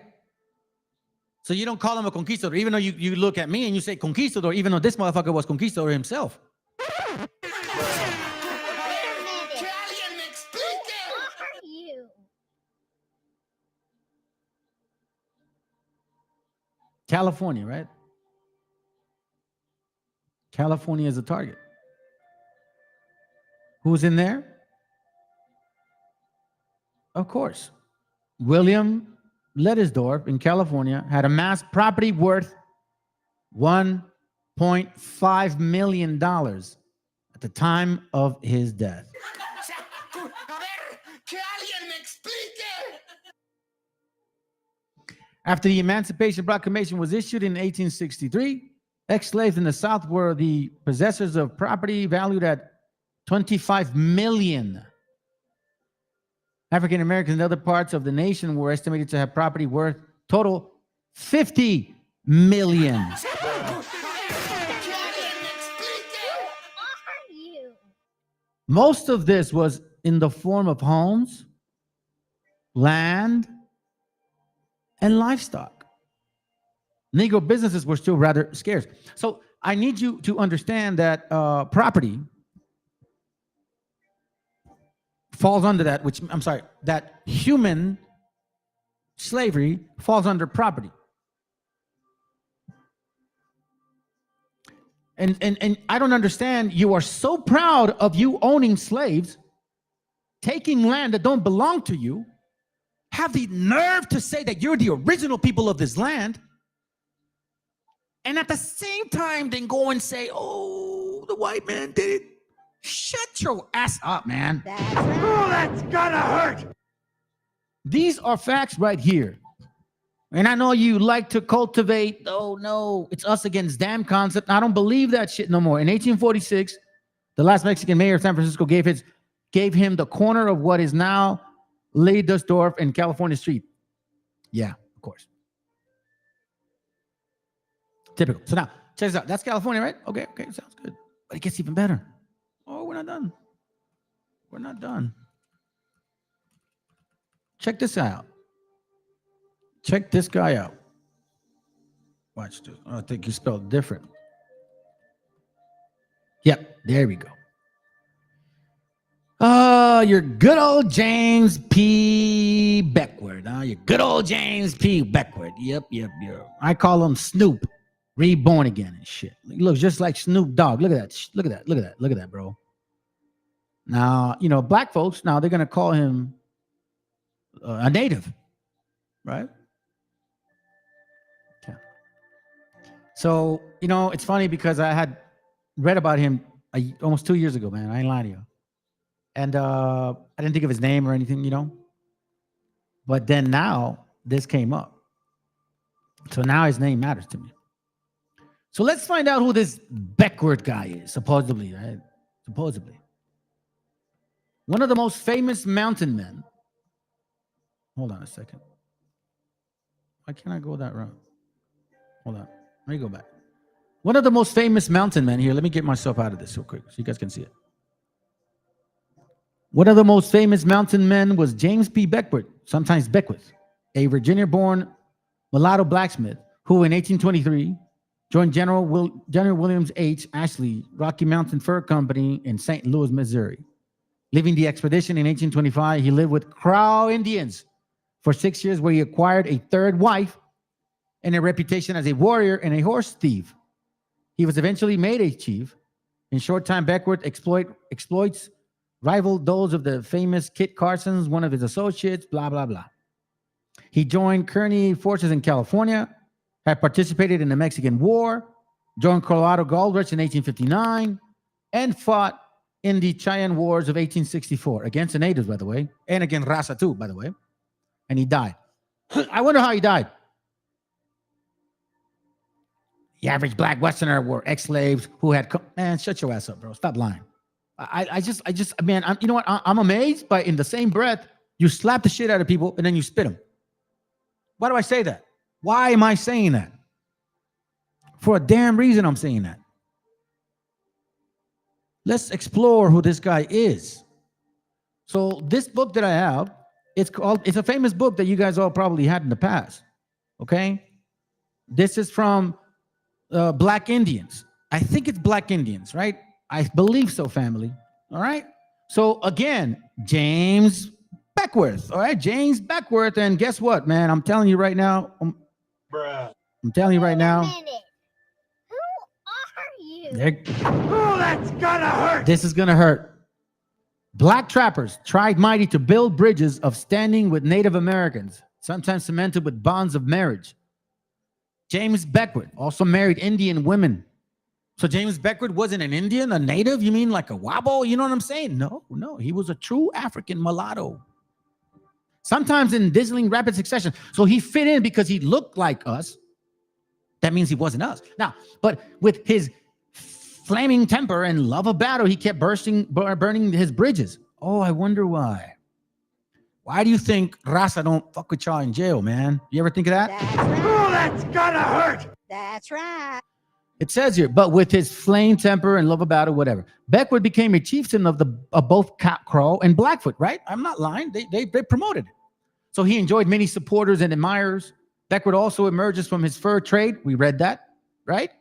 So you don't call him a conquistador, even though you look at me and you say conquistador, even though this motherfucker was conquistador himself. California, right? California is a target. Who's in there? Of course. William Lettersdorf in California had amassed property worth $1.5 million at the time of his death. After the Emancipation Proclamation was issued in 1863, ex-slaves in the South were the possessors of property valued at $25 million. African Americans in other parts of the nation were estimated to have property worth total $50 million. Most of this was in the form of homes, land, and livestock. Negro businesses were still rather scarce. So I need you to understand that property falls under that, that human slavery falls under property. And I don't understand, you are so proud of you owning slaves, taking land that don't belong to you, have the nerve to say that you're the original people of this land, and at the same time then go and say, oh, the white man did it. Shut your ass up, man. That's right. Oh, that's gonna hurt. These are facts right here. And I know you like to cultivate, oh no, it's us against them concept. I don't believe that shit no more. In 1846, the last Mexican mayor of San Francisco gave him the corner of what is now Leidesdorf and California Street. Yeah, of course. Typical. So now, check this out. That's California, right? Okay, sounds good. But it gets even better. Oh, we're not done. We're not done. Check this out. Check this guy out. Watch this. I think he spelled different. Yep, there we go. Your good old James P. Beckwourth. Your good old James P. Beckwourth. Yep. I call him Snoop, reborn again and shit. He looks just like Snoop Dogg. Look at that, bro. Now, black folks, now they're going to call him a native, right? Okay. So, it's funny because I had read about him almost 2 years ago, man. I ain't lying to you. And I didn't think of his name or anything, But then now this came up. So now his name matters to me. So let's find out who this Beckwourth guy is, supposedly, right? Supposedly. One of the most famous mountain men. Hold on a second. Why can't I go that route? Hold on. Let me go back. One of the most famous mountain men here. Let me get myself out of this real quick so you guys can see it. One of the most famous mountain men was James P. Beckwourth, sometimes Beckwith, a Virginia-born mulatto blacksmith who in 1823 joined General Williams H. Ashley Rocky Mountain Fur Company in St. Louis, Missouri. Leaving the expedition in 1825, he lived with Crow Indians for 6 years, where he acquired a third wife and a reputation as a warrior and a horse thief. He was eventually made a chief. In short time, Beckwourth exploits rivaled those of the famous Kit Carson's, one of his associates, blah, blah, blah. He joined Kearny forces in California, had participated in the Mexican War, joined Colorado Goldrich in 1859, and fought in the Cheyenne Wars of 1864 against the natives, by the way, and against Raza too, by the way. And he died. I wonder how he died. The average black Westerner were ex-slaves who had man, shut your ass up, bro. Stop lying. I just, man, you know what? I'm amazed by in the same breath, you slap the shit out of people and then you spit them. Why do I say that? Why am I saying that? For a damn reason I'm saying that. Let's explore who this guy is. So this book that I have, it's a famous book that you guys all probably had in the past. Okay? This is from Black Indians. I think it's Black Indians, right? I believe so, family. All right? So again, James Beckworth. All right? James Beckworth. And guess what, man? I'm telling you right now. I'm telling you right now. Oh, that's gonna hurt. This is gonna hurt. Black trappers tried mighty to build bridges of standing with Native Americans, sometimes cemented with bonds of marriage. James Beckwourth also married Indian women. So James Beckwourth wasn't an Indian, a native? You mean like a Wabo? You know what I'm saying? No, he was a true African mulatto. Sometimes in dazzling rapid succession. So he fit in because he looked like us. That means he wasn't us. Now, but with his flaming temper and love of battle, he kept burning his bridges. Oh, I wonder why. Why do you think Raza don't fuck with y'all in jail, man? You ever think of that? That's right. Oh, that's gonna hurt. That's right. It says here, but with his flame temper and love of battle, whatever. Beckwourth became a chieftain of both Crow and Blackfoot, right? I'm not lying. They promoted it. So he enjoyed many supporters and admirers. Beckwourth also emerges from his fur trade. We read that, right?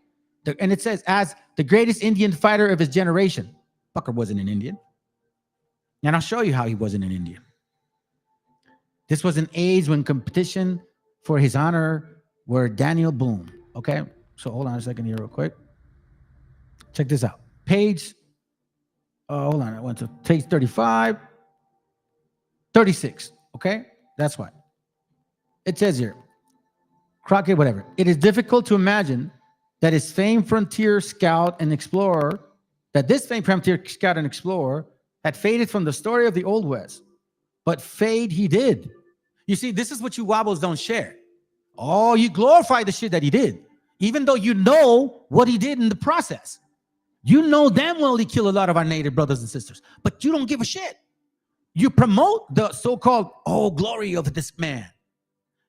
And it says, as the greatest Indian fighter of his generation. Fucker wasn't an Indian. And I'll show you how he wasn't an Indian. This was an age when competition for his honor were Daniel Boone. Okay, so hold on a second here real quick. Check this out. Page, hold on, I went to page 35, 36, okay? That's why. It says here, Crockett, whatever. It is difficult to imagine that this famed frontier scout and explorer had faded from the story of the Old West. But fade he did. You see, this is what you wobbles don't share. Oh, you glorify the shit that he did, even though you know what he did in the process. You know damn well he killed a lot of our native brothers and sisters, but you don't give a shit. You promote the so-called, glory of this man.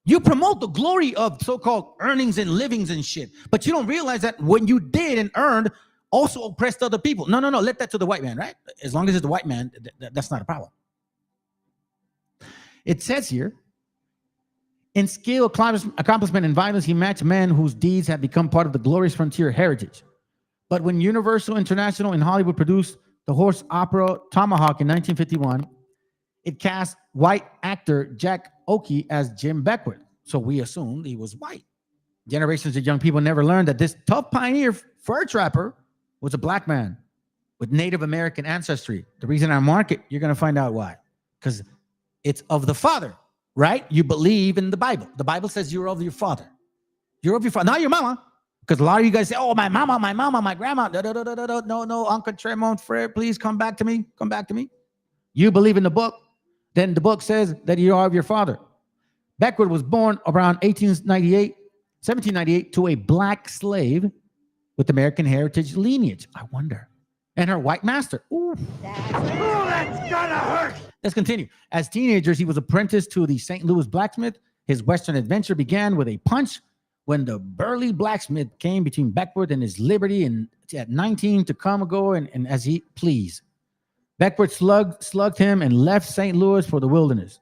You promote the glory of so-called earnings and livings and shit, but you don't realize that when you did and earned, also oppressed other people. No, let that to the white man, right? As long as it's the white man, that's not a problem. It says here, in skill, accomplishment, and violence, he matched men whose deeds have become part of the glorious frontier heritage. But when Universal International in Hollywood produced the horse opera Tomahawk in 1951, it cast white actor Jack Oakey as Jim Beckwourth. So we assumed he was white. Generations of young people never learned that this tough pioneer fur trapper was a black man with Native American ancestry. The reason I mark it, you're going to find out why. Because it's of the father, right? You believe in the Bible. The Bible says you're of your father. You're of your father, not your mama. Because a lot of you guys say, oh, my mama, my grandma. No, Uncle Tremont, Fred, please come back to me. Come back to me. You believe in the book. Then the book says that you are of your father. Beckwourth was born around 1798 to a black slave with American heritage lineage. I wonder. And her white master. Ooh. That's gonna hurt. Let's continue. As teenagers, he was apprenticed to the St. Louis blacksmith. His Western adventure began with a punch when the burly blacksmith came between Beckwourth and his liberty and at 19 to come and go and as he pleased. Beckwourth slugged him and left St. Louis for the wilderness.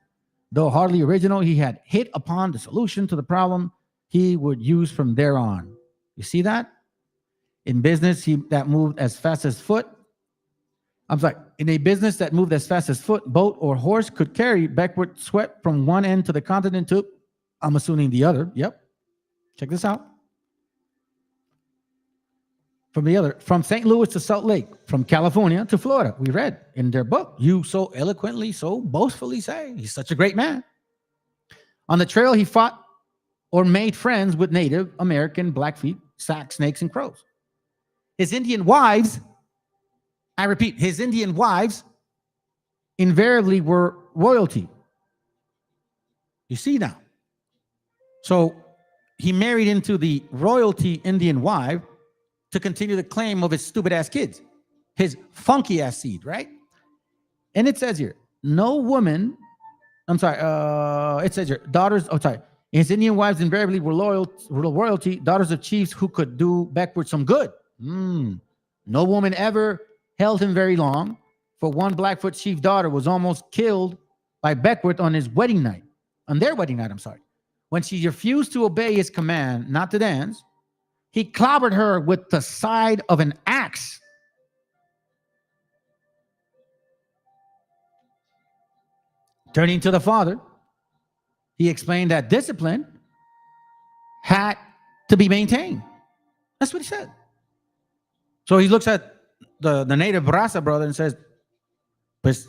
Though hardly original, he had hit upon the solution to the problem he would use from there on. You see that? In business, that moved as fast as foot. In a business that moved as fast as foot, boat, or horse could carry, Beckwourth swept from one end to the continent to, I'm assuming the other. Yep. Check this out. from St. Louis to Salt Lake, from California to Florida. We read in their book. You so eloquently, so boastfully say he's such a great man. On the trail, he fought or made friends with Native American Blackfeet, Sac, snakes, and crows. His Indian wives, I repeat, his Indian wives invariably were royalty. You see now. So he married into the royalty Indian wife to continue the claim of his stupid ass kids, his funky ass seed, right? And it says here, no woman, it says here, daughters, his Indian wives invariably were royalty, daughters of chiefs who could do backward some good. No woman ever held him very long, for one Blackfoot chief daughter was almost killed by Beckworth on their wedding night, when she refused to obey his command not to dance. He clobbered her with the side of an axe. Turning to the father, he explained that discipline had to be maintained. That's what he said. So he looks at the native Raza brother and says, pues,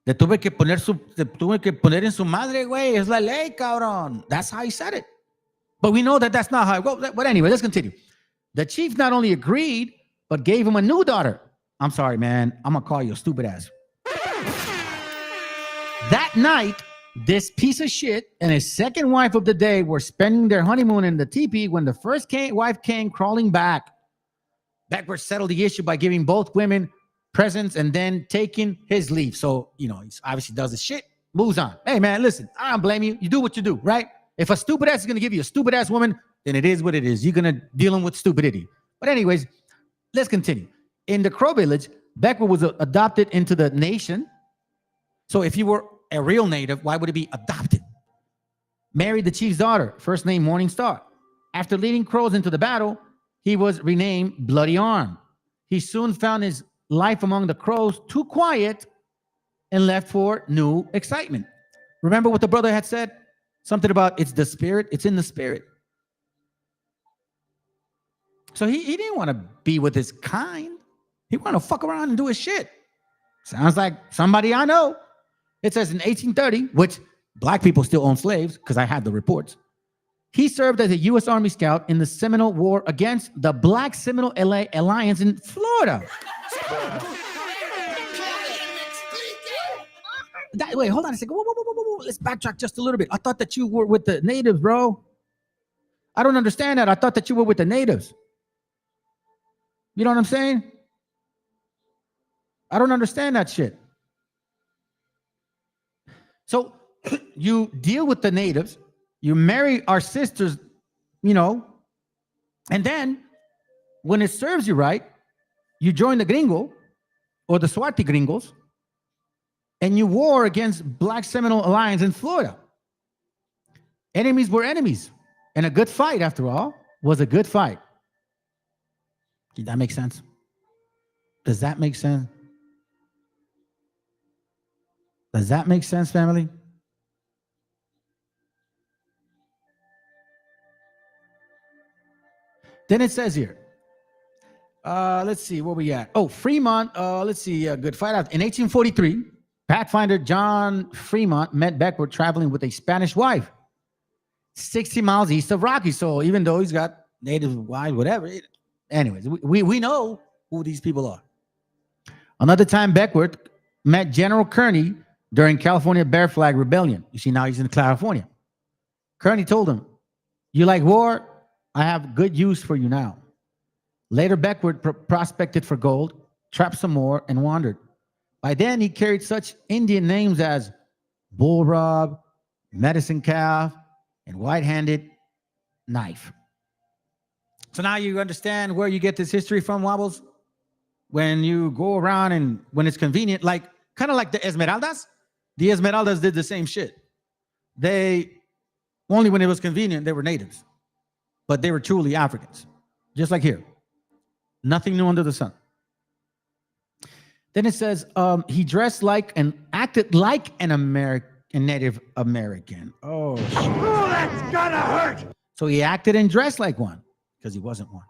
te tuve que poner en su madre, güey. Es la ley, cabrón. That's how he said it. But we know that that's not how it goes. But anyway, let's continue. The chief not only agreed, but gave him a new daughter. I'm sorry, man. I'm going to call you a stupid ass. That night, this piece of shit and his second wife of the day were spending their honeymoon in the teepee when the first wife came crawling back. Backward settled the issue by giving both women presents and then taking his leave. So, he obviously does his shit, moves on. Hey, man, listen, I don't blame you. You do what you do, right? If a stupid ass is going to give you a stupid ass woman, then it is what it is. You're going to deal with stupidity. But anyways, let's continue. In the Crow village, Beckwood was adopted into the nation. So if you were a real native, why would it be adopted? Married the chief's daughter, first name Morning Star. After leading Crows into the battle, he was renamed Bloody Arm. He soon found his life among the Crows too quiet and left for new excitement. Remember what the brother had said? Something about it's the spirit. It's in the spirit. So he didn't want to be with his kind. He wanted to fuck around and do his shit. Sounds like somebody I know. It says in 1830, which black people still own slaves, because I had the reports. He served as a U.S. Army scout in the Seminole War against the Black Seminole Alliance in Florida. Wait, hold on a second. Whoa. Let's backtrack just a little bit. I thought that you were with the natives, bro. I don't understand that. I thought that you were with the natives. You know what I'm saying? I don't understand that shit. So you deal with the natives, you marry our sisters, and then when it serves you right, you join the gringo or the Swati gringos, and you war against Black Seminole Alliance in Florida. Enemies were enemies. And a good fight, after all, was a good fight. Did that make sense? Does that make sense? Does that make sense, family? Then it says here, let's see, where we at? Oh, Fremont, let's see, good fight out. In 1843, Pathfinder John Fremont met Beckwood traveling with a Spanish wife, 60 miles east of Rocky. So even though he's got native wives, whatever, anyways, we know who these people are. Another time, Beckwood met General Kearney during California Bear Flag Rebellion. You see, now he's in California. Kearney told him, "You like war? I have good use for you now." Later, Beckwood prospected for gold, trapped some more, and wandered. By then, he carried such Indian names as Bull Rub, Medicine Calf, and White-Handed Knife. So now you understand where you get this history from, Wobbles? When you go around and when it's convenient, like kind of like the Esmeraldas. The Esmeraldas did the same shit. They, only when it was convenient, they were natives. But they were truly Africans. Just like here. Nothing new under the sun. Then it says, he dressed like and acted like an Native American. Oh, shit. Oh, that's gonna hurt. So he acted and dressed like one because he wasn't one.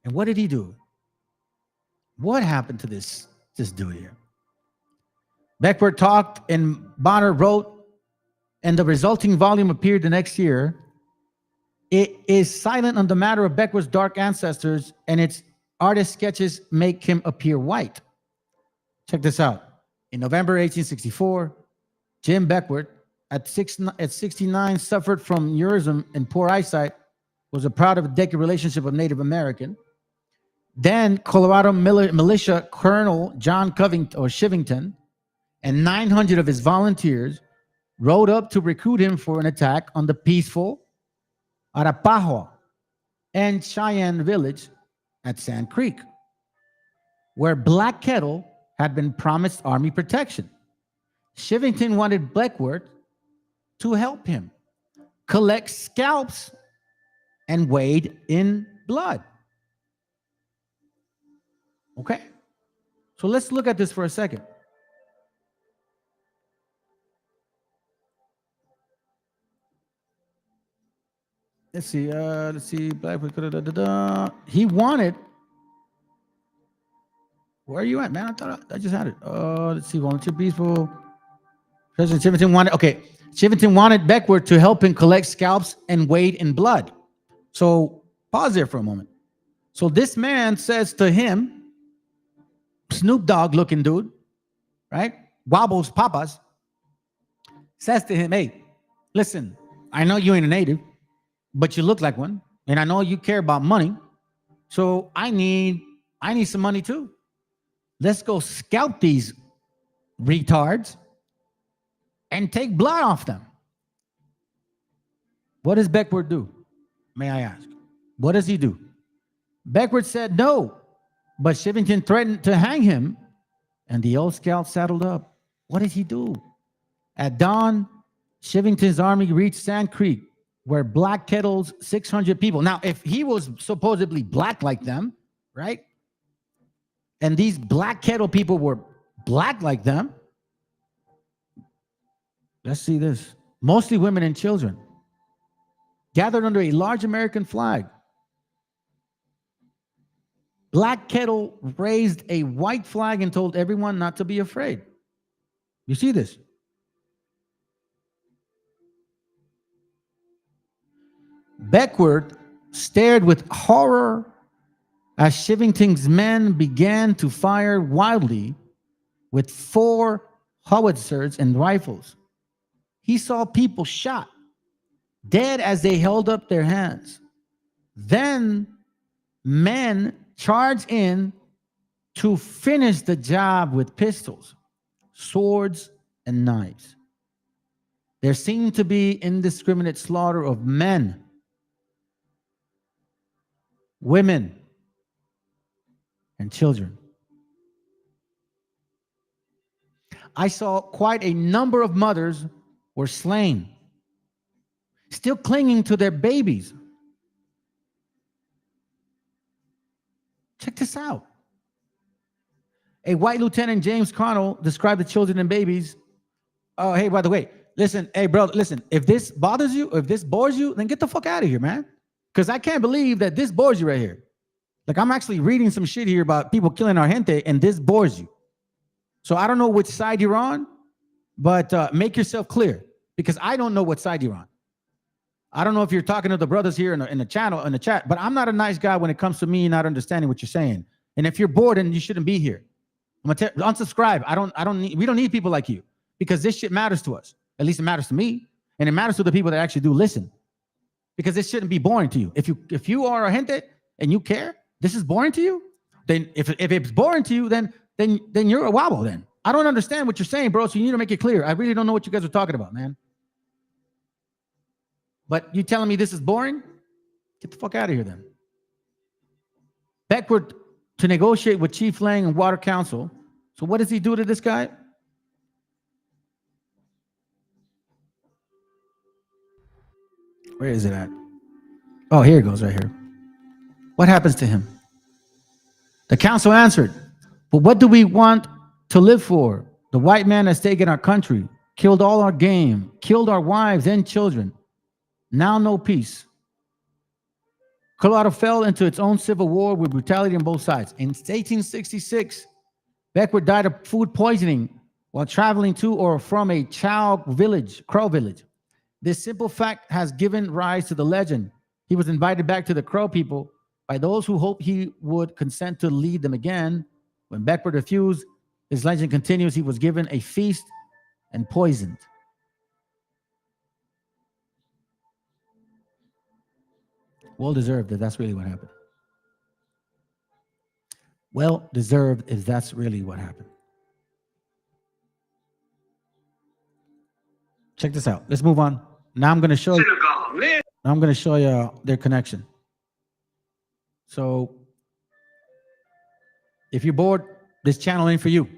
And what did he do? What happened to this dude here? Beckwourth talked and Bonner wrote, and the resulting volume appeared the next year. It is silent on the matter of Beckwourth's dark ancestors, and its artist sketches make him appear white. Check this out. In November 1864, Jim Beckwourth, at 69, suffered from neurism and poor eyesight, was a proud of a decade relationship of Native American. Then Colorado militia Colonel John Covington or Shivington and 900 of his volunteers rode up to recruit him for an attack on the peaceful Arapahoe and Cheyenne village at Sand Creek, where Black Kettle had been promised army protection. Shivington wanted Beckwourth to help him collect scalps and wade in blood. Okay, so let's look at this for a second. Let's see. Blackwood. He wanted. Where are you at, man? I thought I just had it. Let's see. Volunteer peaceful. President Shivington wanted. Okay, Shivington wanted Beckwourth to help him collect scalps and wade in blood. So pause there for a moment. So this man says to him, Snoop Dogg looking dude, right? Wobbles Papas, says to him, hey, listen, I know you ain't a native, but you look like one, and I know you care about money, so I need some money too. Let's go scalp these retards and take blood off them. What does Beckwourth do? May I ask? What does he do? Beckwourth said no, but Shivington threatened to hang him, and the old scout saddled up. What did he do? At dawn, Shivington's army reached Sand Creek, where Black Kettle's 600 people. Now, if he was supposedly black like them, right? And these Black Kettle people were black like them. Let's see this. Mostly women and children, gathered under a large American flag. Black Kettle raised a white flag and told everyone not to be afraid. You see this? Beckwourth stared with horror as Shivington's men began to fire wildly with 4 howitzers and rifles. He saw people shot, dead as they held up their hands. Then men charged in to finish the job with pistols, swords, and knives. There seemed to be indiscriminate slaughter of men, women, and children. I saw quite a number of mothers were slain, still clinging to their babies. Check this out. A white lieutenant, James Connell, described the children and babies. Oh, hey, by the way, listen, hey, bro, listen, if this bothers you, if this bores you, then get the fuck out of here, man. Because I can't believe that this bores you right here. Like, I'm actually reading some shit here about people killing our gente, and this bores you. So I don't know which side you're on, but make yourself clear, because I don't know what side you're on. I don't know if you're talking to the brothers here in the chat, but I'm not a nice guy when it comes to me not understanding what you're saying. And if you're bored, then you shouldn't be here. I'm gonna unsubscribe. We don't need people like you, because this shit matters to us. At least it matters to me, and it matters to the people that actually do listen. Because this shouldn't be boring to you. If you are a gente and you care, this is boring to you. Then if it's boring to you, then you're a wobble. Then I don't understand what you're saying, bro. So you need to make it clear. I really don't know what you guys are talking about, man. But you telling me this is boring? Get the fuck out of here then. Beckwourth to negotiate with Chief Lang and Water Council. So what does he do to this guy? Where is it at? Oh, here it goes right here. What happens to him? The council answered, but what do we want to live for? The white man has taken our country, killed all our game, killed our wives and children. Now no peace. Colorado fell into its own civil war with brutality on both sides. In 1866, Beckwourth died of food poisoning while traveling to or from a Crow village. This simple fact has given rise to the legend. He was invited back to the Crow people by those who hoped he would consent to lead them again. When Beckwourth refused, his legend continues, he was given a feast and poisoned. Well deserved if that's really what happened. Well deserved if that's really what happened. Check this out. Let's move on. Now I'm going to show you. Now I'm going to show you their connection. So if you're bored, this channel ain't for you.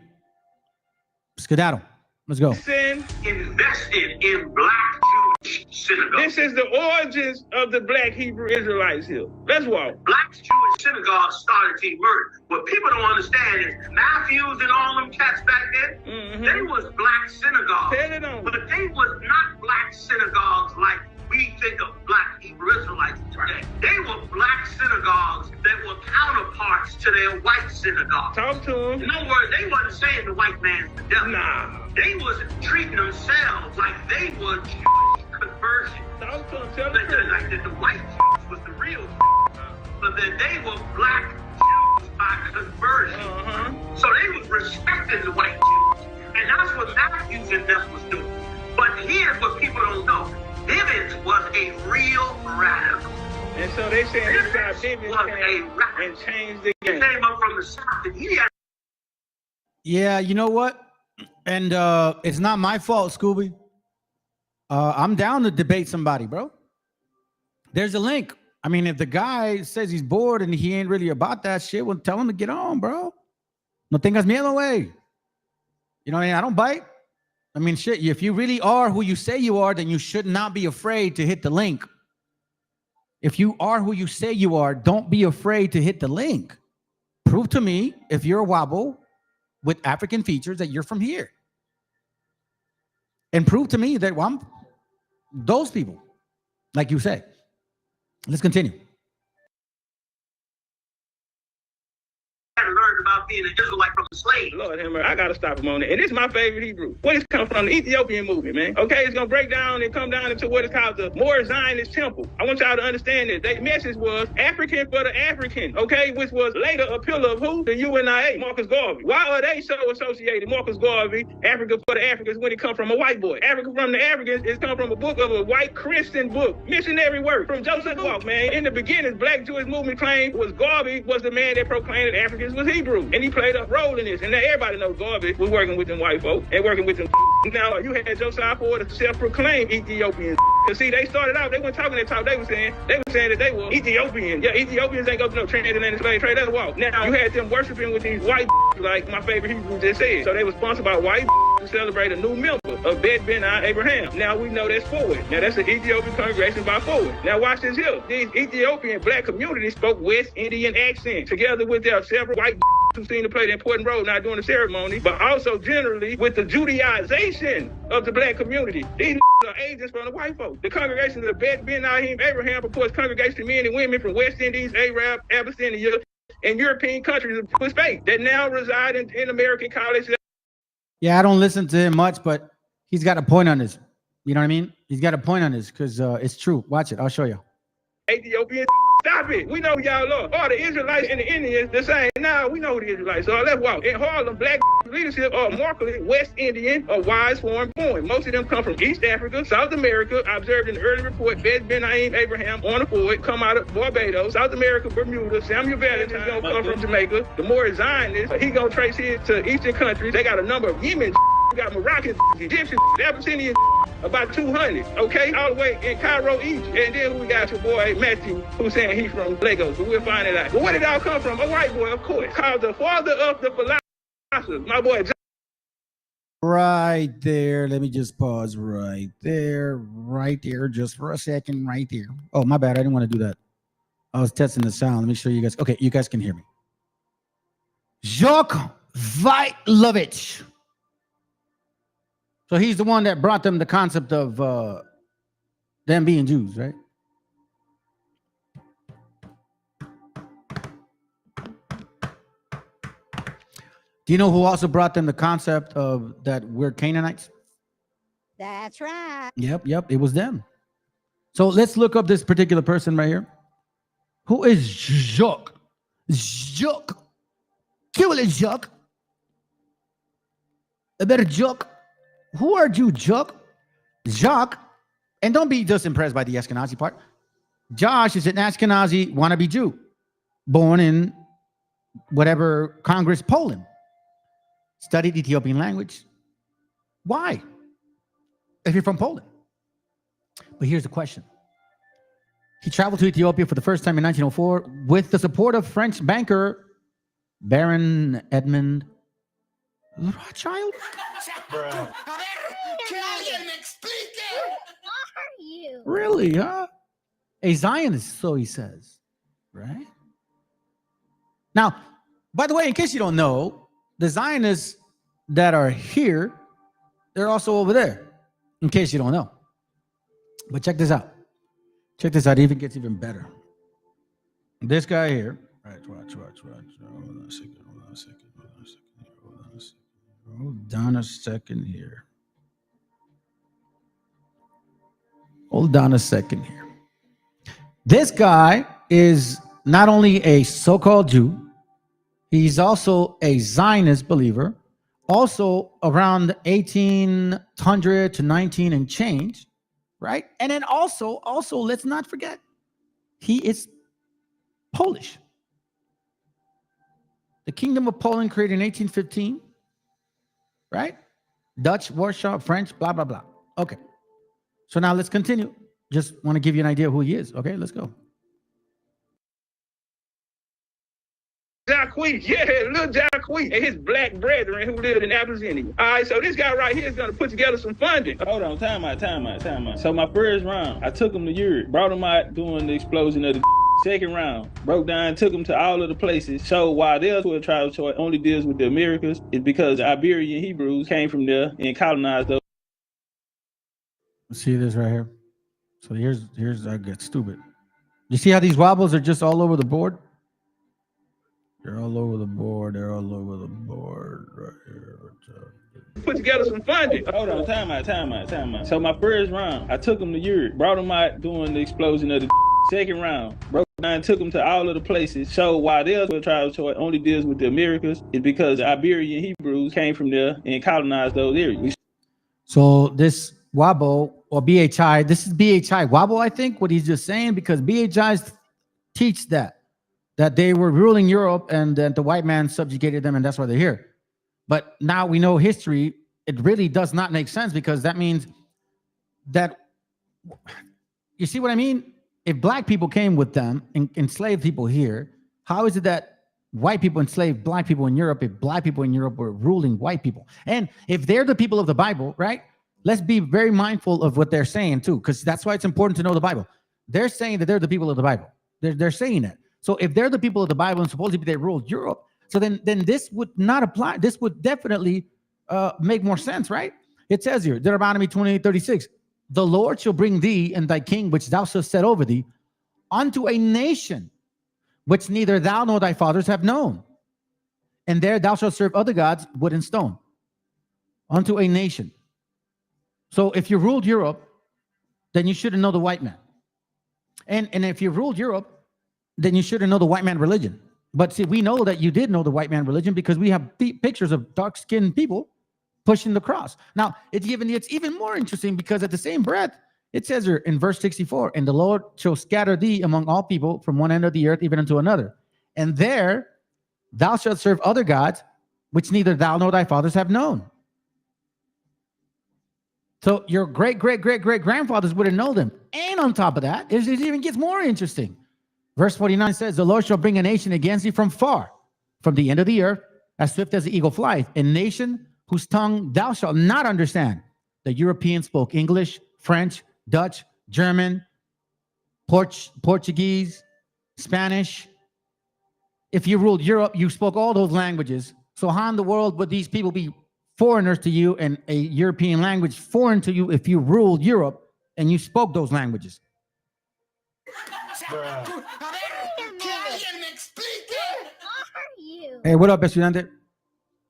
Skedaddle. Let's go. Invested in black Jewish synagogues. This is the origins of the black Hebrew Israelites here. Let's walk. Black Jewish synagogues started to emerge. What people don't understand is Matthews and all them cats back then, they was black synagogues. But they was not black synagogues like we think of black Hebrew Israelites today. They were black synagogues that were counterparts to their white synagogues. Talk to them. In other words, they wasn't saying the white man's the devil. Nah. They was treating themselves like they were Jewish conversion. Talk to them. Tell them. Like that the white Jews was the real Jews, but that they were black Jews by conversion. So they was respecting the white Jews. And that's what Matthews and them was doing. But here's what people don't know. Bivens was a real radical. And so they say this guy Bivens came and changed the game. He came up from the South and he had. Yeah, you know what? And it's not my fault, Scooby. I'm down to debate somebody, bro. There's a link. I mean, if the guy says he's bored and he ain't really about that shit, well, tell him to get on, bro. No tengas miedo, way. You know what I mean? I don't bite. I mean, shit, if you really are who you say you are, then you should not be afraid to hit the link. If you are who you say you are, don't be afraid to hit the link. Prove to me, if you're a wobble with African features, that you're from here. And prove to me that I'm those people, like you say. Let's continue. Learned about being an Israelite from the slave. Lord, I gotta stop him on that. And this is my favorite Hebrew. Where it's come from, the Ethiopian movement, man. Okay, it's gonna break down and come down into what is called the More Zionist Temple. I want y'all to understand that their message was African for the African, okay, which was later a pillar of who? The UNIA, Marcus Garvey. Why are they so associated, Marcus Garvey, Africa for the Africans, when it come from a white boy? Africa from the Africans is come from a book of a white Christian book, missionary work from Joseph Walk, man. In the beginning, Black Jewish movement claimed was Garvey was the man that proclaimed that Africans was Hebrew, and he played a role in this. And now everybody knows Garvey was working with them white folk and working with them. Now you had Josiah Ford, a self-proclaimed Ethiopian. Cause see, they started out, they weren't talking that talk. They were saying that they were Ethiopian. Yeah, Ethiopians ain't go to no transatlantic slave trade. That's walk. Now you had them worshiping with these white, like my favorite Hebrew just said. So they were sponsored by white to celebrate a new member of Bet Ben Abraham. Now we know that's Forward. Now that's an Ethiopian congregation by Forward. Now watch this here. These Ethiopian black communities spoke West Indian accent together with their several white who seem to play the important role not during the ceremony, but also generally with the Judaization of the black community. These are agents from the white folks. The congregation of Bet Ben Abraham purports congregation of men and women from West Indies, Arab, Abyssinia, and European countries with faith that now reside in American colleges. Yeah, I don't listen to him much, but he's got a point on this. You know what I mean? He's got a point on this because it's true. Watch it. I'll show you. Ethiopian. Stop it. We know y'all are. All the Israelites and the Indians the same. Now we know who the Israelites are. Let's walk. In Harlem, black leadership are markedly West Indian or wise foreign born. Most of them come from East Africa, South America. I observed in the early report, Bet Ben Abraham on the forward come out of Barbados, South America, Bermuda. Samuel Valentine is gonna come from Jamaica. The more Zionist, he gonna trace here to Eastern countries. They got a number of Yemen. We got Moroccan, Egyptian, Abyssinian, about 200, okay? All the way in Cairo, Egypt. And then we got your boy Matthew, who's saying he's from Lagos, but we'll find it out. But where did it all come from? A white boy, of course. Called the father of the philosophers, my boy John. Right there. Let me just pause right there, just for a second, right there. Oh, my bad. I didn't want to do that. I was testing the sound. Let me show you guys. Okay, you guys can hear me. Jacques Vailovich. So he's the one that brought them the concept of them being Jews, right? Do you know who also brought them the concept of that we're Canaanites? That's right. Yep, it was them. So let's look up this particular person right here. Who is Jacques? Jacques. Kill it, Jacques. A better Jacques. Who are you, Jacques? Jacques, and don't be just impressed by the Ashkenazi part. Josh is an Ashkenazi wannabe Jew, born in whatever Congress, Poland. Studied Ethiopian language. Why? If you're from Poland. But here's the question. He traveled to Ethiopia for the first time in 1904 with the support of French banker Baron Edmund Rothschild. Really, huh? A Zionist, so he says, right? Now, by the way, in case you don't know, the Zionists that are here, they're also over there, in case you don't know. But check this out. Check this out. It even gets even better. This guy here. Right, watch. Hold on a second. Hold on a second here. Hold on a second here. This guy is not only a so-called Jew, he's also a Zionist believer, also around 1800 to 19 and change, right? And then also, let's not forget, he is Polish. The Kingdom of Poland created in 1815, right? Dutch, Warsaw, French, blah, blah, blah. Okay. So now let's continue. Just want to give you an idea of who he is. Okay, let's go. Jacques, little Jacques and his black brethren who lived in Abyssinia. All right, so this guy right here is going to put together some funding. Hold on, time out. So my first round, I took him to Europe, brought him out during the explosion of the second round, broke down, took him to all of the places. So while their 12 tribes choice only deals with the Americas, it's because the Iberian Hebrews came from there and colonized those. See this right here? So here's I get stupid. You see how these wobbles are just all over the board? They're all over the board. Right here. Put together some funding. Hold on, time out. So my first round, I took him to Europe, brought him out during the explosion of the second round, broke down, took him to all of the places. So while their 12 tribes choice only deals with the Americas, it's because the Iberian Hebrews came from there and colonized those areas. So this Wabo or BHI, this is BHI Wabo, I think, what he's just saying, because BHIs teach that they were ruling Europe and that the white man subjugated them and that's why they're here. But now we know history, it really does not make sense, because that means that, you see what I mean? If black people came with them and enslaved people here, how is it that white people enslaved black people in Europe if black people in Europe were ruling white people? And if they're the people of the Bible, right? Let's be very mindful of what they're saying too, because that's why it's important to know the Bible. They're saying that they're the people of the Bible. They're saying that. So if they're the people of the Bible and supposedly they ruled Europe, so then this would not apply. This would definitely make more sense, right? It says here, Deuteronomy 28:36, the Lord shall bring thee and thy king, which thou shalt set over thee, unto a nation which neither thou nor thy fathers have known. And there thou shalt serve other gods, wood and stone. Unto a nation. So if you ruled Europe, then you shouldn't know the white man. And if you ruled Europe, then you shouldn't know the white man religion. But see, we know that you did know the white man religion because we have pictures of dark-skinned people pushing the cross. Now, it's even more interesting because at the same breath, it says here in verse 64, and the Lord shall scatter thee among all people from one end of the earth even unto another. And there thou shalt serve other gods, which neither thou nor thy fathers have known. So your great-great-great-great-grandfathers wouldn't know them. And on top of that, it even gets more interesting. Verse 49 says, the Lord shall bring a nation against thee from far, from the end of the earth, as swift as the eagle flieth, a nation whose tongue thou shalt not understand. The Europeans spoke English, French, Dutch, German, Portuguese, Spanish. If you ruled Europe, you spoke all those languages. So how in the world would these people be foreigners to you and a European language foreign to you if you ruled Europe and you spoke those languages? Hey, what up, estudiante?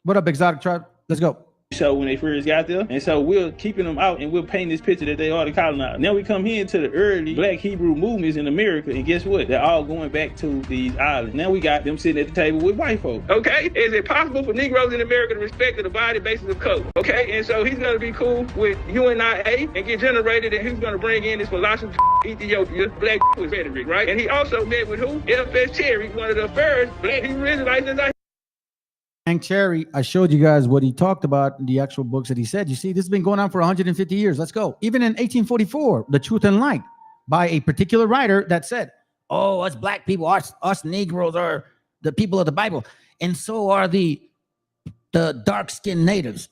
What up, Exotic Tribe? Let's go. So when they first got there, and so we're keeping them out and we're painting this picture that they are the colonized. Now we come here into the early Black Hebrew movements in America, and guess what? They're all going back to these islands. Now we got them sitting at the table with white folks. Okay, is it possible for Negroes in America to respect the body basis of color? Okay, and so he's going to be cool with UNIA and get generated, and he's going to bring in this philosophy Ethiopia Black rhetoric, right? And he also met with who? F.S. Cherry, one of the first Black Hebrew Israelites in the Hank Cherry, I showed you guys what he talked about in the actual books that he said. You see, this has been going on for 150 years. Let's go. Even in 1844, The Truth and Light, by a particular writer that said, oh, us black people, us Negroes are the people of the Bible. And so are the dark-skinned natives.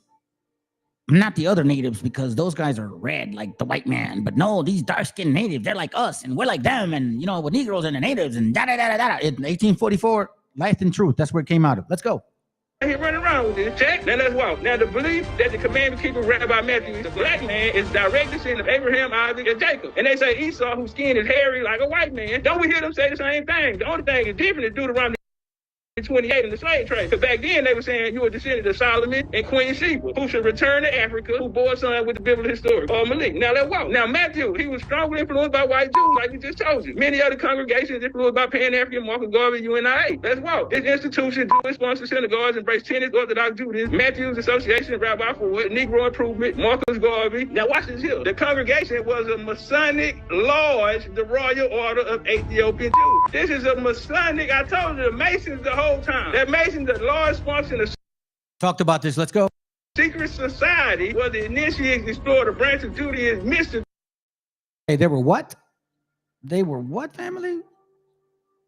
Not the other natives, because those guys are red like the white man. But no, these dark-skinned natives, they're like us, and we're like them. And, you know, we're Negroes and the natives, and da-da-da-da-da. In 1844, Life and Truth, that's where it came out of. Let's go. He running around with this. Check. Now let's walk. Now the belief that the commandment keeper Rabbi Matthew, the black man, is direct descendant of Abraham, Isaac, and Jacob. And they say Esau, whose skin is hairy like a white man. Don't we hear them say the same thing? The only thing is different is Deuteronomy 28 in the slave trade. Because back then they were saying you were descendant of Solomon and Queen Sheba, who should return to Africa, who bore a son with the biblical historic, or Malik. Now let's walk. Now Matthew, he was strongly influenced by white Jews, like we just told you. Many other congregations influenced by Pan-African, Marcus Garvey, UNIA. Let's walk. This institution, Jewish-sponsored synagogues, embrace tenets, Orthodox Judaism, Matthew's Association, Rabbi Ford, Negro Improvement, Marcus Garvey. Now watch this here. The congregation was a Masonic lodge, the Royal Order of Ethiopian Jews. This is a Masonic, I told you, the Masons, the whole time. That Masons, the large function of Talked about this. Let's go. secret society was the initiates explored a branch of Judaism mystery. Hey, they were what? They were what, family?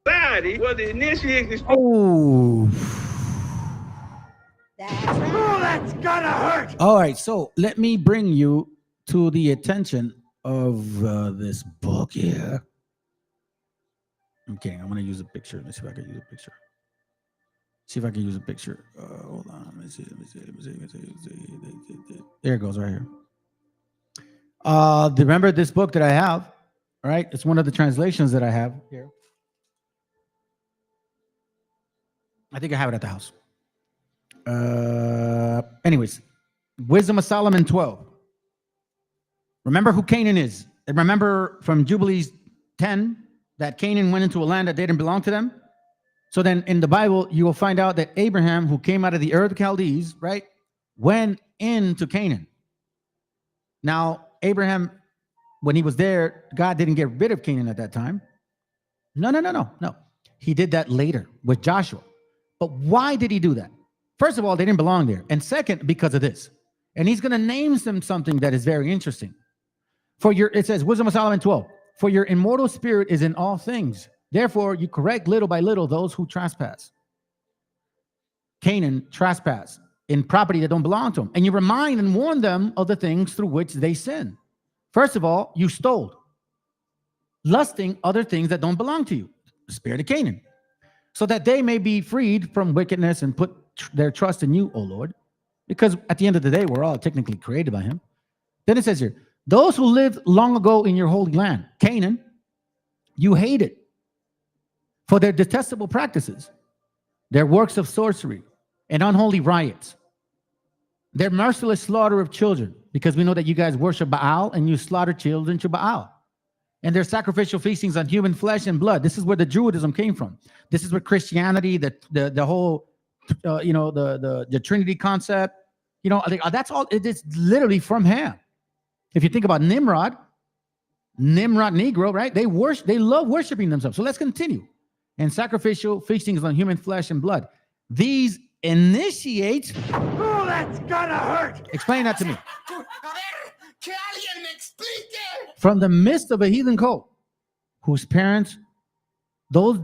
Society was the initiates. Oh. That's gonna hurt. All right, so let me bring you to the attention of this book here. Okay, I'm gonna use a picture. Let me see if I can use a picture. See if I can use a picture. Hold on. Let me see. There it goes right here. Remember this book that I have, right? It's one of the translations that I have here. I think I have it at the house. Anyways, Wisdom of Solomon 12. Remember who Canaan is. And remember from Jubilees 10 that Canaan went into a land that didn't belong to them. So then in the Bible, you will find out that Abraham, who came out of the Ur of the Chaldees, right, went into Canaan. Now, Abraham, when he was there, God didn't get rid of Canaan at that time. No. He did that later with Joshua. But why did he do that? First of all, they didn't belong there. And second, because of this. And he's going to name them something that is very interesting. It says, Wisdom of Solomon 12, for your immortal spirit is in all things. Therefore, you correct little by little those who trespass. Canaan trespass in property that don't belong to them. And you remind and warn them of the things through which they sin. First of all, you stole, lusting other things that don't belong to you, the spirit of Canaan, so that they may be freed from wickedness and put their trust in you, O Lord, because at the end of the day, we're all technically created by him. Then it says here, those who lived long ago in your holy land, Canaan, you hated for their detestable practices, their works of sorcery and unholy riots, their merciless slaughter of children, because we know that you guys worship Baal and you slaughter children to Baal, and their sacrificial feastings on human flesh and blood. This is where the Judaism came from. This is where Christianity, the whole, the Trinity concept, that's all. It is literally from Ham. If you think about Nimrod Negro, right? They love worshiping themselves. So let's continue. And sacrificial feastings on human flesh and blood. These initiate. Oh, that's gonna hurt. Explain that to me. From the midst of a heathen cult, whose parents,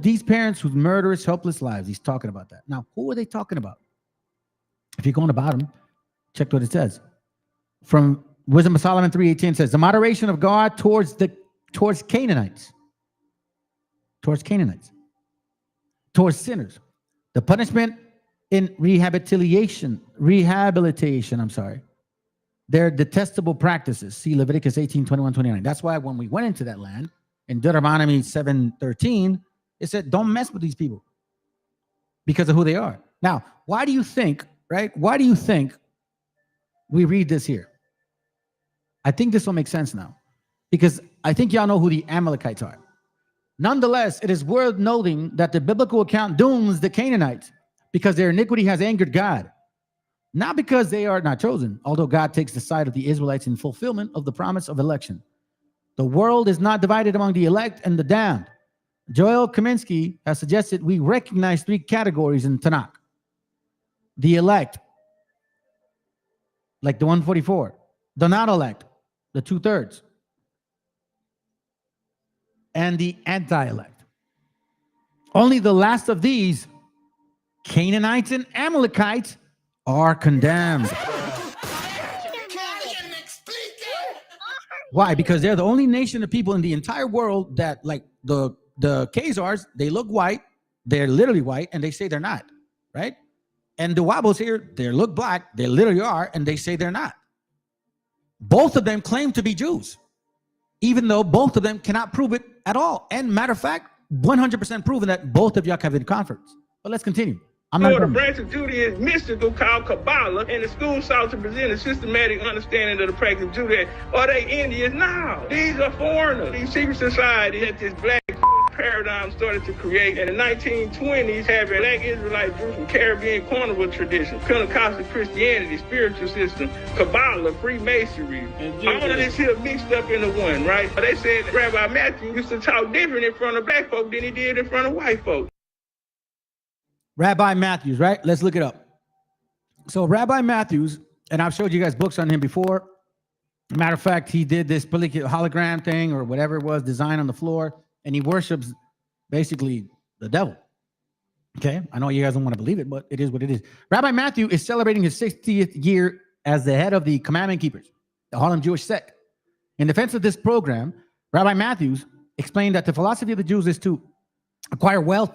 these parents whose murderous, helpless lives. He's talking about that. Now, who are they talking about? If you go on the bottom, check what it says. From Wisdom of Solomon 3:18 says, the moderation of God towards Canaanites, towards sinners, the punishment in rehabilitation, their detestable practices. See Leviticus 18:21-29. That's why when we went into that land in Deuteronomy 7:13, it said, don't mess with these people because of who they are. Now, why do you think right? Why do you think we read this here? I think this will make sense now, because I think y'all know who the Amalekites are. Nonetheless, it is worth noting that the biblical account dooms the Canaanites because their iniquity has angered God, not because they are not chosen, although God takes the side of the Israelites in fulfillment of the promise of election. The world is not divided among the elect and the damned. Joel Kaminsky has suggested we recognize three categories in Tanakh. The elect, like the 144. The not elect, the 2/3. And the anti-elect. Only the last of these, Canaanites and Amalekites, are condemned. Why? Because they're the only nation of people in the entire world that, like the Khazars, they look white, they're literally white, and they say they're not, right? And the Wabos here, they look black, they literally are, and they say they're not. Both of them claim to be Jews, even though both of them cannot prove it at all. And matter of fact, 100% proven that both of y'all have in conference. But let's continue. I'm not the branch of Judaism mystical called Kabbalah, and the school sought to present a systematic understanding of the practice of Judaism. Are they Indians? No, these are foreigners. These secret societies that this black paradigm started to create in the 1920s, having black Israelite groups from Caribbean carnival tradition, Pentecostal Christianity, spiritual system, Kabbalah, Freemasonry, all of this here mixed up into one, right? They said Rabbi Matthew used to talk different in front of black folk than he did in front of white folk. Rabbi Matthews, right? Let's look it up. So Rabbi Matthews, and I've showed you guys books on him before. Matter of fact, he did this hologram thing or whatever it was, design on the floor, and he worships basically the devil. Okay, I know you guys don't want to believe it, but it is what it is. Rabbi Matthew is celebrating his 60th year as the head of the Commandment Keepers, the Harlem Jewish sect. In defense of this program, Rabbi Matthews explained that the philosophy of the Jews is to acquire wealth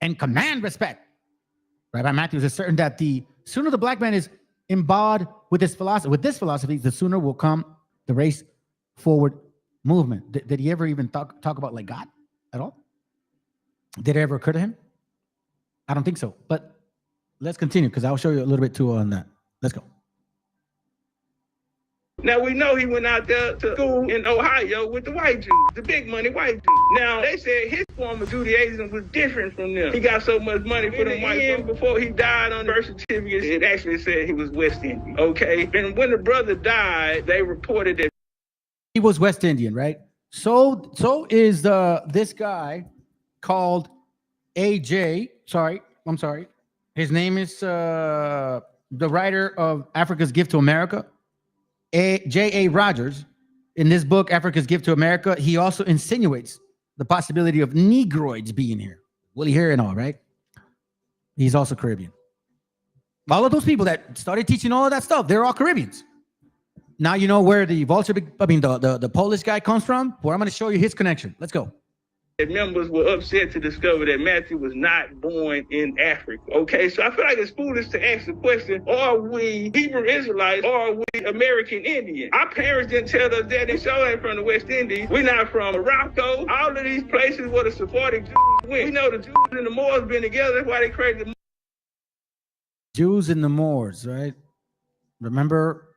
and command respect. Rabbi Matthews is certain that the sooner the black man is embodied with this philosophy, the sooner will come the race forward movement. Did he ever even talk about like God at all? Did it ever occur to him? I don't think so. But let's continue because I'll show you a little bit too on that. Let's go. Now, we know he went out there to school in Ohio with the white Jews, the big money white Jews. Now, they said his form of Judaism was different from them. He got so much money for them white folks. Before he died on the birth certificate, it actually said he was West Indian, okay? And when the brother died, they reported that he was West Indian, right? So is this guy called AJ. I'm sorry. His name is the writer of Africa's Gift to America, J.A. Rogers. In this book, Africa's Gift to America, he also insinuates the possibility of Negroids being here. Willie Hare and all, right? He's also Caribbean. All of those people that started teaching all of that stuff, they're all Caribbeans. Now you know where the the Polish guy comes from. Well, I'm going to show you his connection. Let's go. Members were upset to discover that Matthew was not born in Africa. Okay, so I feel like it's foolish to ask the question, are we Hebrew Israelites or are we American Indian? Our parents didn't tell us that. They sure ain't from the West Indies. We're not from Morocco. All of these places where the Sephardic Jews went. We know the Jews and the Moors been together. That's why they created the Jews and the Moors, right? Remember,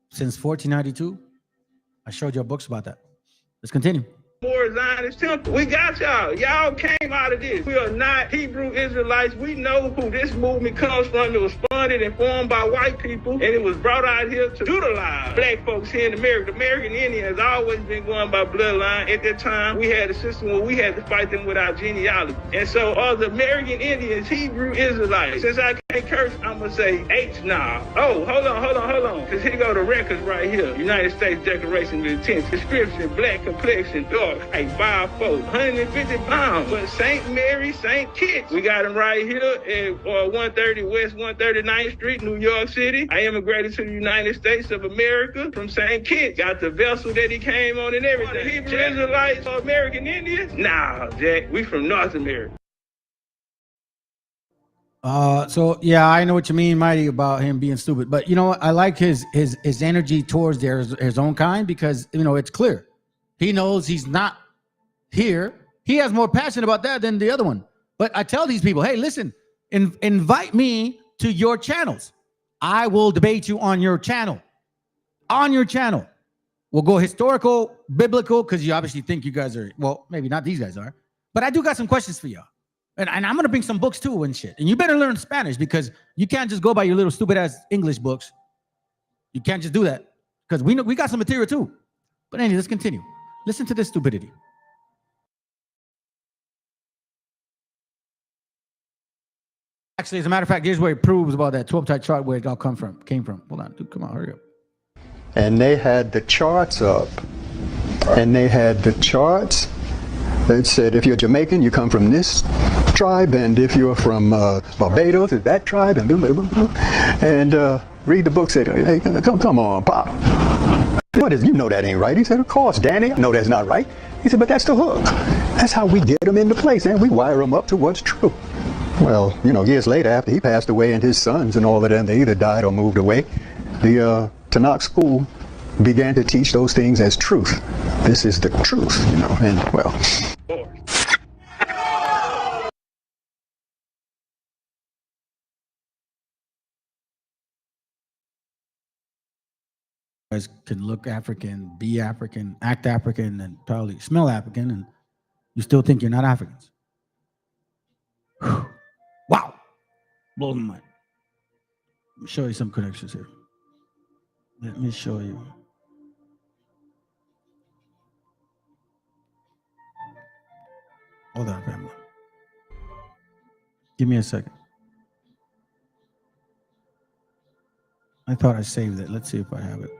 since 1492, I showed you books about that. Let's continue. More Zionist temple. We got y'all. Y'all came out of this. We are not Hebrew Israelites. We know who this movement comes from. It was funded and formed by white people, and it was brought out here to utilize black folks here in America. The American Indian has always been going by bloodline. At that time, we had a system where we had to fight them with our genealogy. And so are the American Indians Hebrew Israelites? Since I can't curse, I'm going to say H now. Oh, hold on. Because here go the records right here. United States Declaration of Intent. Description, black complexion, dark height, 5'4", 150 pounds. But St. Mary, St. Kitts, we got him right here at 130 West 139th Street, New York City. I immigrated to the United States of America from St. Kitts. Got the vessel that he came on and everything. The Hebrew Israelites or American Indians? Nah, Jack, we from North America. So yeah, I know what you mean, Mighty, about him being stupid. But you know what? I like his energy towards his own kind because it's clear. He knows he's not here. He has more passion about that than the other one. But I tell these people, hey, listen, invite me to your channels. I will debate you on your channel. On your channel. We'll go historical, biblical, because you obviously think you guys are, well, maybe not these guys are, but I do got some questions for y'all. And I'm going to bring some books too and shit. And you better learn Spanish because you can't just go by your little stupid ass English books. You can't just do that because we got some material too. But anyway, let's continue. Listen to this stupidity. Actually, as a matter of fact, here's where it proves about that 12-type chart where it all came from. Hold on, dude, come on, hurry up. And they had the charts up. And they had the charts that said if you're Jamaican, you come from this tribe, and if you're from Barbados, it's that tribe, and blah, blah, blah. And read the book, said, hey, come on, Pop. What is, you know that ain't right. He said, of course, Danny, I know that's not right. He said, but that's the hook. That's how we get them into place, and we wire them up to what's true. Well, you know, years later, after he passed away and his sons and all of them, they either died or moved away, the Tanakh school began to teach those things as truth. This is the truth, you know, and well. You guys can look African, be African, act African, and probably smell African, and you still think you're not Africans. Wow. Blows my mind. Let me show you some connections here. Let me show you. Hold on, family. Give me a second. I thought I saved it. Let's see if I have it.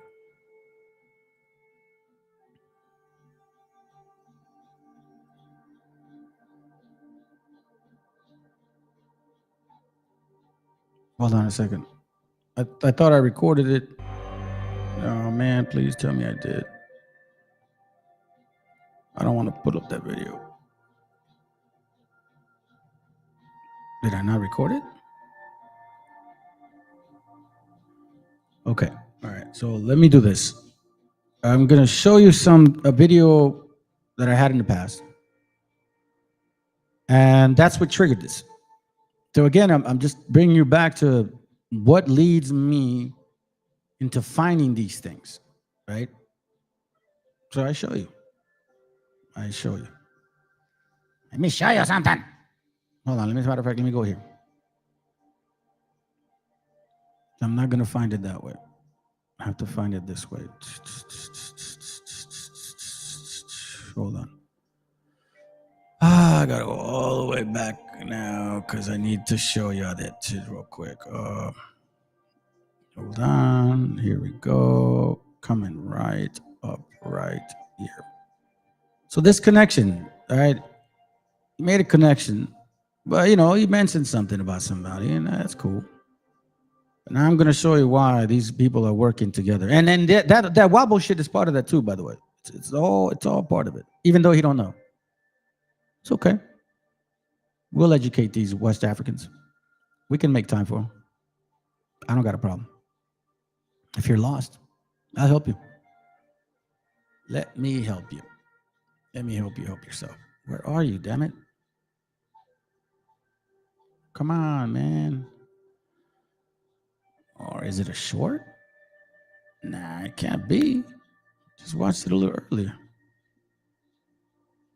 Hold on a second. I thought I recorded it. Oh, man, please tell me I did. I don't want to put up that video. Did I not record it? Okay. All right. So let me do this. I'm going to show you a video that I had in the past. And that's what triggered this. So again, I'm just bringing you back to what leads me into finding these things, right? So I show you. Let me show you something. Hold on. As a matter of fact, let me go here. I'm not going to find it that way. I have to find it this way. Hold on. I got to go all the way back now because I need to show you that shit real quick. Hold on. Here we go. Coming right up right here. So this connection, all right, he made a connection, but, you know, he mentioned something about somebody, and that's cool. But now I'm going to show you why these people are working together. And then that wobble shit is part of that too, by the way. It's all part of it, even though he don't know. It's okay. We'll educate these West Africans. We can make time for them. I don't got a problem. If you're lost, I'll help you. Let me help you. Let me help you help yourself. Where are you, damn it? Come on, man. Or is it a short? Nah, it can't be. Just watched it a little earlier.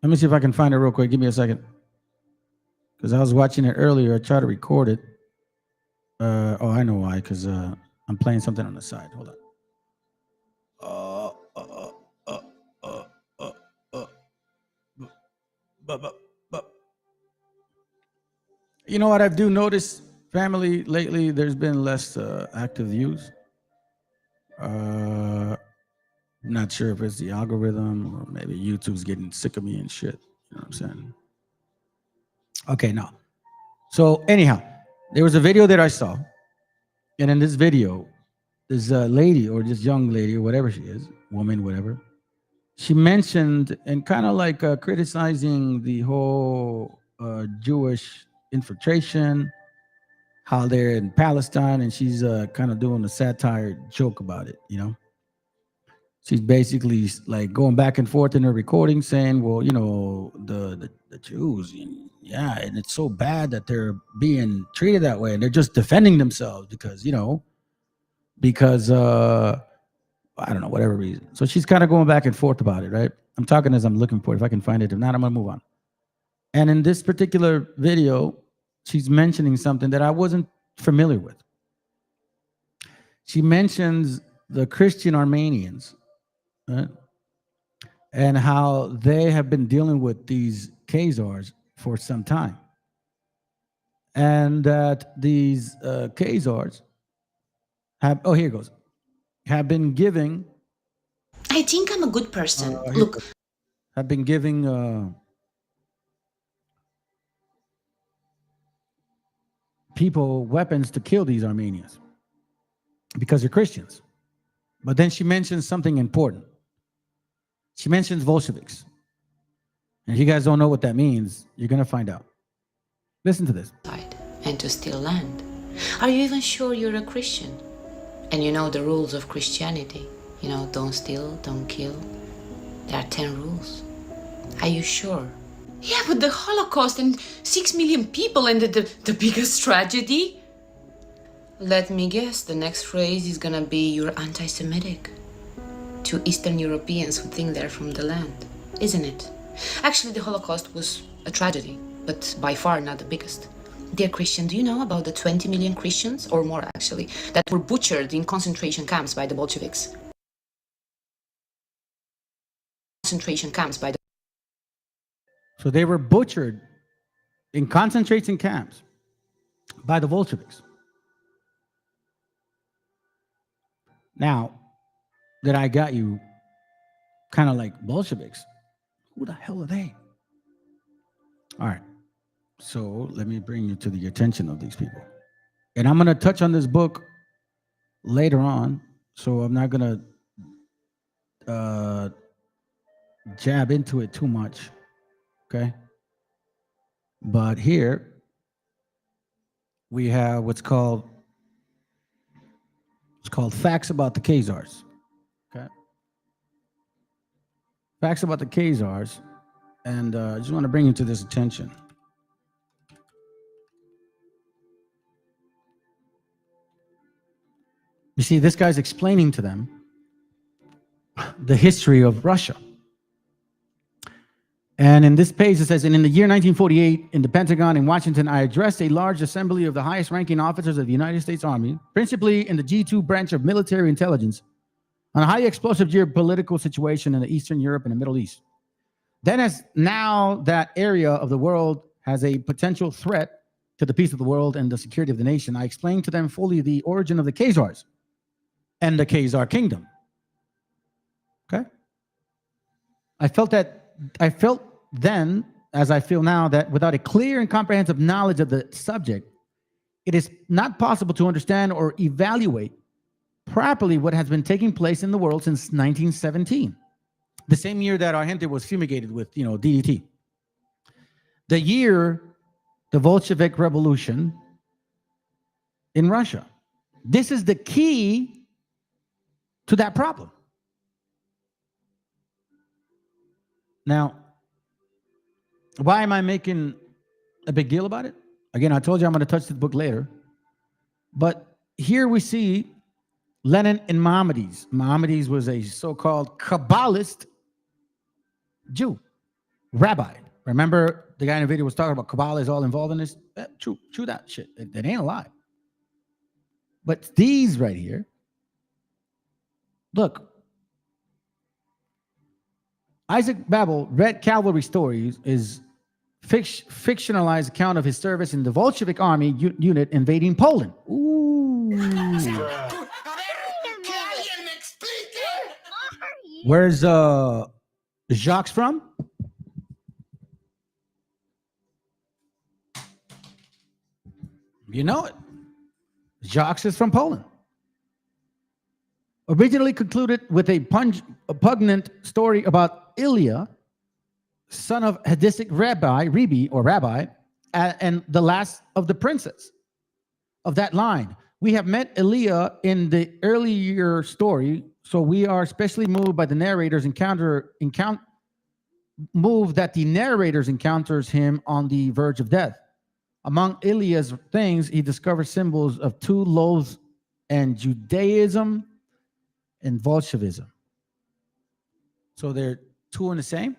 Let me see if I can find it real quick. Give me a second. Because I was watching it earlier. I tried to record it. Oh, I know why. Because I'm playing something on the side. Hold on. You know what I do notice, family, lately there's been less active views. Not sure if it's the algorithm or maybe YouTube's getting sick of me and shit. You know what I'm saying? Okay, no. So anyhow, there was a video that I saw. And in this video, this lady or this young lady or whatever she is, woman, whatever, she mentioned and kind of like criticizing the whole Jewish infiltration, how they're in Palestine, and she's kind of doing a satire joke about it, you know? She's basically like going back and forth in her recording saying, well, you know, the Jews, yeah, and it's so bad that they're being treated that way, and they're just defending themselves because, you know, because I don't know, whatever reason. So she's kind of going back and forth about it, right? I'm talking as I'm looking for it. If I can find it. If not, I'm going to move on. And in this particular video, she's mentioning something that I wasn't familiar with. She mentions the Christian Armenians, right? And how they have been dealing with these Khazars for some time. And that these Khazars have, oh, here it goes, have been giving. I think I'm a good person. Look. Have been giving people weapons to kill these Armenians because they're Christians. But then she mentions something important. She mentions Bolsheviks. And if you guys don't know what that means, you're going to find out. Listen to this. And to steal land. Are you even sure you're a Christian? And you know the rules of Christianity. You know, don't steal, don't kill. There are 10 rules. Are you sure? Yeah, but the Holocaust and 6 million people and the biggest tragedy? Let me guess, the next phrase is gonna be you're anti-Semitic. To Eastern Europeans who think they're from the land, isn't it? Actually, the Holocaust was a tragedy, but by far not the biggest. Dear Christian, do you know about the 20 million Christians, or more actually, that were butchered in concentration camps by the Bolsheviks? Concentration camps by the... So they were butchered in concentration camps by the Bolsheviks. Now that I got you kind of like Bolsheviks, who the hell are they? All right. So let me bring you to the attention of these people. And I'm going to touch on this book later on. So I'm not going to jab into it too much. Okay. But here we have what's called Facts About the Khazars. Okay. Facts About the Khazars. And I just want to bring you to this attention. You see, this guy's explaining to them the history of Russia. And in this page, it says, and in the year 1948, in the Pentagon in Washington, I addressed a large assembly of the highest ranking officers of the United States Army, principally in the G2 branch of military intelligence, on a highly explosive geopolitical situation in the Eastern Europe and the Middle East. Then, as now that area of the world has a potential threat to the peace of the world and the security of the nation, I explained to them fully the origin of the Khazars and the Khazar kingdom. Okay? I felt then, as I feel now, that without a clear and comprehensive knowledge of the subject, it is not possible to understand or evaluate properly what has been taking place in the world since 1917, the same year that our gente was fumigated with, DDT. The year the Bolshevik Revolution in Russia. This is the key to that problem. Now, why am I making a big deal about it? Again, I told you I'm going to touch the book later. But here we see Lenin and Maimonides. Maimonides was a so-called Kabbalist Jew, rabbi. Remember the guy in the video was talking about Kabbalah is all involved in this? True that shit. It ain't a lie. But these right here, look, Isaac Babel read cavalry stories is fictionalized account of his service in the Bolshevik army unit invading Poland. Ooh. Where's Jacques from? You know it. Jacques is from Poland. Originally concluded with a pungent story about Ilya, son of Hasidic rabbi, and the last of the princes of that line. We have met Ilya in the earlier story, so we are especially moved by the narrator's moved that the narrators encounters him on the verge of death. Among Ilya's things, he discovers symbols of 2 loaves and Judaism and Bolshevism. So they're two in the same.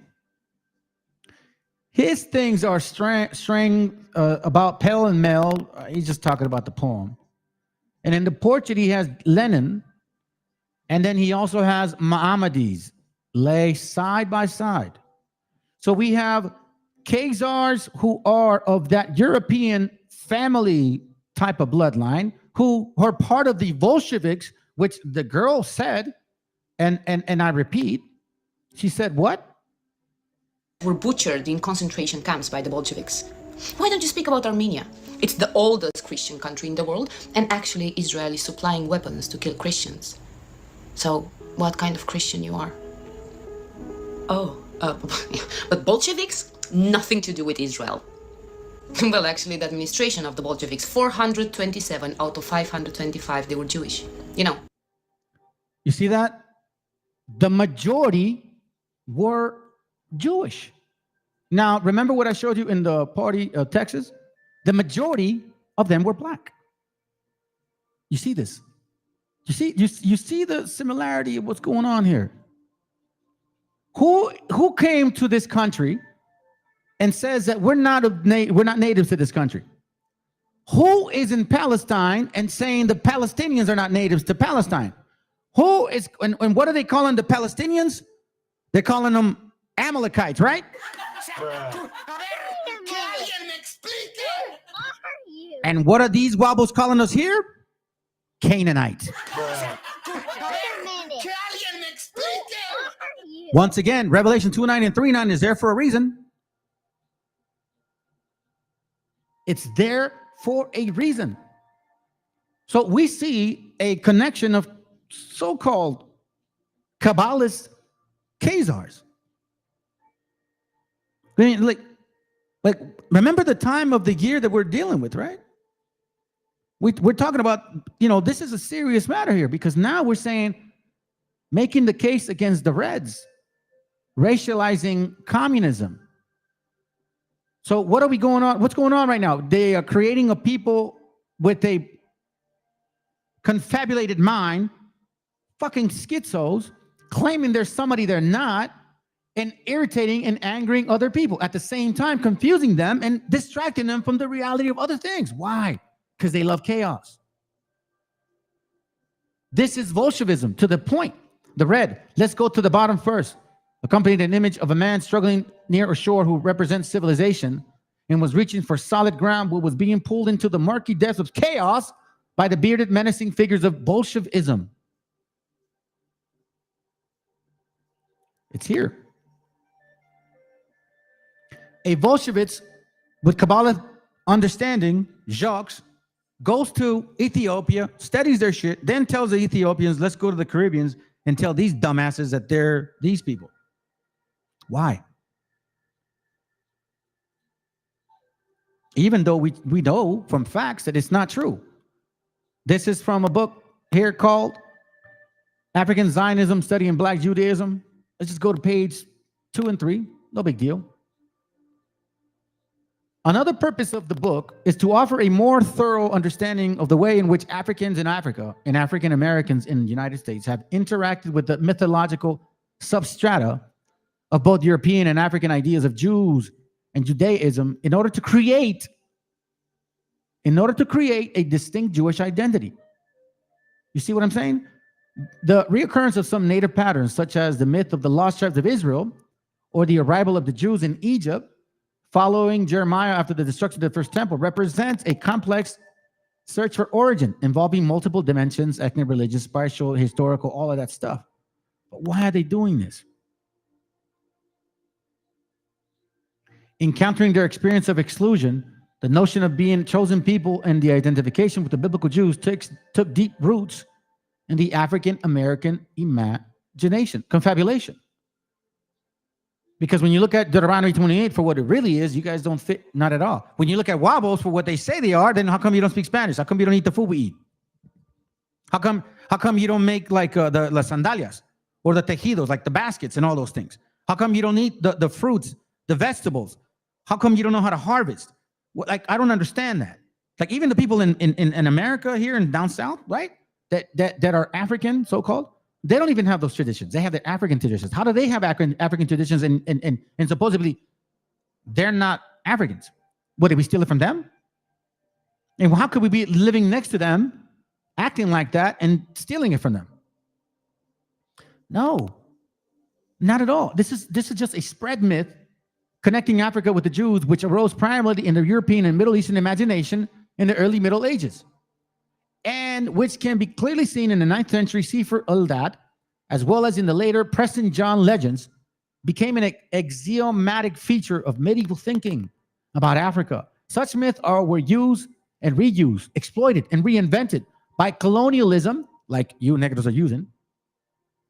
His things are straying about Pell and Mel. He's just talking about the poem. And in the portrait, he has Lenin. And then he also has Maimonides lay side by side. So we have Khazars who are of that European family type of bloodline, who are part of the Bolsheviks, which the girl said, and I repeat, she said what? Were butchered in concentration camps by the Bolsheviks. Why don't you speak about Armenia? It's the oldest Christian country in the world, and actually Israel is supplying weapons to kill Christians. So, what kind of Christian you are? Oh, but Bolsheviks? Nothing to do with Israel. Well, actually, the administration of the Bolsheviks, 427 out of 525, they were Jewish. You know. You see that? The majority were Jewish. Now, remember what I showed you in the party of Texas? The majority of them were black. You see this? You see the similarity of what's going on here? Who came to this country and says that we're not natives to this country? Who is in Palestine and saying the Palestinians are not natives to Palestine? Who is and what are they calling the Palestinians? They're calling them Amalekites, right? And what are these wobbles calling us here? Canaanites. Once again, Revelation 2:9 and 3:9 is there for a reason. It's there for a reason. So we see a connection of so-called Kabbalist Khazars. I mean, like, remember the time of the year that we're dealing with, right? We're talking about, this is a serious matter here, because now we're saying, making the case against the Reds, racializing communism. So what are we going on? What's going on right now? They are creating a people with a confabulated mind, fucking schizos, claiming there's somebody they're not, and irritating and angering other people. At the same time, confusing them and distracting them from the reality of other things. Why? Because they love chaos. This is Bolshevism to the point. The red. Let's go to the bottom first. Accompanied an image of a man struggling near a shore who represents civilization and was reaching for solid ground, but was being pulled into the murky depths of chaos by the bearded, menacing figures of Bolshevism. It's here. A Bolshevik with Kabbalah understanding, Jacques, goes to Ethiopia, studies their shit, then tells the Ethiopians, let's go to the Caribbeans and tell these dumbasses that they're these people. Why? Even though we know from facts that it's not true. This is from a book here called African Zionism Studying Black Judaism. Let's just go to page 2 and 3. No big deal. Another purpose of the book is to offer a more thorough understanding of the way in which Africans in Africa and African Americans in the United States have interacted with the mythological substrata of both European and African ideas of Jews and Judaism in order to create a distinct Jewish identity. You see what I'm saying? The reoccurrence of some native patterns, such as the myth of the lost tribes of Israel or the arrival of the Jews in Egypt following Jeremiah after the destruction of the first temple, represents a complex search for origin involving multiple dimensions, ethnic, religious, spiritual, historical, all of that stuff. But why are they doing this? Encountering their experience of exclusion, the notion of being chosen people and the identification with the biblical Jews took deep roots in the African American imagination, confabulation. Because when you look at Deuteronomy 28 for what it really is, you guys don't fit, not at all. When you look at Wobbles for what they say they are, then how come you don't speak Spanish? How come you don't eat the food we eat? How come you don't make like the las sandalias or the tejidos, like the baskets and all those things? How come you don't eat the fruits, the vegetables? How come you don't know how to harvest? Like, I don't understand that. Like even the people in America here and down south, right? that are African, so-called, they don't even have those traditions. They have the African traditions. How do they have African traditions and supposedly they're not Africans? What, did we steal it from them? And how could we be living next to them, acting like that and stealing it from them? No, not at all. This is just a spread myth connecting Africa with the Jews, which arose primarily in the European and Middle Eastern imagination in the early Middle Ages, and which can be clearly seen in the 9th century Sefer Eldad, as well as in the later Preston John legends, became an axiomatic feature of medieval thinking about Africa. Such myths were used and reused, exploited and reinvented by colonialism, like you negros are using,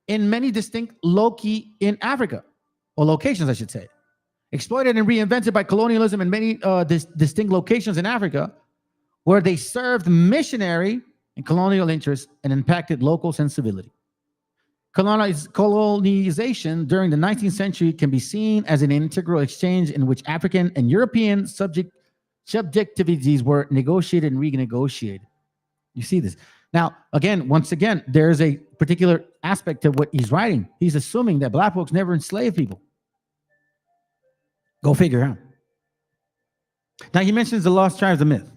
in many distinct loci in Africa, or locations, I should say. Exploited and reinvented by colonialism in many distinct locations in Africa, where they served missionary and colonial interests and impacted local sensibility. Colonization during the 19th century can be seen as an integral exchange in which African and European subjectivities were negotiated and renegotiated. You see this. Now, once again, there's a particular aspect to what he's writing. He's assuming that black folks never enslaved people. Go figure out. Now, he mentions the lost tribes of myth.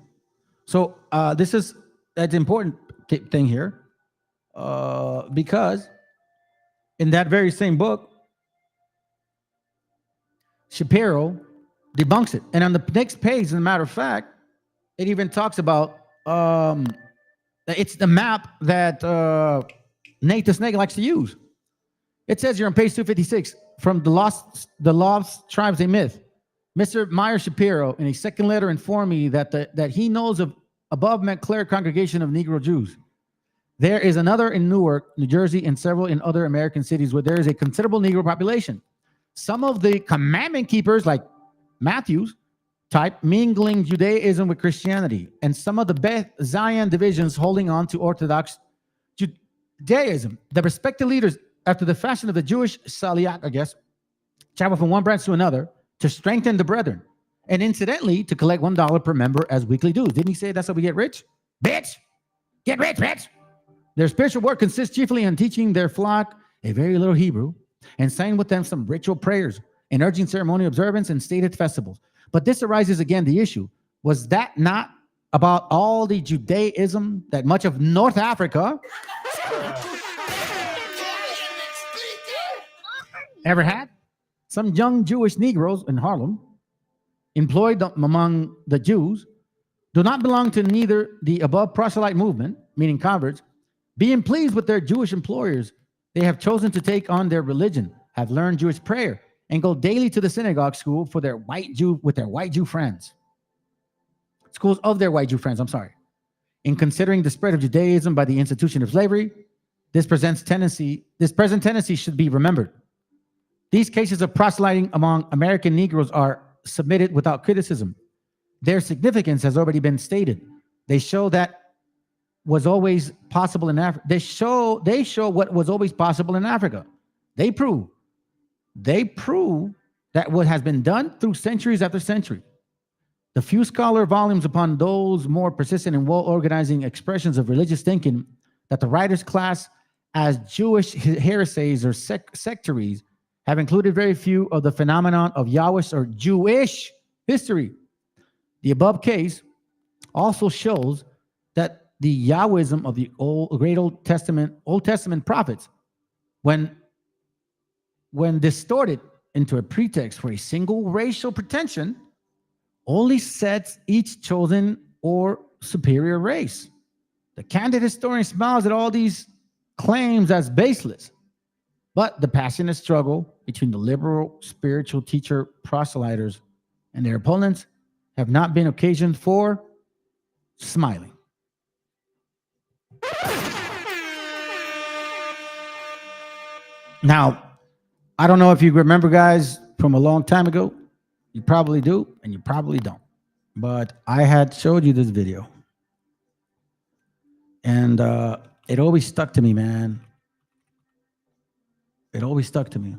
So that's an important thing here, because in that very same book, Shapiro debunks it. And on the next page, as a matter of fact, it even talks about it's the map that Nate the Snake likes to use. It says here on page 256, from the lost tribes a myth. Mr. Meyer Shapiro, in a second letter, informed me that he knows of above Montclair congregation of Negro Jews. There is another in Newark, New Jersey, and several in other American cities where there is a considerable Negro population. Some of the commandment keepers, like Matthews type, mingling Judaism with Christianity, and some of the Beth Zion divisions holding on to Orthodox Judaism. The respective leaders, after the fashion of the Jewish Saliach, I guess, travel from one branch to another to strengthen the brethren, and incidentally, to collect $1 per member as weekly dues. Didn't he say that's how we get rich? Bitch! Get rich, bitch! Their spiritual work consists chiefly in teaching their flock a very little Hebrew and saying with them some ritual prayers and urging ceremonial observance and stated festivals. But this arises again, the issue, was that not about all the Judaism that much of North Africa ever had? Some young Jewish Negroes in Harlem, employed among the Jews, do not belong to neither the above proselyte movement, meaning converts. Being pleased with their Jewish employers, they have chosen to take on their religion, have learned Jewish prayer, and go daily to the synagogue school for their white Jew friends. Schools of their white Jew friends, I'm sorry. In considering the spread of Judaism by the institution of slavery, this present tendency should be remembered. These cases of proselyting among American Negroes are submitted without criticism. Their significance has already been stated. They show that was always possible in Africa. They show what was always possible in Africa. They prove that what has been done through centuries after century. The few scholar volumes upon those more persistent and well-organizing expressions of religious thinking that the writers class as Jewish heresies or sectaries have included very few of the phenomenon of Yahwish or Jewish history. The above case also shows that the Yahwism of the Old Testament prophets, when distorted into a pretext for a single racial pretension, only sets each chosen or superior race. The candid historian smiles at all these claims as baseless, but the passionate struggle between the liberal spiritual teacher proselyters and their opponents have not been occasion for smiling. Now, I don't know if you remember, guys, from a long time ago. You probably do, and you probably don't. But I had showed you this video. And it always stuck to me, man. It always stuck to me.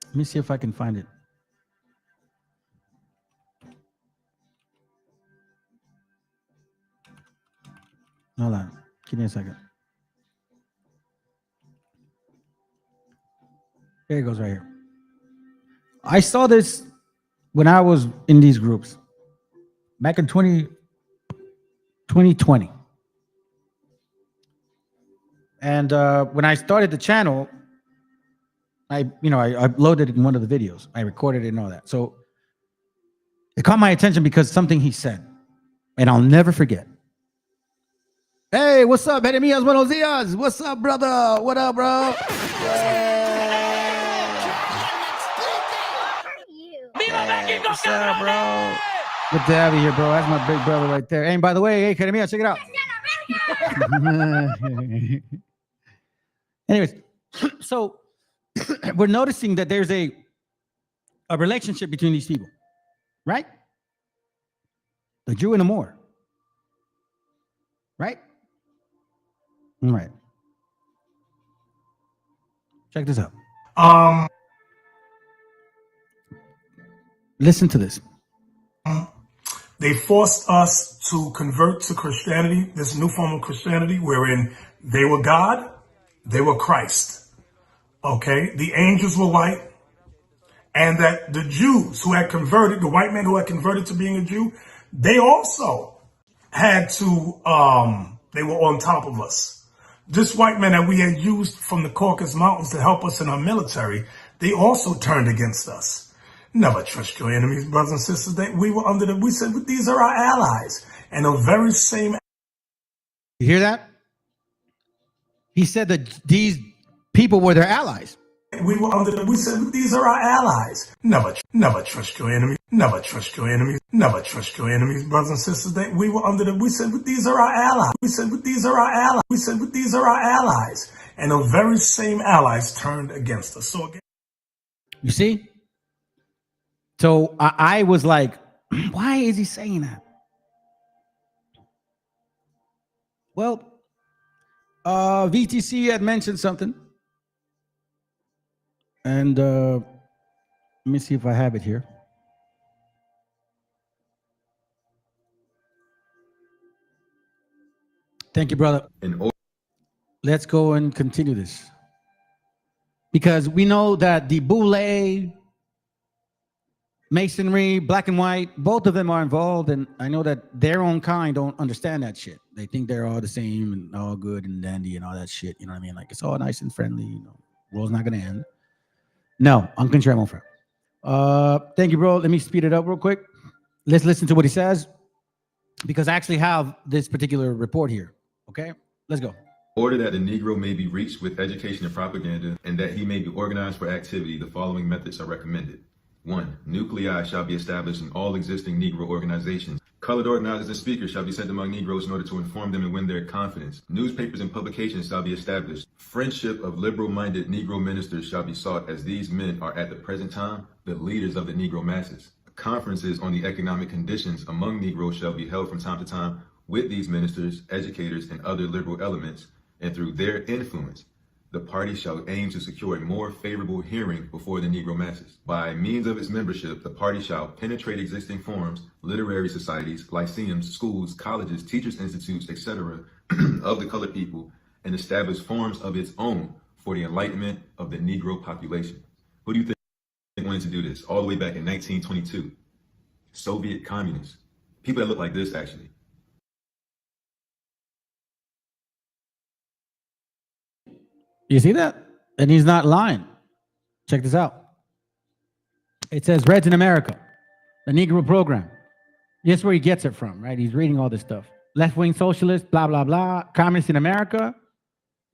Let me see if I can find it. Hold on. Give me a second. Here it goes right here. I saw this when I was in these groups back in 2020. And when I started the channel, I uploaded it in one of the videos. I recorded it and all that. So it caught my attention because something he said, and I'll never forget. Hey, what's up, Jeremias? Buenos dias. What's up, brother? What up, bro? What's up, bro? Good to have you here, bro. That's my big brother right there. And by the way, hey, Jeremias, check it out. Anyways, so we're noticing that there's a relationship between these people, right? The Jew and the Moor, right? All right. Check this out. Listen to this. They forced us to convert to Christianity, this new form of Christianity, wherein they were God, they were Christ. Okay? The angels were white, and that the Jews who had converted, the white men who had converted to being a Jew, they also had to, they were on top of us. This white man that we had used from the Caucasus Mountains to help us in our military, they also turned against us. Never trust your enemies, brothers and sisters. We said, these are our allies. And the very same. You hear that? He said that these people were their allies. We said, these are our allies. Never trust your enemies. Never trust your enemies. Never trust your enemies, brothers and sisters. We said, these are our allies. We said, these are our allies. We said, these are our allies. And the very same allies turned against us. So again. You see? So I was like, why is he saying that? Well, VTC had mentioned something. And let me see if I have it here. Thank you, brother. Let's go and continue this. Because we know that the Boule, Masonry, black and white, both of them are involved, and I know that their own kind don't understand that shit. They think they're all the same and all good and dandy and all that shit. You know what I mean? Like, it's all nice and friendly. You know, world's not gonna end. No, I'm contraire, mon frère. Thank you, bro. Let me speed it up real quick. Let's listen to what he says, because I actually have this particular report here. Okay, let's go. Order that the Negro may be reached with education and propaganda, and that he may be organized for activity, the following methods are recommended. 1. Nuclei shall be established in all existing Negro organizations. Colored organizers and speakers shall be sent among Negroes in order to inform them and win their confidence. Newspapers and publications shall be established. Friendship of liberal-minded Negro ministers shall be sought, as these men are at the present time the leaders of the Negro masses. Conferences on the economic conditions among Negroes shall be held from time to time with these ministers, educators, and other liberal elements, and through their influence, the party shall aim to secure a more favorable hearing before the Negro masses. By means of its membership, the party shall penetrate existing forms, literary societies, lyceums, schools, colleges, teachers' institutes, etc., of the colored people, and establish forms of its own for the enlightenment of the Negro population. Who do you think wanted to do this all the way back in 1922? Soviet communists. People that look like this, actually. You see that? And he's not lying. Check this out. It says Reds in America, the Negro program. Guess where he gets it from, right? He's reading all this stuff. Left-wing socialists, blah, blah, blah. Communists in America.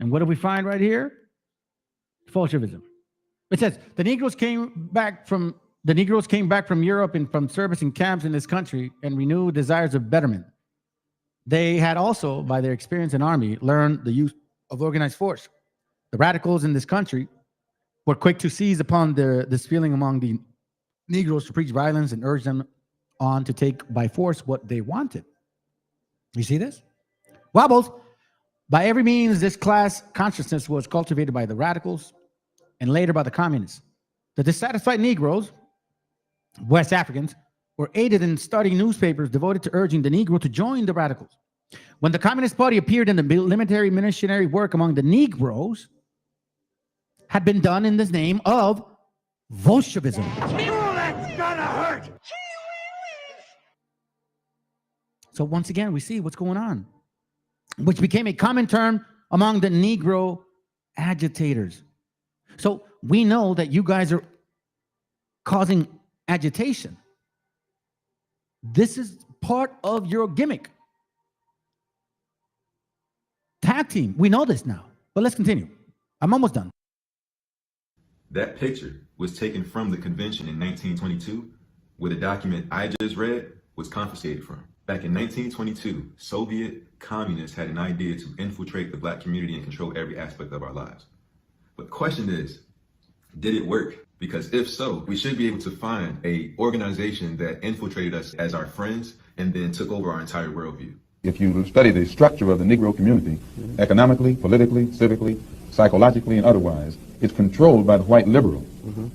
And what do we find right here? Bolshevism. It says the Negroes came back from Europe and from service in camps in this country and renewed desires of betterment. They had also, by their experience in army, learned the use of organized force. The radicals in this country were quick to seize upon this feeling among the Negroes to preach violence and urge them on to take by force what they wanted. You see this? Wobbles. By every means, this class consciousness was cultivated by the radicals and later by the communists. The dissatisfied Negroes, West Africans, were aided in starting newspapers devoted to urging the Negro to join the radicals. When the Communist Party appeared in the military missionary work among the Negroes, had been done in the name of Bolshevism. That's gonna hurt. So once again, we see what's going on, which became a common term among the Negro agitators. So we know that you guys are causing agitation. This is part of your gimmick. Tag team, we know this now, but let's continue. I'm almost done. That picture was taken from the convention in 1922, where the document I just read was confiscated from. Back in 1922, Soviet communists had an idea to infiltrate the black community and control every aspect of our lives. But the question is, did it work? Because if so, we should be able to find an organization that infiltrated us as our friends and then took over our entire worldview. If you study the structure of the Negro community, economically, politically, civically, psychologically, and otherwise, it's controlled by the white liberal,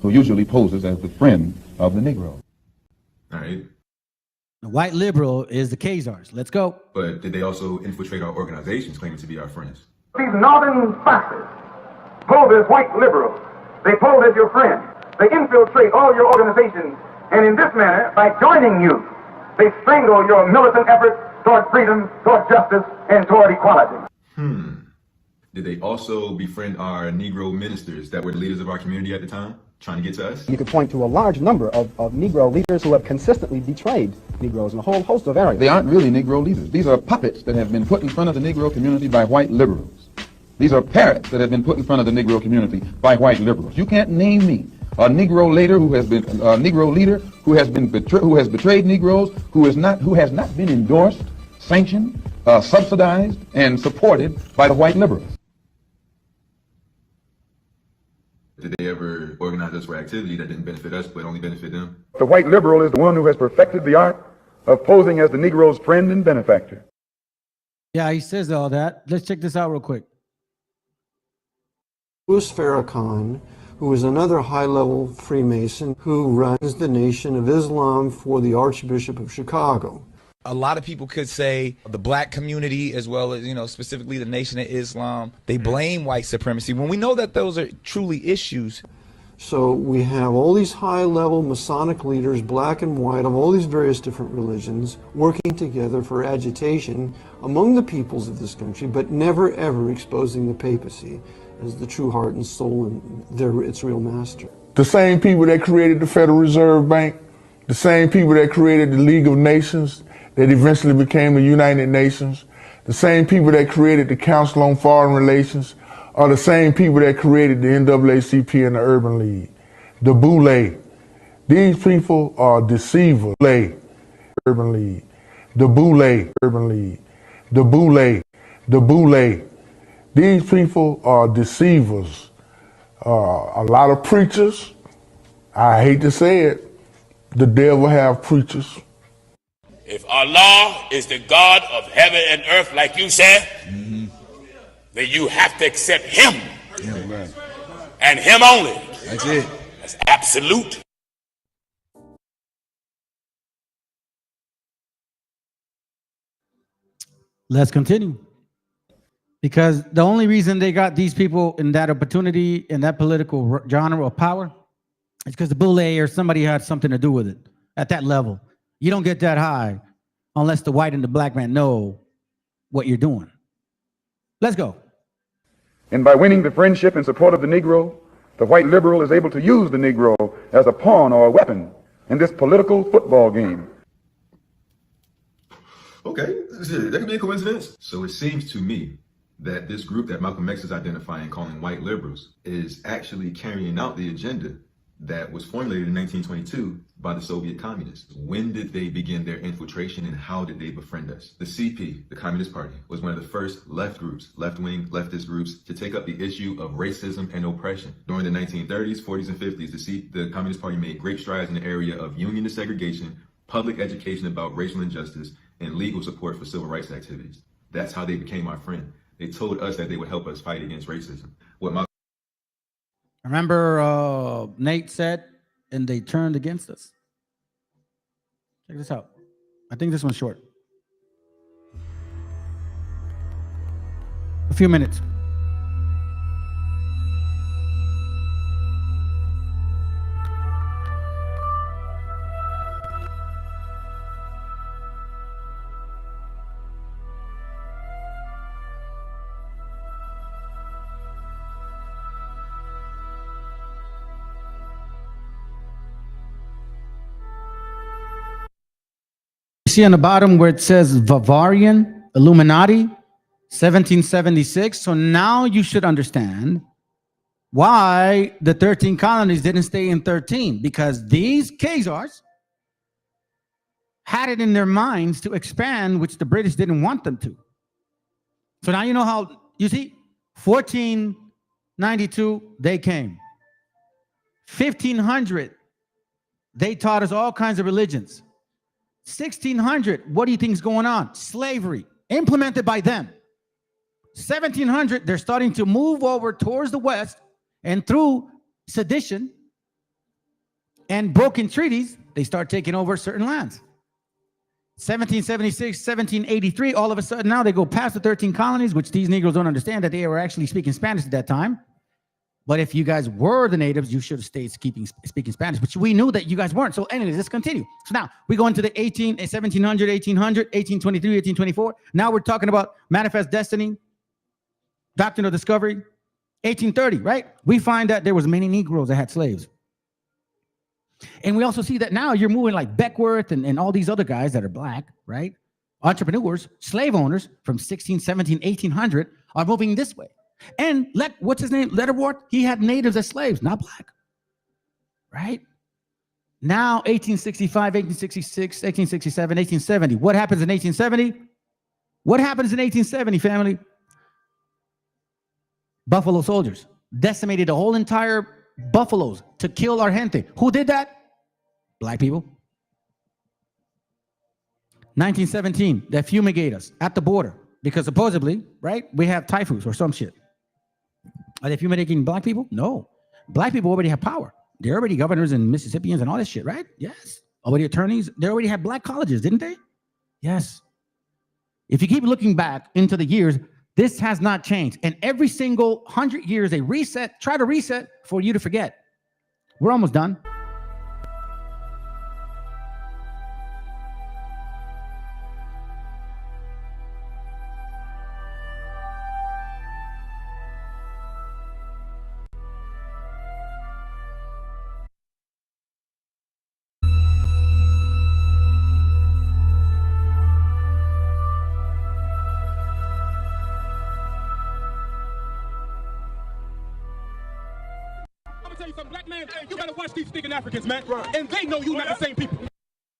who usually poses as the friend of the Negro. All right. The white liberal is the Khazars. Let's go. But did they also infiltrate our organizations claiming to be our friends? These northern fascists pose as white liberals. They pose as your friends. They infiltrate all your organizations, and in this manner, by joining you, they strangle your militant efforts toward freedom, toward justice, and toward equality. Did they also befriend our Negro ministers that were the leaders of our community at the time, trying to get to us? You could point to a large number of Negro leaders who have consistently betrayed Negroes in a whole host of areas. They aren't really Negro leaders. These are puppets that have been put in front of the Negro community by white liberals. These are parrots that have been put in front of the Negro community by white liberals. You can't name me a Negro leader who has been betrayed Negroes, who has not been endorsed, sanctioned, subsidized, and supported by the white liberals. Did they ever organize us for activity that didn't benefit us but only benefit them? The white liberal is the one who has perfected the art of posing as the Negro's friend and benefactor. Yeah, he says all that. Let's check this out real quick. Louis Farrakhan, who is another high-level Freemason who runs the Nation of Islam for the Archbishop of Chicago. A lot of people could say the black community, as well as, specifically the Nation of Islam, they blame white supremacy when we know that those are truly issues. So we have all these high-level Masonic leaders, black and white, of all these various different religions, working together for agitation among the peoples of this country, but never ever exposing the papacy as the true heart and soul and its real master. The same people that created the Federal Reserve Bank, the same people that created the League of Nations, that eventually became the United Nations, the same people that created the Council on Foreign Relations, are the same people that created the NAACP and the Urban League, the Boule. These people are deceivers. Urban League, the Boule, Urban League, the Boule, the Boule. These people are deceivers. A lot of preachers, I hate to say it, the devil have preachers. If Allah is the God of heaven and earth, like you said, then you have to accept Him. Yeah, and Him only. That's it. That's absolute. Let's continue. Because the only reason they got these people in that opportunity, in that political genre of power, is because the Boule or somebody had something to do with it at that level. You don't get that high unless the white and the black man know what you're doing. Let's go. And by winning the friendship and support of the Negro, the white liberal is able to use the Negro as a pawn or a weapon in this political football game. Okay, that could be a coincidence. So it seems to me that this group that Malcolm X is identifying, calling white liberals, is actually carrying out the agenda that was formulated in 1922 by the Soviet communists. When did they begin their infiltration and how did they befriend us? The CP, the Communist Party, was one of the first left groups, left-wing leftist groups, to take up the issue of racism and oppression. During the 1930s, 40s, and 50s, the Communist Party made great strides in the area of union desegregation, public education about racial injustice, and legal support for civil rights activities. That's how they became our friend. They told us that they would help us fight against racism. Remember Nate said, and they turned against us. Check this out. I think this one's short. A few minutes. See on the bottom where it says Bavarian Illuminati 1776. So now you should understand why the 13 colonies didn't stay in 13, because these Khazars had it in their minds to expand, which the British didn't want them to. So now you know how, you see, 1492 they came. 1500 they taught us all kinds of religions. 1600, what do you think is going on? Slavery, implemented by them. 1700, they're starting to move over towards the West, and through sedition and broken treaties, they start taking over certain lands. 1776, 1783, all of a sudden now they go past the 13 colonies, which these Negroes don't understand that they were actually speaking Spanish at that time. But if you guys were the natives, you should have stayed speaking Spanish. But we knew that you guys weren't. So anyways, let's continue. So now we go into the 1700, 1800, 1823, 1824. Now we're talking about manifest destiny, doctrine of discovery. 1830, right? We find that there was many Negroes that had slaves. And we also see that now you're moving like Beckworth and all these other guys that are black, right? Entrepreneurs, slave owners from 16, 17, 1800 are moving this way. And what's his name? Letterworth, he had natives as slaves, not black, right? Now, 1865, 1866, 1867, 1870. What happens in 1870? What happens in 1870, family? Buffalo soldiers decimated the whole entire buffaloes to kill our gente. Who did that? Black people. 1917, they fumigate us at the border because supposedly, right, we have typhus or some shit. Are they fumigating black people? No. Black people already have power. They're already governors and Mississippians and all this shit, right? Yes. Already attorneys. They already had black colleges, didn't they? Yes. If you keep looking back into the years, this has not changed. And every single 100 years, they try to reset for you to forget. We're almost done. Black man, you better watch these stinking Africans, man. Right. And they know you're not the same people.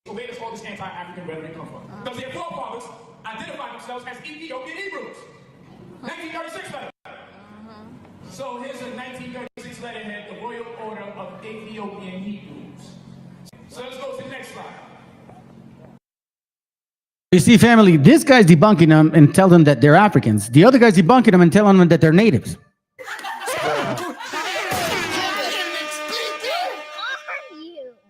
So where does all this anti-African rhetoric come from? Because their forefathers identified themselves as Ethiopian Hebrews. 1936 letter. So here's a 1936 letterhead, the Royal Order of Ethiopian Hebrews. So let's go to the next slide. You see, family, this guy's debunking them and tell them that they're Africans. The other guy's debunking them and telling them that they're natives.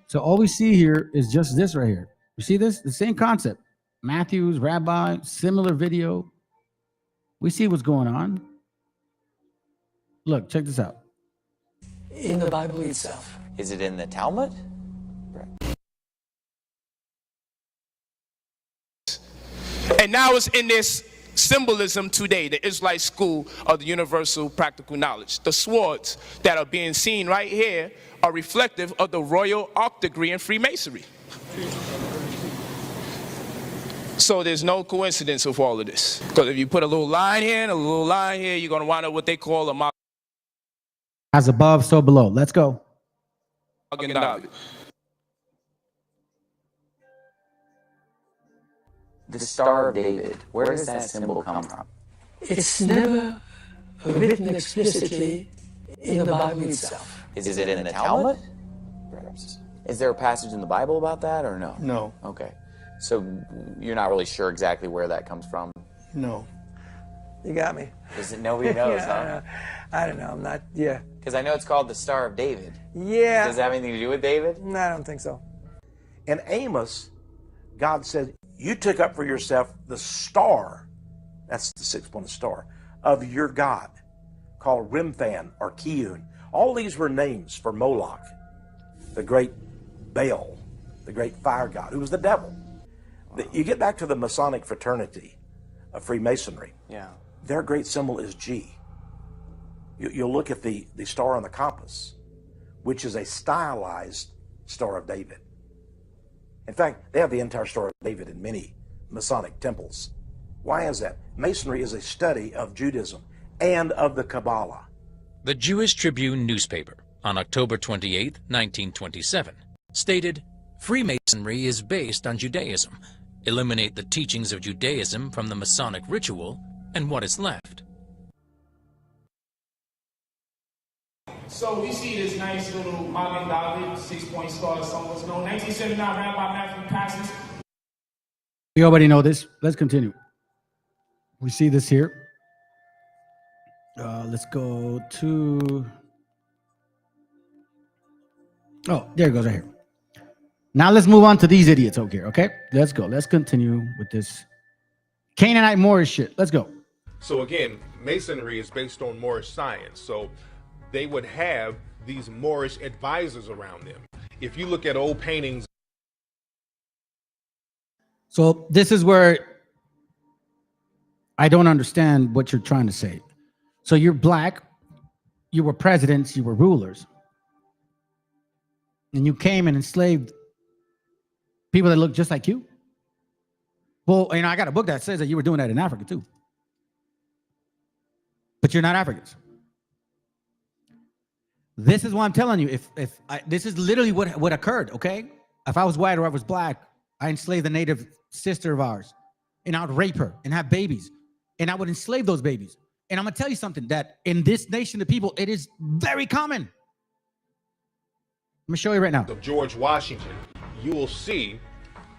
So all we see here is just this right here. You see this? The same concept. Matthews, Rabbi, similar video. We see what's going on. Look, check this out. In the Bible itself. Is it in the Talmud? And now it's in this symbolism today, the Israelite school of the universal practical knowledge. The swords that are being seen right here are reflective of the royal arc degree in Freemasonry. So there's no coincidence with all of this. Because if you put a little line here and a little line here, you're going to wind up what they call a as above, so below. Let's go. The Star of David, where does that symbol come from? It's never written explicitly in the Bible itself. Is it in the Talmud? Is there a passage in the Bible about that or no? No. Okay. So you're not really sure exactly where that comes from? No. You got me. Is it nobody knows, huh? I don't know. I'm not, yeah. Because I know it's called the Star of David. Yeah. Does it have anything to do with David? No, I don't think so. In Amos, God said, you took up for yourself the star, that's the 6-pointed star, of your god, called Remphan or Kiun. All these were names for Moloch, the great Baal, the great fire god, who was the devil. You get back to the Masonic fraternity of Freemasonry. Yeah. Their great symbol is G. You'll look at the star on the compass, which is a stylized Star of David. In fact, they have the entire Star of David in many Masonic temples. Why is that? Masonry is a study of Judaism and of the Kabbalah. The Jewish Tribune newspaper, on October 28, 1927, stated, "Freemasonry is based on Judaism. Eliminate the teachings of Judaism from the Masonic ritual, and what is left?" So we see this nice little Magen David 6-point star, some was known. 1979, Rabbi Matthew passes. We already know this. Let's continue. We see this here. Let's go to... Oh, there it goes right here. Now let's move on to these idiots over here, okay? Let's go. Let's continue with this Canaanite Moorish shit. Let's go. So again, Masonry is based on Moorish science. So they would have these Moorish advisors around them. If you look at old paintings. So this is where I don't understand what you're trying to say. So you're black, you were presidents, you were rulers, and you came and enslaved people that look just like you? Well, you know, I got a book that says that you were doing that in Africa too. But you're not Africans. This is what I'm telling you. This is literally what occurred, okay? If I was white or I was black, I enslaved the native sister of ours, and I would rape her and have babies, and I would enslave those babies. And I'm going to tell you something, that in this nation of people, it is very common. I'm going to show you right now. Of George Washington, you will see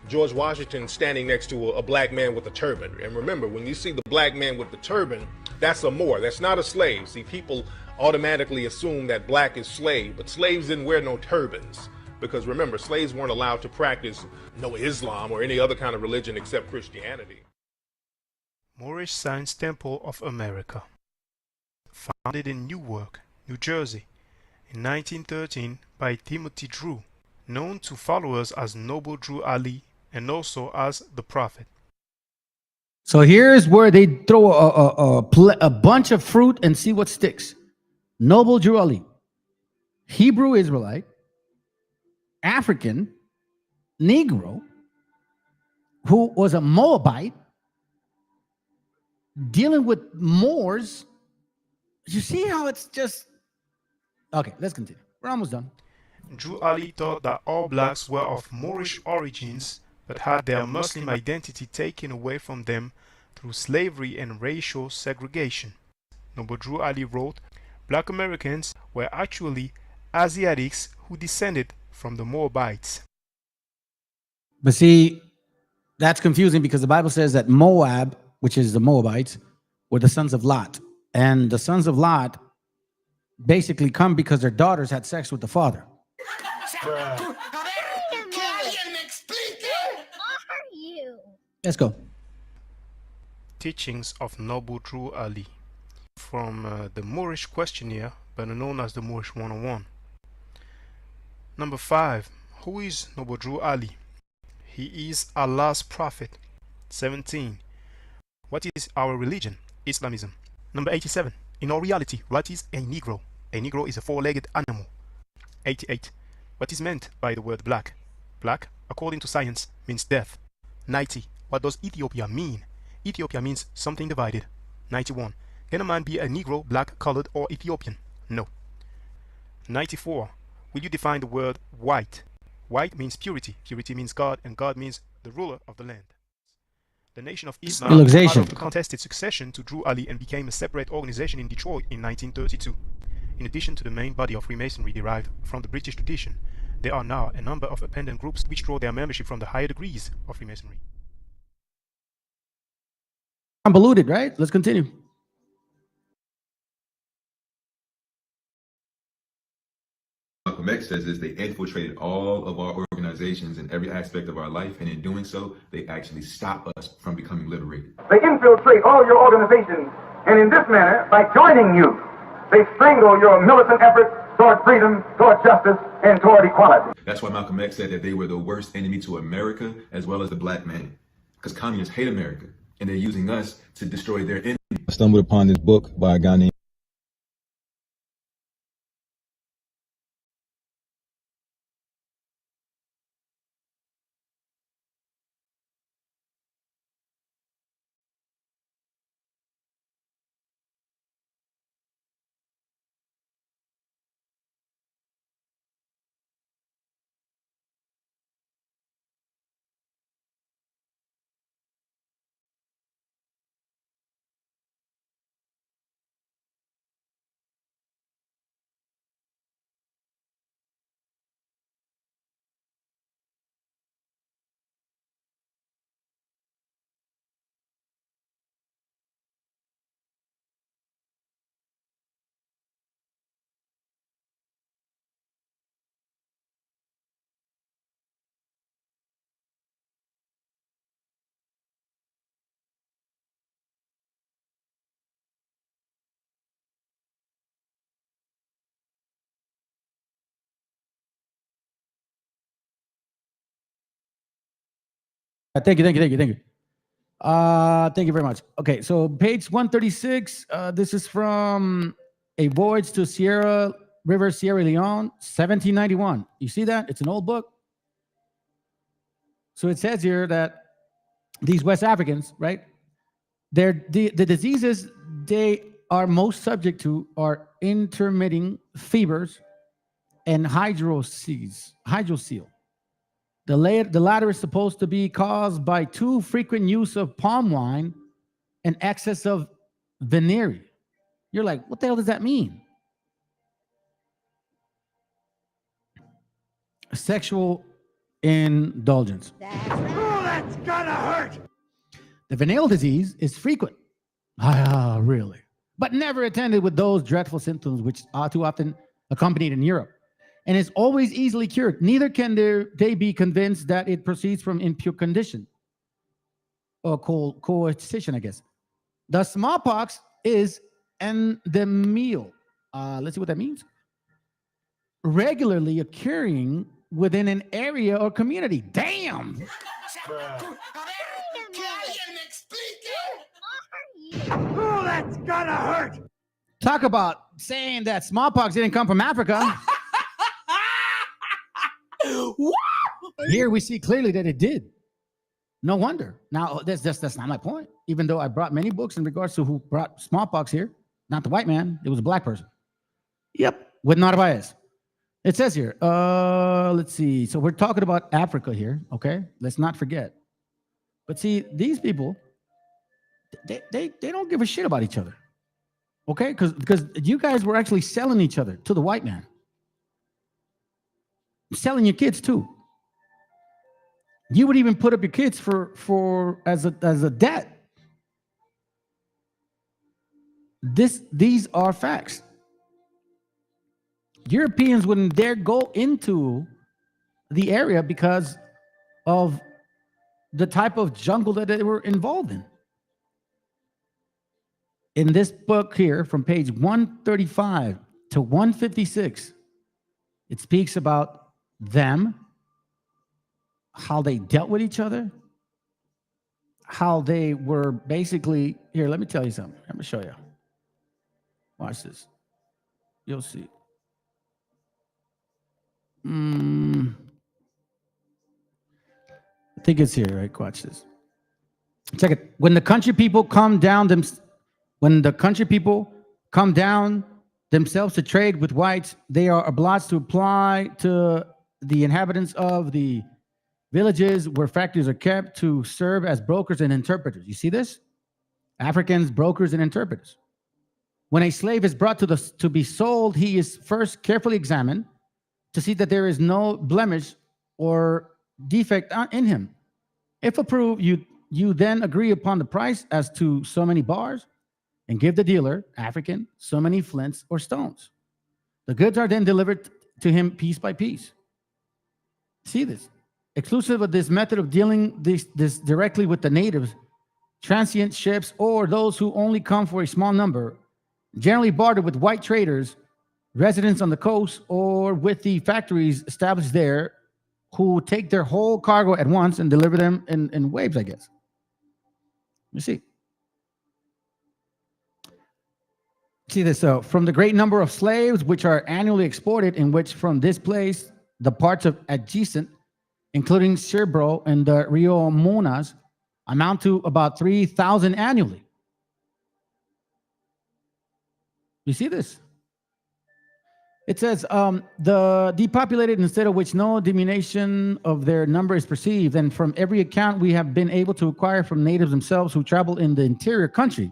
George Washington standing next to a black man with a turban. And remember, when you see the black man with the turban, that's a Moor. That's not a slave. See, people automatically assume that black is slave, but slaves didn't wear no turbans. Because remember, slaves weren't allowed to practice no Islam or any other kind of religion except Christianity. Moorish Science Temple of America, founded in Newark, New Jersey, in 1913 by Timothy Drew, known to followers as Noble Drew Ali and also as the Prophet. So here's where they throw a bunch of fruit and see what sticks. Noble Drew Ali, Hebrew Israelite, African, Negro, who was a Moabite, dealing with Moors. You see how it's just... Okay, let's continue. We're almost done. Drew Ali thought that all blacks were of Moorish origins, but had their Muslim identity taken away from them through slavery and racial segregation. Noble Drew Ali wrote, "Black Americans were actually Asiatics who descended from the Moabites." But see, that's confusing because the Bible says that Moab, which is the Moabites, were the sons of Lot. And the sons of Lot basically come because their daughters had sex with the father. Let's go. Teachings of Noble Drew Ali, from the Moorish Questionnaire, better known as the Moorish 101. Number 5. Who is Noble Drew Ali? He is Allah's prophet. 17. What is our religion? Islamism. Number 87. In all reality, what is a Negro? A Negro is a four-legged animal. 88. What is meant by the word black? Black, according to science, means death. 90. What does Ethiopia mean? Ethiopia means something divided. 91. Can a man be a Negro, black, colored, or Ethiopian? No. 94. Will you define the word white? White means purity. Purity means God, and God means the ruler of the land. The Nation of Islam part of the contested succession to Drew Ali and became a separate organization in Detroit in 1932. In addition to the main body of Freemasonry derived from the British tradition, there are now a number of appendant groups which draw their membership from the higher degrees of Freemasonry. Convoluted, right? Let's continue. Malcolm X says is they infiltrated all of our organizations in every aspect of our life, and in doing so, they actually stop us from becoming liberated. They infiltrate all your organizations, And in this manner, by joining you, they strangle your militant efforts toward freedom, toward justice, and toward equality. That's why Malcolm X said that they were the worst enemy to America as well as the black man. Because communists hate America, and they're using us to destroy their enemy. I stumbled upon this book by a guy named Thank you. Thank you very much. Okay, so page 136. This is from A Voyage to Sierra River, Sierra Leone, 1791. You see that? It's an old book. So it says here that these West Africans, right? The diseases they are most subject to are intermitting fevers and hydrocele. The latter is supposed to be caused by too frequent use of palm wine and excess of venereal. You're like, what the hell does that mean? Sexual indulgence. That's gonna hurt. The venereal disease is frequent. Really? But never attended with those dreadful symptoms which are too often accompanied in Europe, and is always easily cured. Neither can they be convinced that it proceeds from impure condition or coercion, I guess. The smallpox is endemial. Let's see what that means. Regularly occurring within an area or community. Damn. Oh, that's gonna hurt. Talk about saying that smallpox didn't come from Africa. Here we see clearly that it did. No wonder. Now, that's not my point. Even though I brought many books in regards to who brought smallpox here, not the white man, it was a black person. Yep, with Narvaez. It says here, let's see. So we're talking about Africa here, okay? Let's not forget. But see, these people, they don't give a shit about each other, okay? Because you guys were actually selling each other to the white man. Selling your kids too. You would even put up your kids for as a debt. These are facts. Europeans wouldn't dare go into the area because of the type of jungle that they were involved in. In this book here, from page 135 to 156, it speaks about them, how they dealt with each other, how they were basically, here, let me tell you something. I'm going to show you. Watch this. You'll see. I think it's here, right? Watch this. Check it. When the country people come down themselves to trade with whites, they are obliged to apply to the inhabitants of the villages where factories are kept to serve as brokers and interpreters. You see this? Africans, brokers, and interpreters. When a slave is brought to be sold, he is first carefully examined to see that there is no blemish or defect in him. If approved, you then agree upon the price as to so many bars and give the dealer, African, so many flints or stones. The goods are then delivered to him piece by piece. See this? Exclusive of this method of dealing this directly with the natives, transient ships, or those who only come for a small number, generally bartered with white traders, residents on the coast, or with the factories established there, who take their whole cargo at once and deliver them in waves, I guess. You see. See this, so from the great number of slaves which are annually exported, in which from this place the parts of adjacent, including Cerbero and the Rio Monas, amount to about 3,000 annually. You see this? It says, the depopulated, instead of which no diminution of their number is perceived, and from every account we have been able to acquire from natives themselves who travel in the interior country,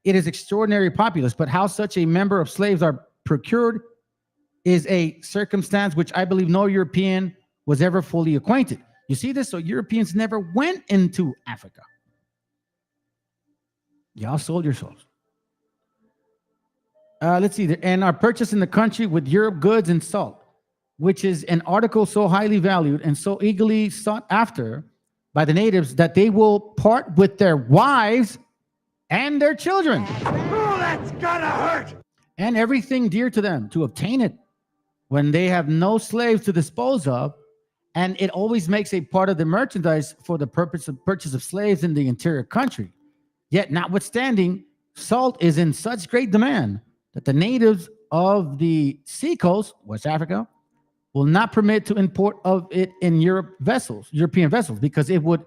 it is extraordinary populous, but how such a number of slaves are procured is a circumstance which I believe no European was ever fully acquainted. You see this? So Europeans never went into Africa. Y'all sold your souls. Let's see. And are purchased in the country with Europe goods and salt, which is an article so highly valued and so eagerly sought after by the natives that they will part with their wives and their children. Oh, that's gonna hurt. And everything dear to them to obtain it when they have no slaves to dispose of. And it always makes a part of the merchandise for the purpose of purchase of slaves in the interior country. Yet notwithstanding, salt is in such great demand that the natives of the seacoast, West Africa, will not permit to import of it in European vessels, because it would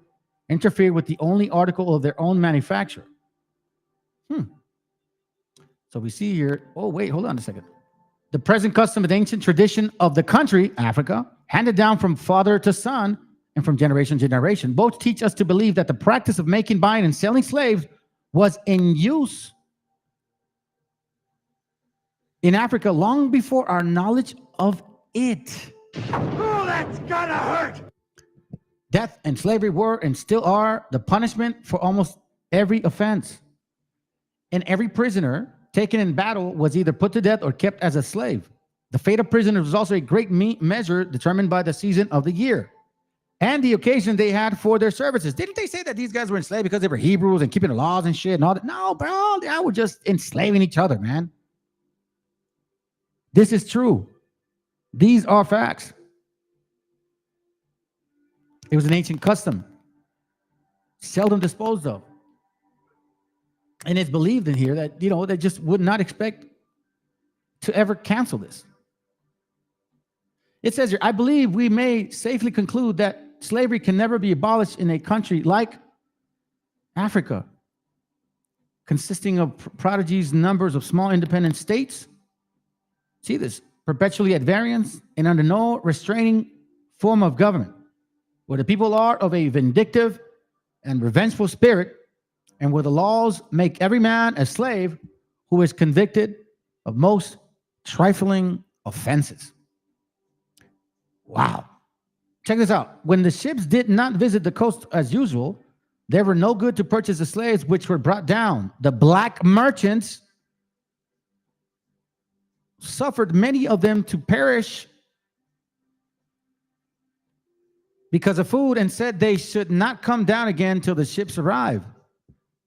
interfere with the only article of their own manufacture. So we see here, oh, wait, hold on a second. The present custom and ancient tradition of the country, Africa, handed down from father to son and from generation to generation, both teach us to believe that the practice of making, buying, and selling slaves was in use in Africa long before our knowledge of it. Oh, that's gonna hurt. Death and slavery were and still are the punishment for almost every offense. And every prisoner taken in battle was either put to death or kept as a slave. The fate of prisoners was also a great measure determined by the season of the year and the occasion they had for their services. Didn't they say that these guys were enslaved because they were Hebrews and keeping the laws and shit and all that? No, bro, they were just enslaving each other, man. This is true. These are facts. It was an ancient custom, seldom disposed of. And it's believed in here that, you know, they just would not expect to ever cancel this. It says here, I believe we may safely conclude that slavery can never be abolished in a country like Africa, consisting of prodigies, numbers of small independent states. See this, perpetually at variance and under no restraining form of government, where the people are of a vindictive and revengeful spirit, and where the laws make every man a slave who is convicted of most trifling offenses. Wow. Check this out. When the ships did not visit the coast as usual, there were no good to purchase the slaves which were brought down. The black merchants suffered many of them to perish because of food, and said they should not come down again till the ships arrived.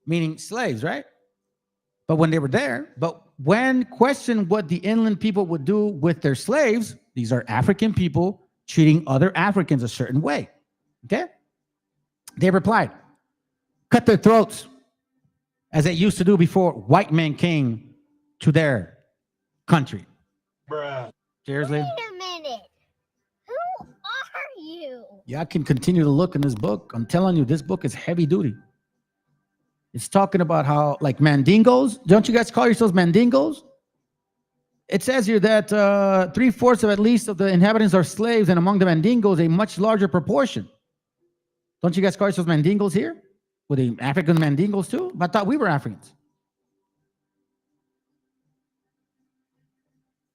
Meaning slaves, right? But when they were there, but when questioned what the inland people would do with their slaves, these are African people treating other Africans a certain way, okay? They replied, cut their throats, as they used to do before white men came to their country. Bruh. Seriously? Wait a minute. Who are you? Yeah, I can continue to look in this book. I'm telling you, this book is heavy duty. It's talking about how, like, mandingos. Don't you guys call yourselves mandingos? It says here that 3/4 of at least of the inhabitants are slaves, and among the mandingos, a much larger proportion. Don't you guys call yourselves mandingos here? Were the African mandingos too? I thought we were Africans.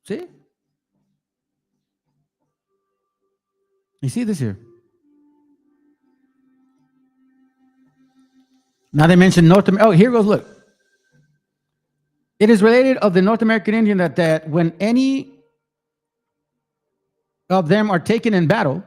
See? You see this here? Now they mention North America. Oh, here goes, look. It is related of the North American Indian that when any of them are taken in battle,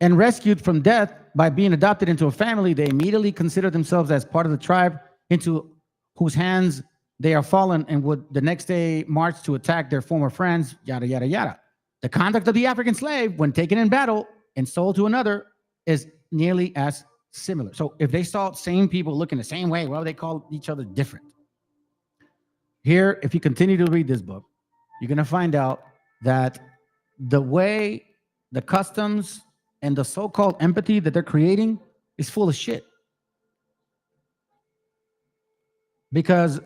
and rescued from death by being adopted into a family, they immediately consider themselves as part of the tribe into whose hands they are fallen and would the next day march to attack their former friends, yada, yada, yada. The conduct of the African slave when taken in battle and sold to another is nearly as similar. So if they saw same people looking the same way, well, they call each other different. Here, if you continue to read this book, you're going to find out that the way the customs and the so-called empathy that they're creating is full of shit. Because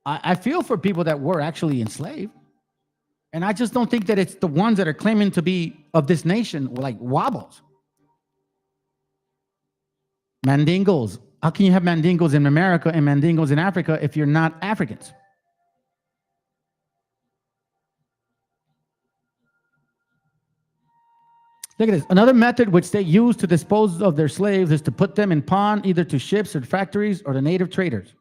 I feel for people that were actually enslaved. And I just don't think that it's the ones that are claiming to be of this nation like wobbles. Mandingos. How can you have Mandingos in America and Mandingos in Africa if you're not Africans? Look at this. Another method which they use to dispose of their slaves is to put them in pawn either to ships or factories or the native traders,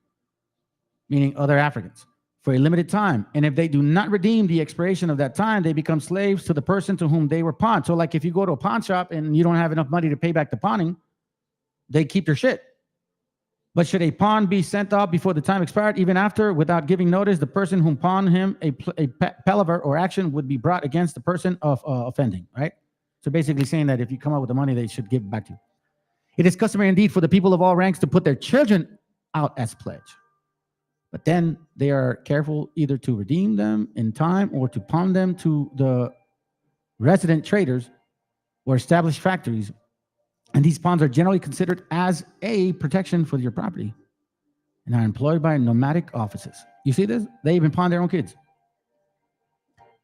meaning other Africans, for a limited time. And if they do not redeem the expiration of that time, they become slaves to the person to whom they were pawned. So like if you go to a pawn shop and you don't have enough money to pay back the pawning, they keep their shit. But should a pawn be sent off before the time expired, even after, without giving notice, the person whom pawned him a palaver or action would be brought against the person of offending, right? So basically saying that if you come out with the money, they should give it back to you. It is customary indeed for the people of all ranks to put their children out as pledge. But then they are careful either to redeem them in time or to pawn them to the resident traders or established factories. And these pawns are generally considered as a protection for your property and are employed by nomadic offices. You see this? They even pawn their own kids.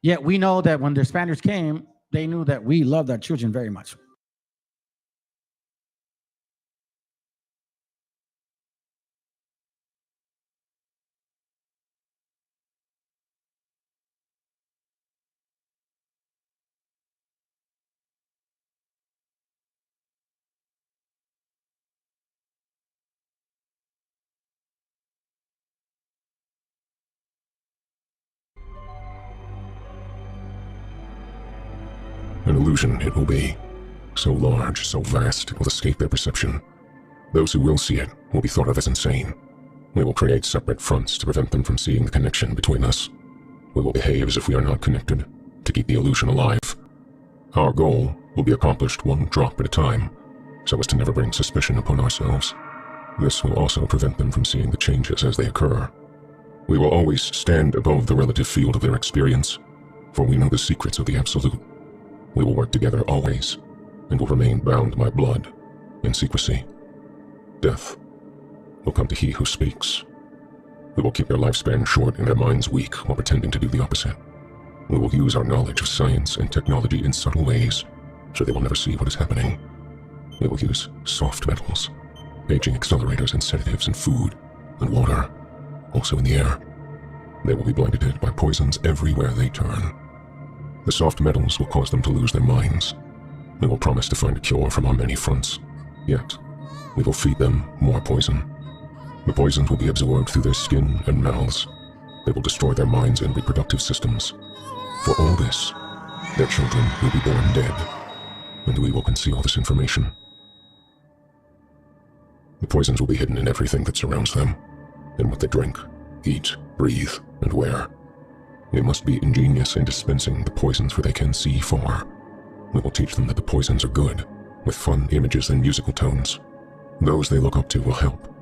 Yet we know that when the Spaniards came, they knew that we loved our children very much. An illusion it will be. So large, so vast, it will escape their perception. Those who will see it will be thought of as insane. We will create separate fronts to prevent them from seeing the connection between us. We will behave as if we are not connected, to keep the illusion alive. Our goal will be accomplished one drop at a time, so as to never bring suspicion upon ourselves. This will also prevent them from seeing the changes as they occur. We will always stand above the relative field of their experience, for we know the secrets of the Absolute. We will work together always, and will remain bound by blood in secrecy. Death will come to he who speaks. We will keep their lifespan short and their minds weak while pretending to do the opposite. We will use our knowledge of science and technology in subtle ways, so they will never see what is happening. We will use soft metals, aging accelerators and sedatives and food and water, also in the air. They will be blinded by poisons everywhere they turn. The soft metals will cause them to lose their minds. We will promise to find a cure from our many fronts, yet we will feed them more poison. The poisons will be absorbed through their skin and mouths. They will destroy their minds and reproductive systems. For all this, their children will be born dead, and we will conceal this information. The poisons will be hidden in everything that surrounds them, in what they drink, eat, breathe, and wear. We must be ingenious in dispensing the poisons, for they can see far. We will teach them that the poisons are good, with fun images and musical tones. Those they look up to will help.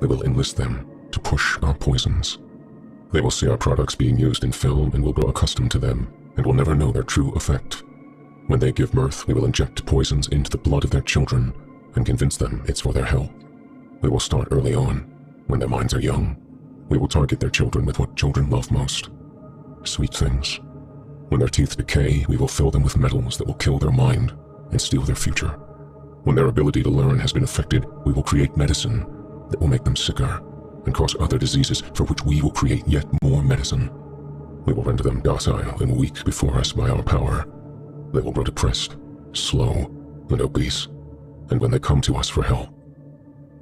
We will enlist them to push our poisons. They will see our products being used in film and will grow accustomed to them, and will never know their true effect. When they give birth, we will inject poisons into the blood of their children and convince them it's for their health. We will start early on, when their minds are young. We will target their children with what children love most: sweet things. When their teeth decay, we will fill them with metals that will kill their mind and steal their future. When their ability to learn has been affected, we will create medicine that will make them sicker and cause other diseases, for which we will create yet more medicine. We will render them docile and weak before us by our power. They will grow depressed, slow, and obese, and when they come to us for help,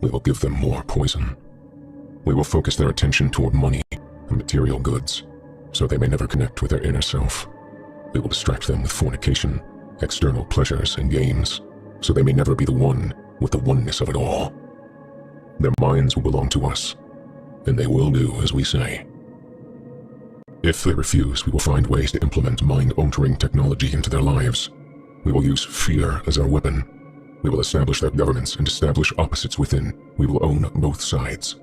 we will give them more poison. We will focus their attention toward money and material goods, so they may never connect with their inner self. We will distract them with fornication external pleasures and gains, so they may never be the one with the oneness of it all. Their minds will belong to us, and they will do as we say. If they refuse, we will find ways to implement mind-altering technology into their lives. We will use fear as our weapon. We will establish their governments and establish opposites within. We will own both sides.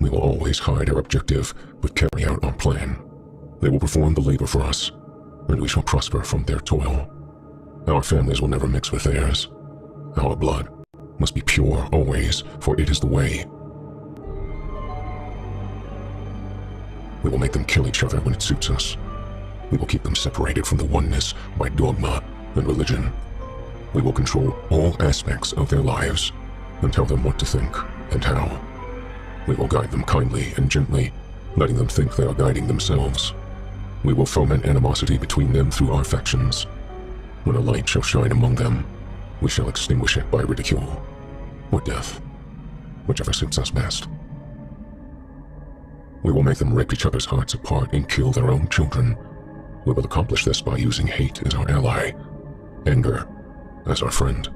We will always hide our objective, but carry out our plan. They will perform the labor for us, and we shall prosper from their toil. Our families will never mix with theirs. Our blood must be pure always, for it is the way. We will make them kill each other when it suits us. We will keep them separated from the oneness by dogma and religion. We will control all aspects of their lives and tell them what to think and how. We will guide them kindly and gently, letting them think they are guiding themselves. We will foment animosity between them through our factions. When a light shall shine among them, we shall extinguish it by ridicule or death, whichever suits us best. We will make them rip each other's hearts apart and kill their own children. We will accomplish this by using hate as our ally, anger as our friend.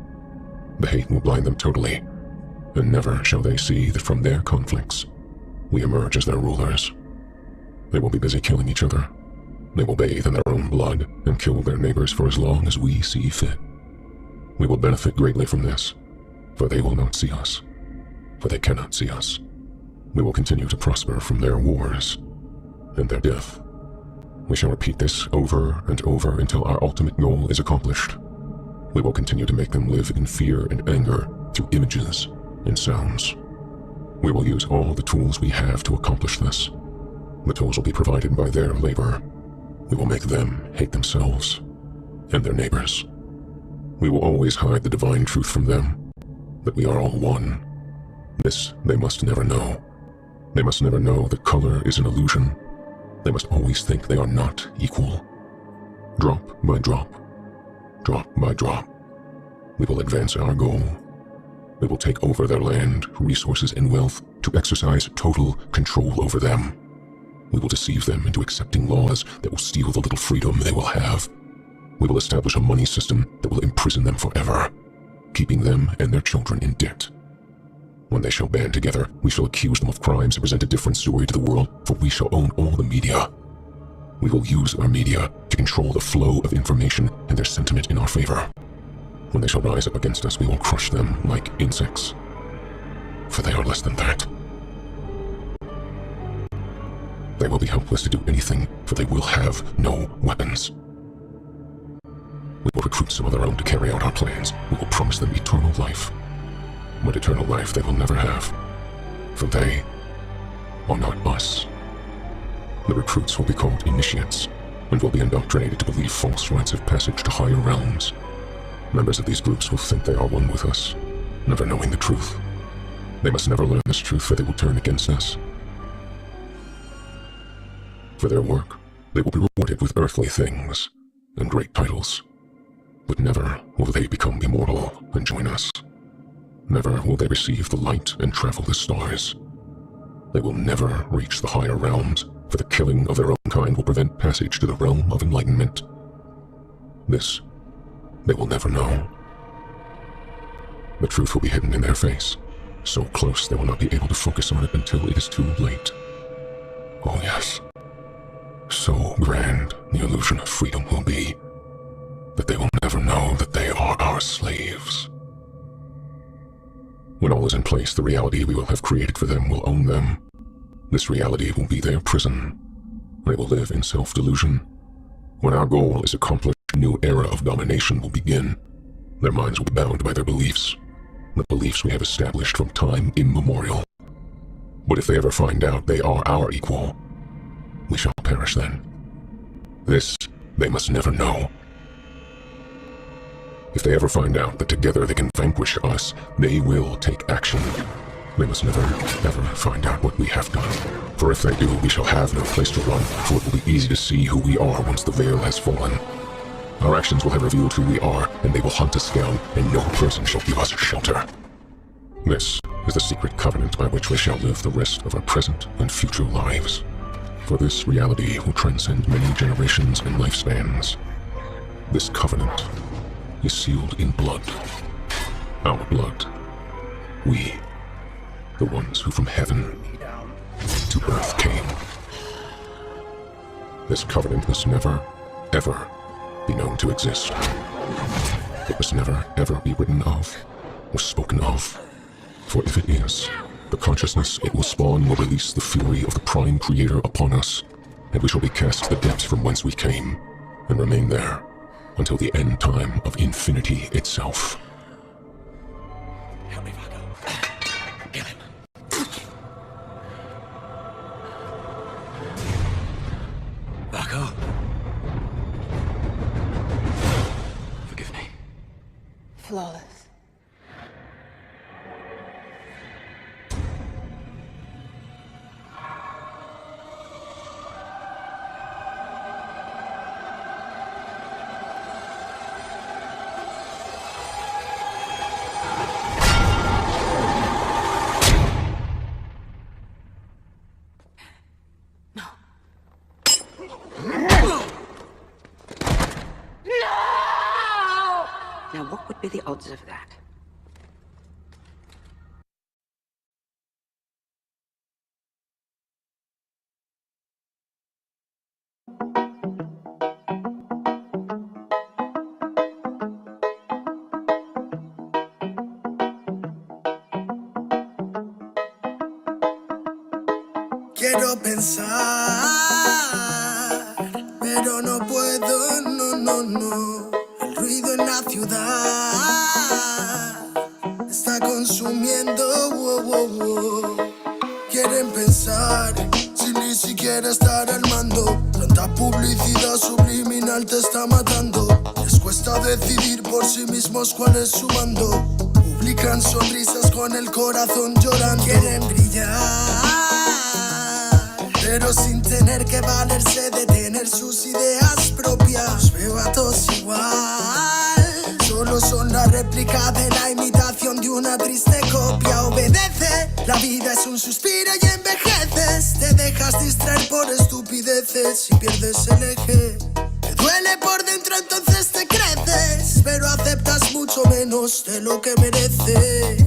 The hate will blind them totally, and never shall they see that from their conflicts, we emerge as their rulers. They will be busy killing each other. They will bathe in their own blood and kill their neighbors for as long as we see fit. We will benefit greatly from this, for they will not see us, for they cannot see us. We will continue to prosper from their wars and their death. We shall repeat this over and over until our ultimate goal is accomplished. We will continue to make them live in fear and anger through images and sounds. We will use all the tools we have to accomplish this. The tools will be provided by their labor. We will make them hate themselves and their neighbors. We will always hide the divine truth from them, that we are all one. This they must never know. They must never know that color is an illusion. They must always think they are not equal. Drop by drop, drop by drop, we will advance our goal. We will take over their land, resources, and wealth to exercise total control over them. We will deceive them into accepting laws that will steal the little freedom they will have. We will establish a money system that will imprison them forever, keeping them and their children in debt. When they shall band together, we shall accuse them of crimes and present a different story to the world, for we shall own all the media. We will use our media to control the flow of information and their sentiment in our favor. When they shall rise up against us, we will crush them like insects, for they are less than that. They will be helpless to do anything, for they will have no weapons. We will recruit some of their own to carry out our plans. We will promise them eternal life. But eternal life they will never have, for they are not us. The recruits will be called initiates, and will be indoctrinated to believe false rites of passage to higher realms. Members of these groups will think they are one with us, never knowing the truth. They must never learn this truth, for they will turn against us. For their work, they will be rewarded with earthly things and great titles. But never will they become immortal and join us. Never will they receive the light and travel the stars. They will never reach the higher realms, for the killing of their own kind will prevent passage to the realm of enlightenment. This they will never know. The truth will be hidden in their face, so close they will not be able to focus on it until it is too late. Oh yes, so grand the illusion of freedom will be, that they will never know that they are our slaves. When all is in place, the reality we will have created for them will own them. This reality will be their prison. They will live in self-delusion. When our goal is accomplished, a new era of domination will begin. Their minds will be bound by their beliefs, the beliefs we have established from time immemorial. But if they ever find out they are our equal, we shall perish then. This they must never know. If they ever find out that together they can vanquish us, they will take action. They must never, ever find out what we have done. For if they do, we shall have no place to run, for it will be easy to see who we are once the veil has fallen. Our actions will have revealed who we are, and they will hunt us down, and no person shall give us shelter. This is the secret covenant by which we shall live the rest of our present and future lives. For this reality will transcend many generations and lifespans. This covenant is sealed in blood. Our blood. We, the ones who from heaven to earth came. This covenant must never, ever be known to exist. It must never, ever be written of or spoken of. For if it is, the consciousness it will spawn will release the fury of the Prime Creator upon us, and we shall be cast to the depths from whence we came, and remain there until the end time of infinity itself. Help me, Vago. Kill him. Vago. Forgive me. Flawless. Now, what would be the odds of that? Quiero pensar, pero no puedo, no. El ruido en la ciudad está consumiendo, wow. Quieren pensar, sin ni siquiera estar al mando. Tanta publicidad subliminal te está matando. Les cuesta decidir por sí mismos cuál es su mando. Publican sonrisas con el corazón llorando. Quieren brillar, pero sin tener que valerse de tener sus ideas propias. Los veo a todos igual, solo son la réplica de la imitación de una triste copia. Obedece, la vida es un suspiro y envejeces. Te dejas distraer por estupideces y pierdes el eje. Te duele por dentro, entonces te creces, pero aceptas mucho menos de lo que mereces.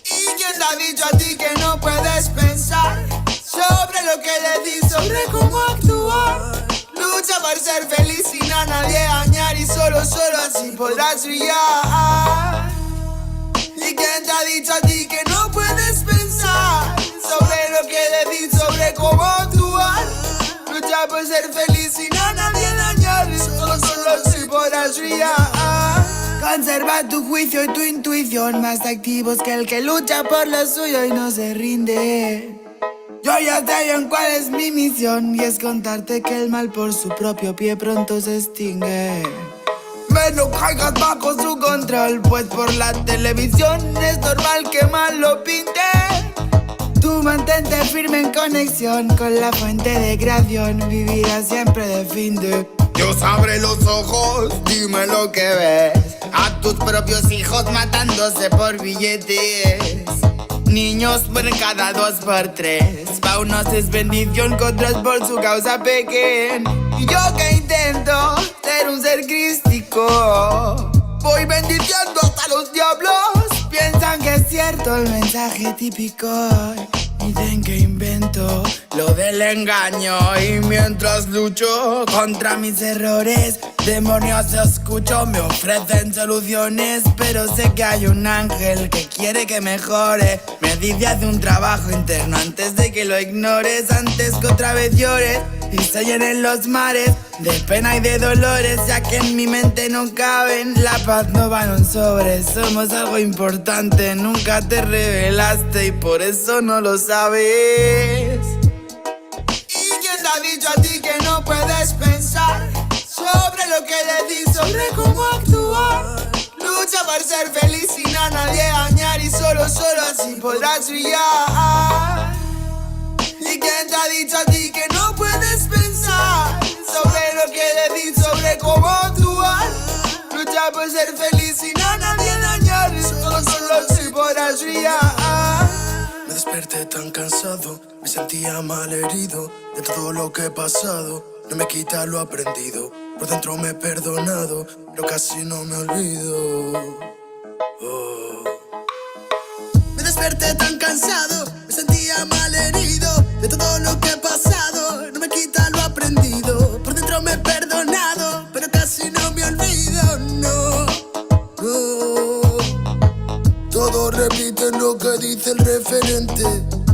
¿Y quién te ha dicho a ti que no puedes pensar sobre lo que decís, sobre cómo actuar? Lucha por ser feliz sin a nadie dañar y solo así podrás brillar. ¿Y quién te ha dicho a ti que no puedes pensar sobre lo que decís, sobre cómo actuar? Lucha por ser feliz sin a nadie dañar y solo así podrás brillar. Conserva tu juicio y tu intuición, más activos que el que lucha por lo suyo y no se rinde. Yo ya sé bien cuál es mi misión, y es contarte que el mal por su propio pie pronto se extingue. No caigas bajo su control, pues por la televisión es normal que mal lo pinten. Tú mantente firme en conexión con la fuente de creación, vivirás siempre de fin de. Dios abre los ojos, dime lo que ves. A tus propios hijos matándose por billetes. Niños mueren cada 2 por 3. Pa' unos es bendición, con otros por su causa pequen. Y yo que intento ser un ser crístico, voy bendiciendo hasta los diablos. Piensan que es cierto el mensaje típico. Dicen que invento lo del engaño. Y mientras lucho contra mis errores, demonios escucho, me ofrecen soluciones. Pero sé que hay un ángel que quiere que mejore. Me dice haz un trabajo interno antes de que lo ignores, antes que otra vez llores y se llenen los mares de pena y de dolores, ya que en mi mente no caben. La paz no va en un sobre, somos algo importante. Nunca te revelaste y por eso no lo sabes. ¿Y quién te ha dicho a ti que no puedes pensar sobre lo que decís, sobre cómo actuar? Lucha por ser feliz sin a nadie dañar y solo así podrás brillar. ¿Y quién te ha dicho a ti que no puedes pensar sobre lo que decís, sobre cómo actuar? Lucha por ser feliz sin a nadie dañar y solo así podrás brillar. Me desperté tan cansado, me sentía mal herido de todo lo que he pasado. No me quita lo aprendido, Por dentro me he perdonado, pero casi no me olvido. Me desperté tan cansado, me sentía mal herido de todo lo que he pasado. No me quita lo aprendido. Por dentro me he perdonado, pero casi no me olvido. No, no. Todos repiten lo que dice el referente.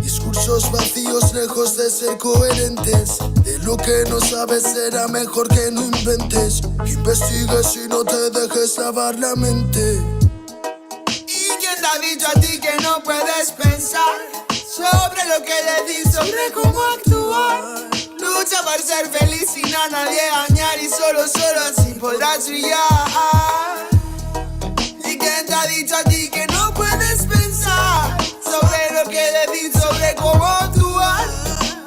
Discursos vacíos lejos de ser coherentes. De lo que no sabes será mejor que no inventes. Investigues y no te dejes lavar la mente. ¿Y quién te ha dicho a ti que no puedes pensar sobre lo que le di, sobre cómo actuar? Lucha por ser feliz sin a nadie dañar y solo así podrás brillar. ¿Y quién te ha dicho a ti que no puedes pensar sobre lo que le di, sobre cómo actuar?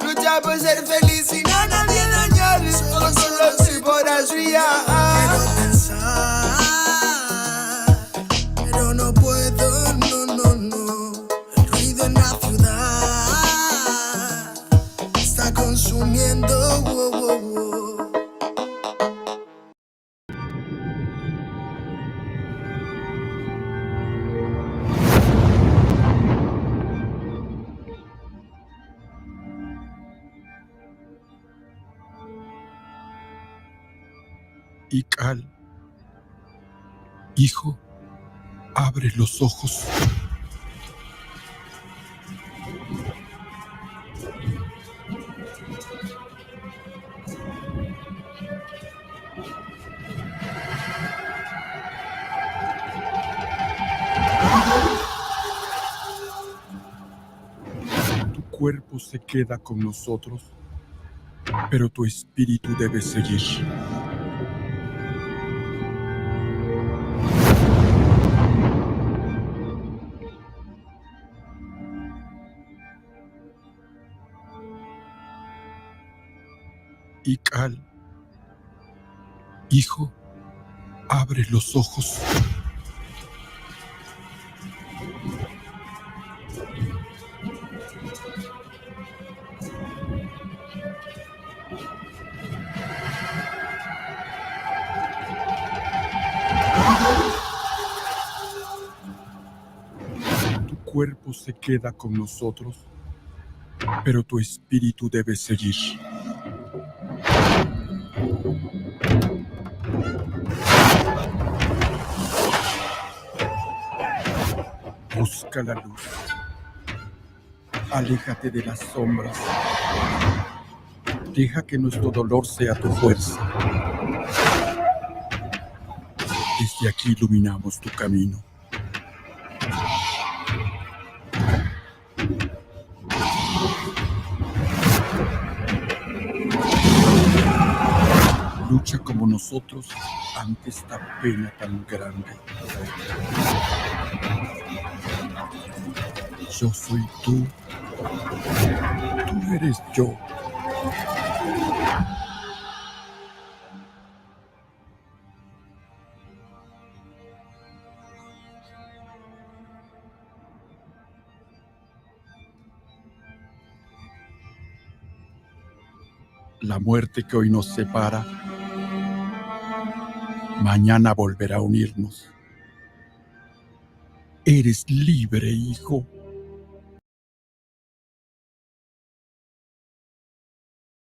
Lucha por ser feliz sin a nadie dañar y solo así podrás brillar. Quiero pensar, pero no puedo, no, no, no. El ruido en la ciudad está consumiendo, wow, wow, wow. Ical, hijo, abre los ojos. Tu cuerpo se queda con nosotros, pero tu espíritu debe seguir. Ical, hijo, abre los ojos. Tu cuerpo se queda con nosotros, pero tu espíritu debe seguir. Busca la luz. Aléjate de las sombras. Deja que nuestro dolor sea tu fuerza. Desde aquí iluminamos tu camino. Lucha como nosotros ante esta pena tan grande. Yo soy tú. Tú eres yo. La muerte que hoy nos separa, mañana volverá a unirnos. Eres libre, hijo.